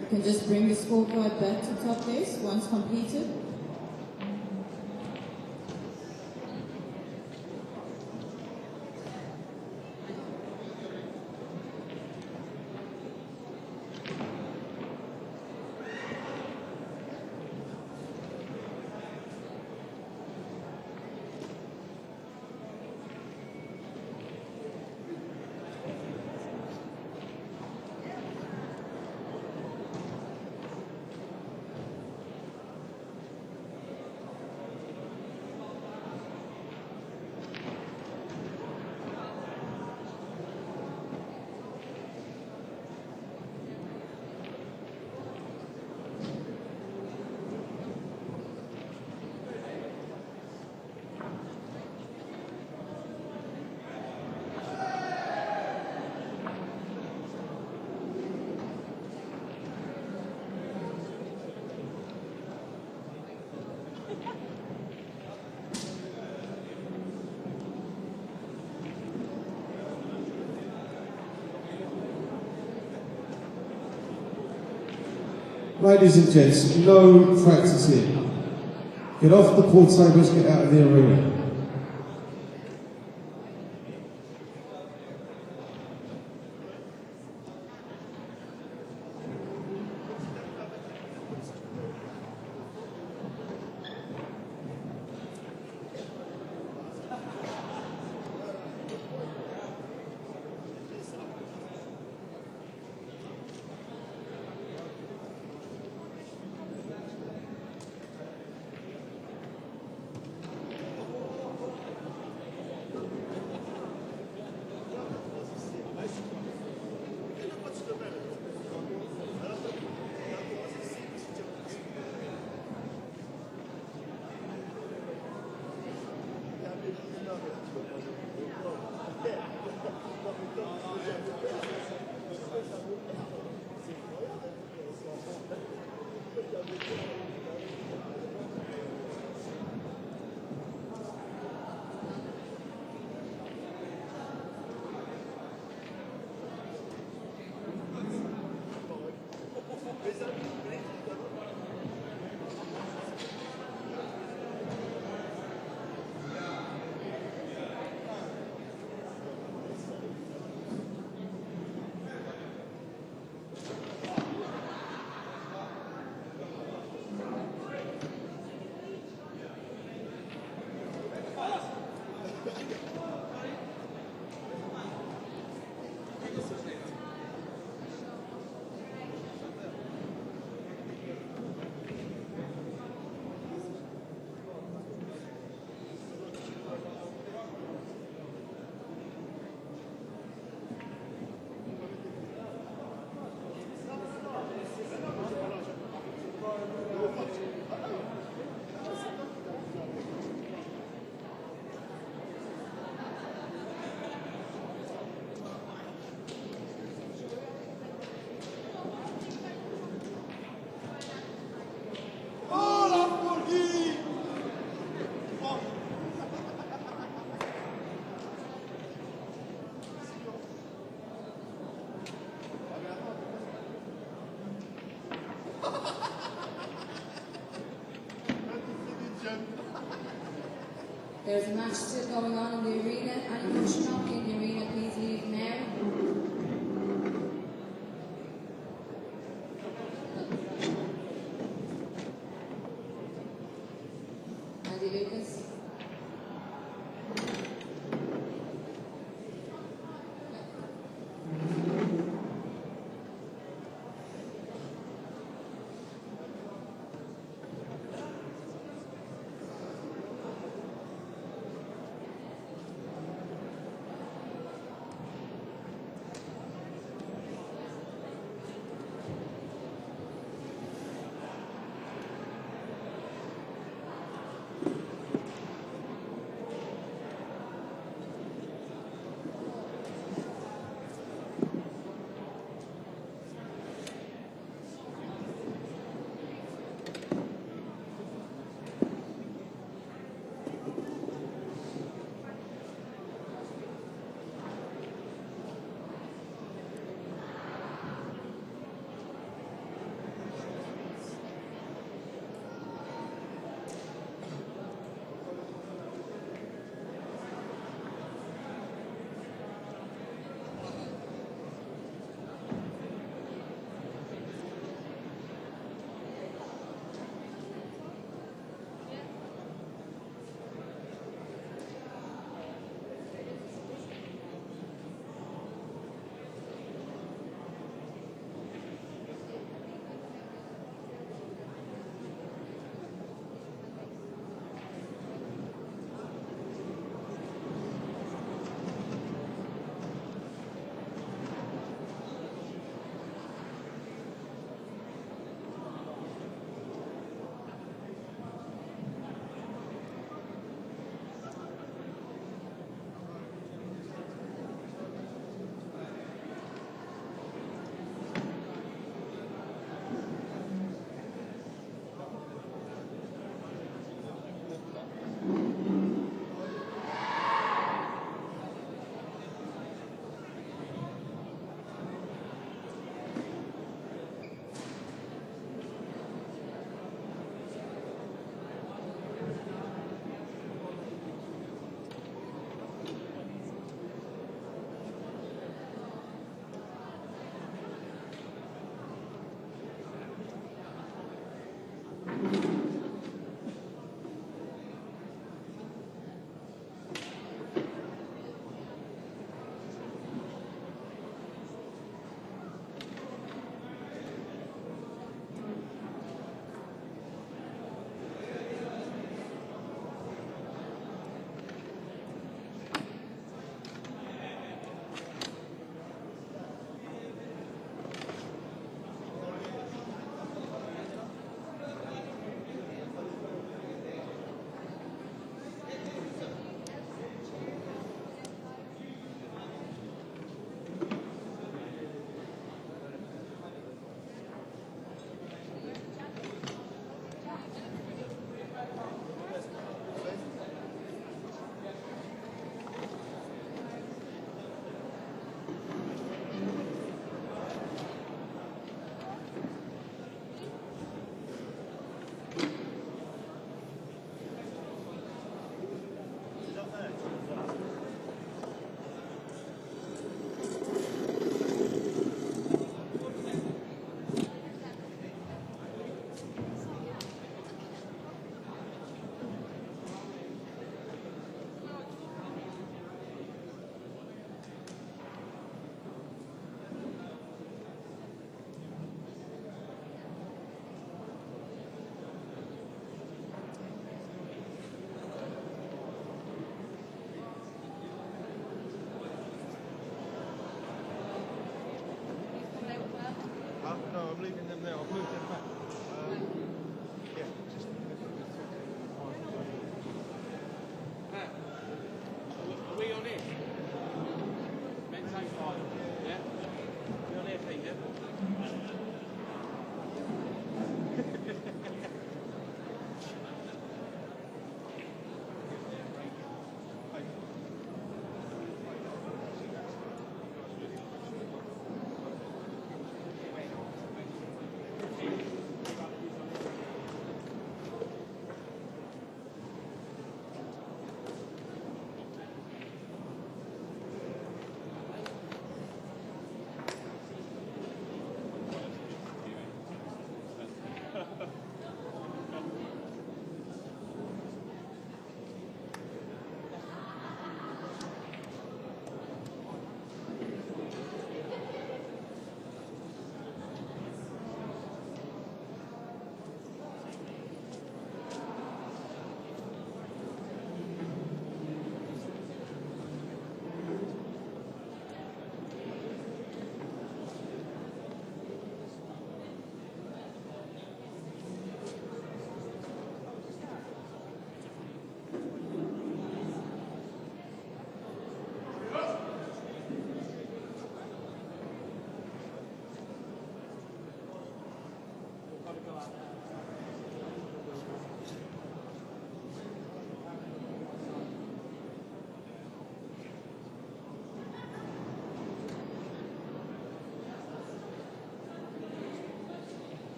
You can just bring the scorecard back to top base once completed. Ladies and gents, no practicing. Get off the pool tables, get out of the arena. There's a match still going on in the arena. Anyone should not be in the arena, please leave now. Andy Lucas.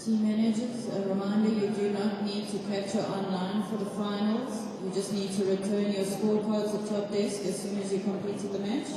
Team managers, a reminder, you do not need to capture online for the finals. You just need to return your scorecards at top desk as soon as you completed the match.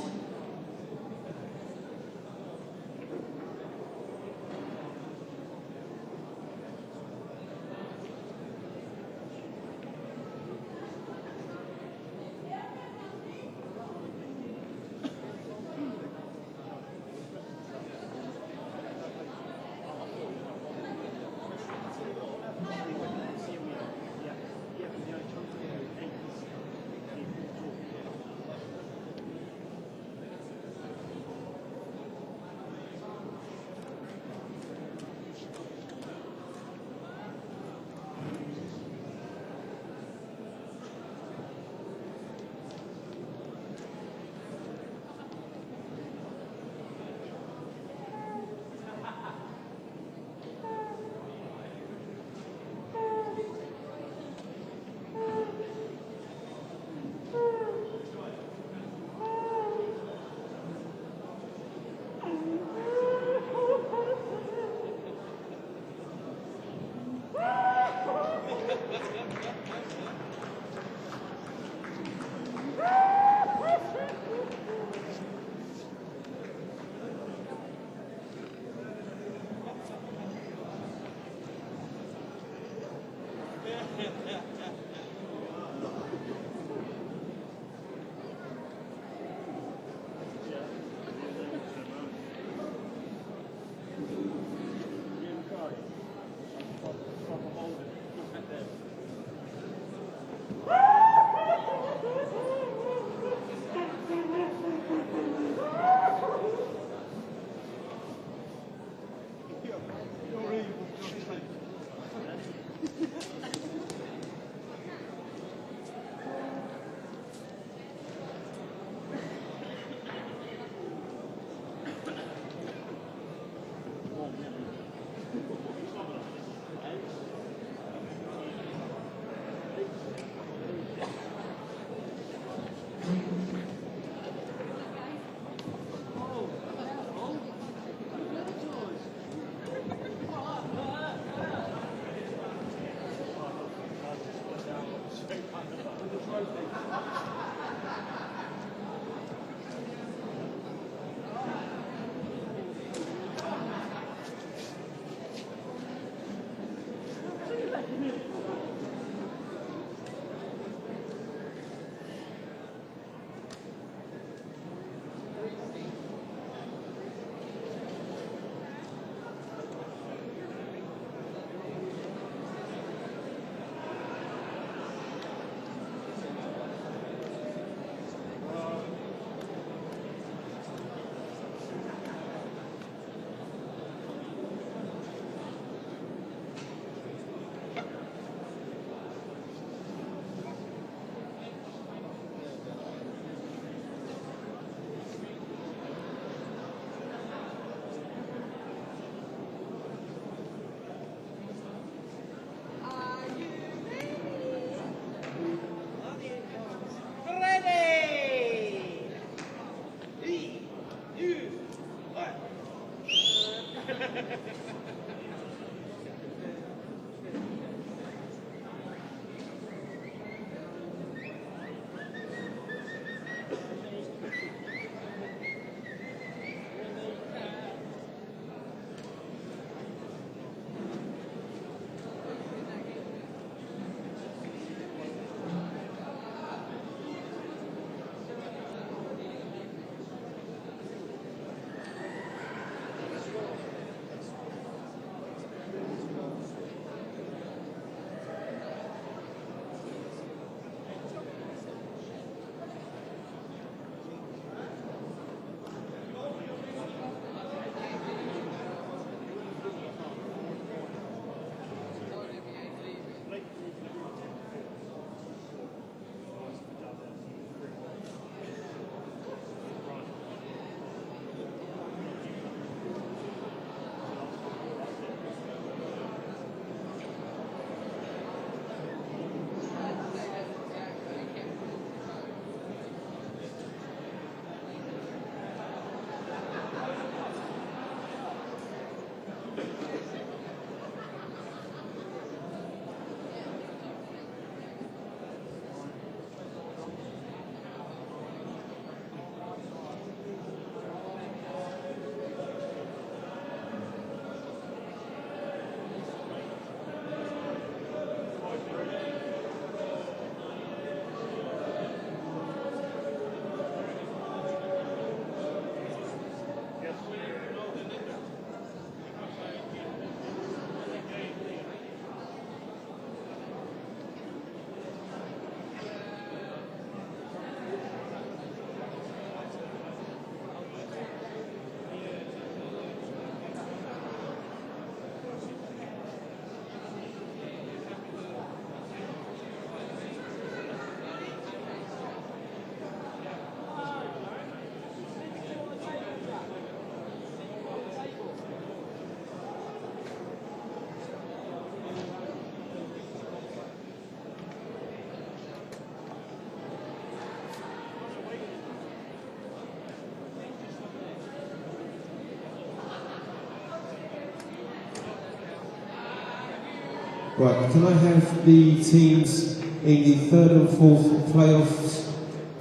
Right, can I have the teams in the third and fourth playoffs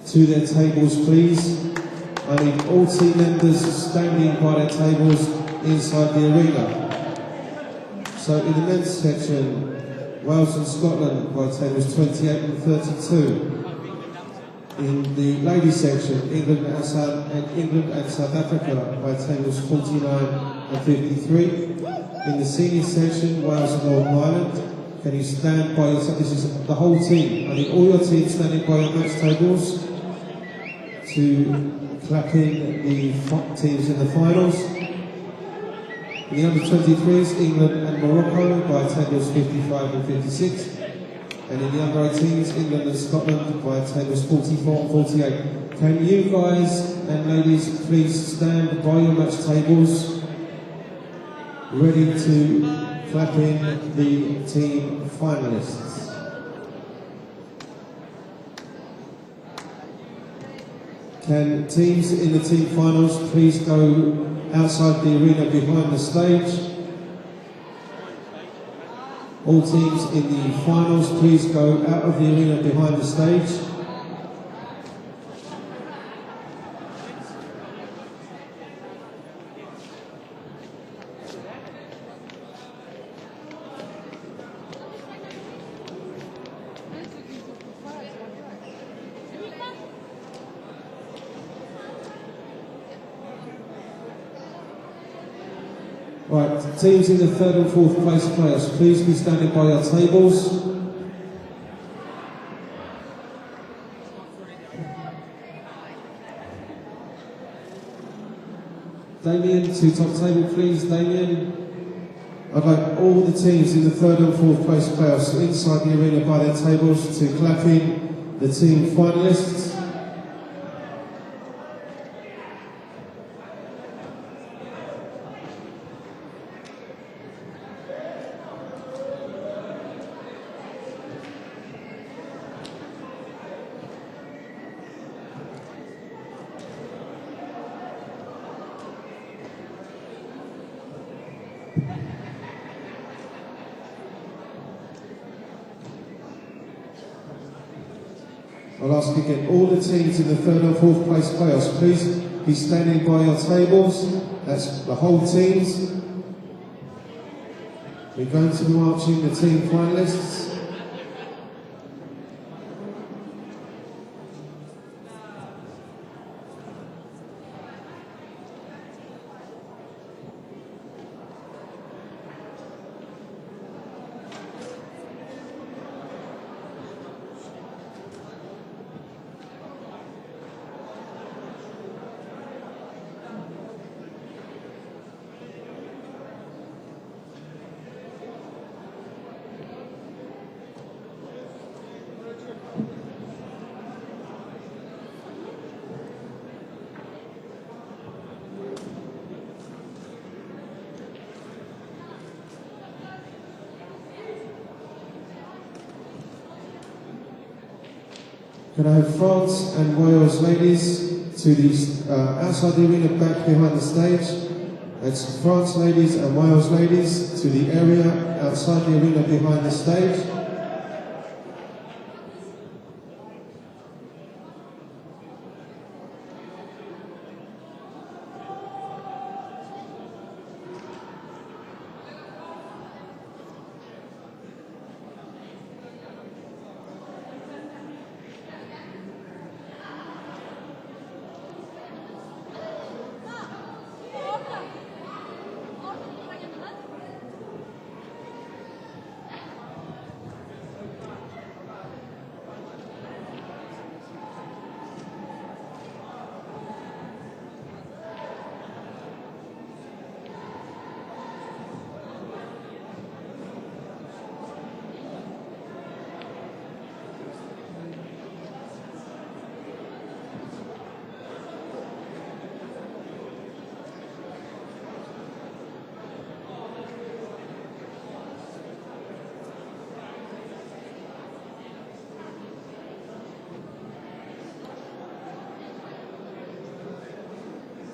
to their tables, please? I need all team members standing by their tables inside the arena. So in the men's section, Wales and Scotland by tables 28 and 32. In the ladies section, England and South Africa by tables 49 and 53. In the senior section, Wales and Northern Ireland. Can you stand by yourself? This is the whole team. I need all your teams standing by your match tables to clap in the teams in the finals. In the under-23s, England and Morocco by tables 55 and 56. And in the under-18s, England and Scotland by tables 44 and 48. Can you guys and ladies please stand by your match tables, ready to clap in the team finalists? Can teams in the team finals please go outside the arena behind the stage? All teams in the finals, please go out of the arena behind the stage. Right, teams in the third and fourth place players, please be standing by your tables. Damien, to top table please, Damien. I'd like all the teams in the third and fourth place players inside the arena by their tables to clap in the team finalists. I'll ask again, all the teams in the third and fourth place playoffs, please be standing by your tables. That's the whole teams. We're going to be marching the team finalists. Can I have France and Wales ladies to the outside the arena back behind the stage? That's France ladies and Wales ladies to the area outside the arena behind the stage.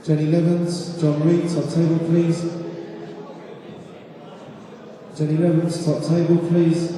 Jenny Levens, John Reed, top table please. Jenny Levens, top table, please.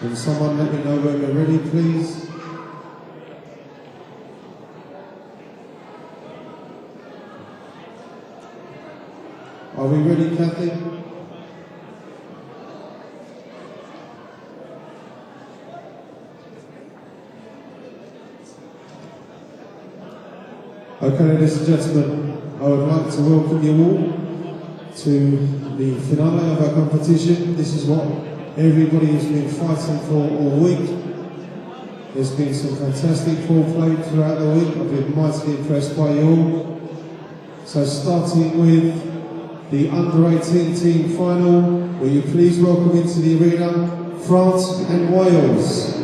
Can someone let me know when we're ready, please? Are we ready, Kathy? Okay, ladies and gentlemen, I would like to welcome you all to the finale of our competition. This is what everybody has been fighting for all week. There's been some fantastic ball played throughout the week. I've been mightily impressed by you all. So starting with the under-18 team final, will you please welcome into the arena France and Wales.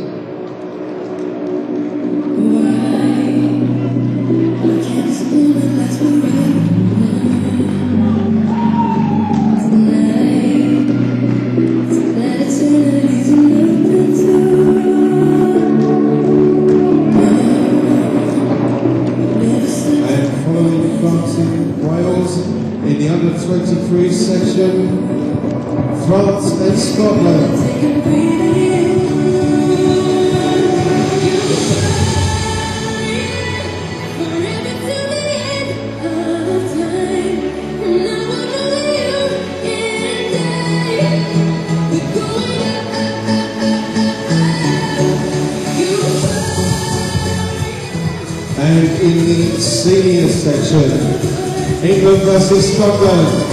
In the under-23 section, France and Scotland. And in the senior section, England versus Scotland.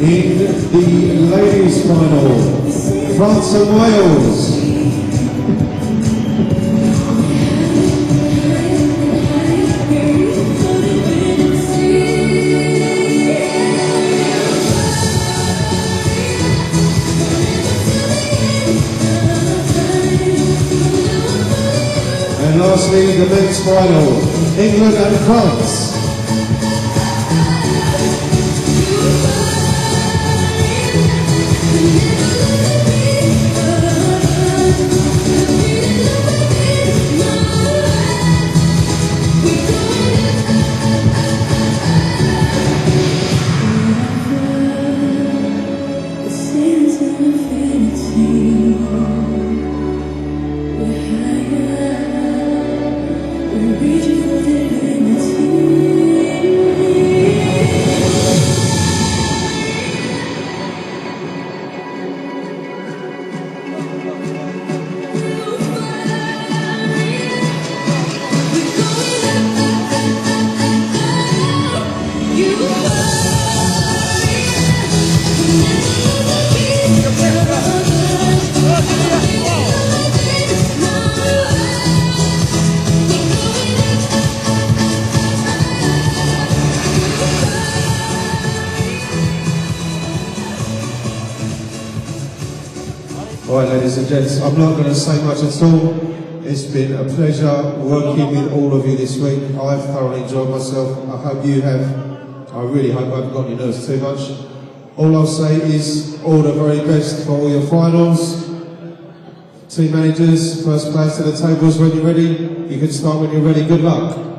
In the ladies' final, France and Wales. And lastly, the men's final, England and France. Alright, ladies and gents, I'm not going to say much at all. It's been a pleasure working with all of you this week. I've thoroughly enjoyed myself. I hope you have. I really hope I haven't got your nerves too much. All I'll say is all the very best for all your finals. Team managers, first place to the tables when you're ready. You can start when you're ready. Good luck.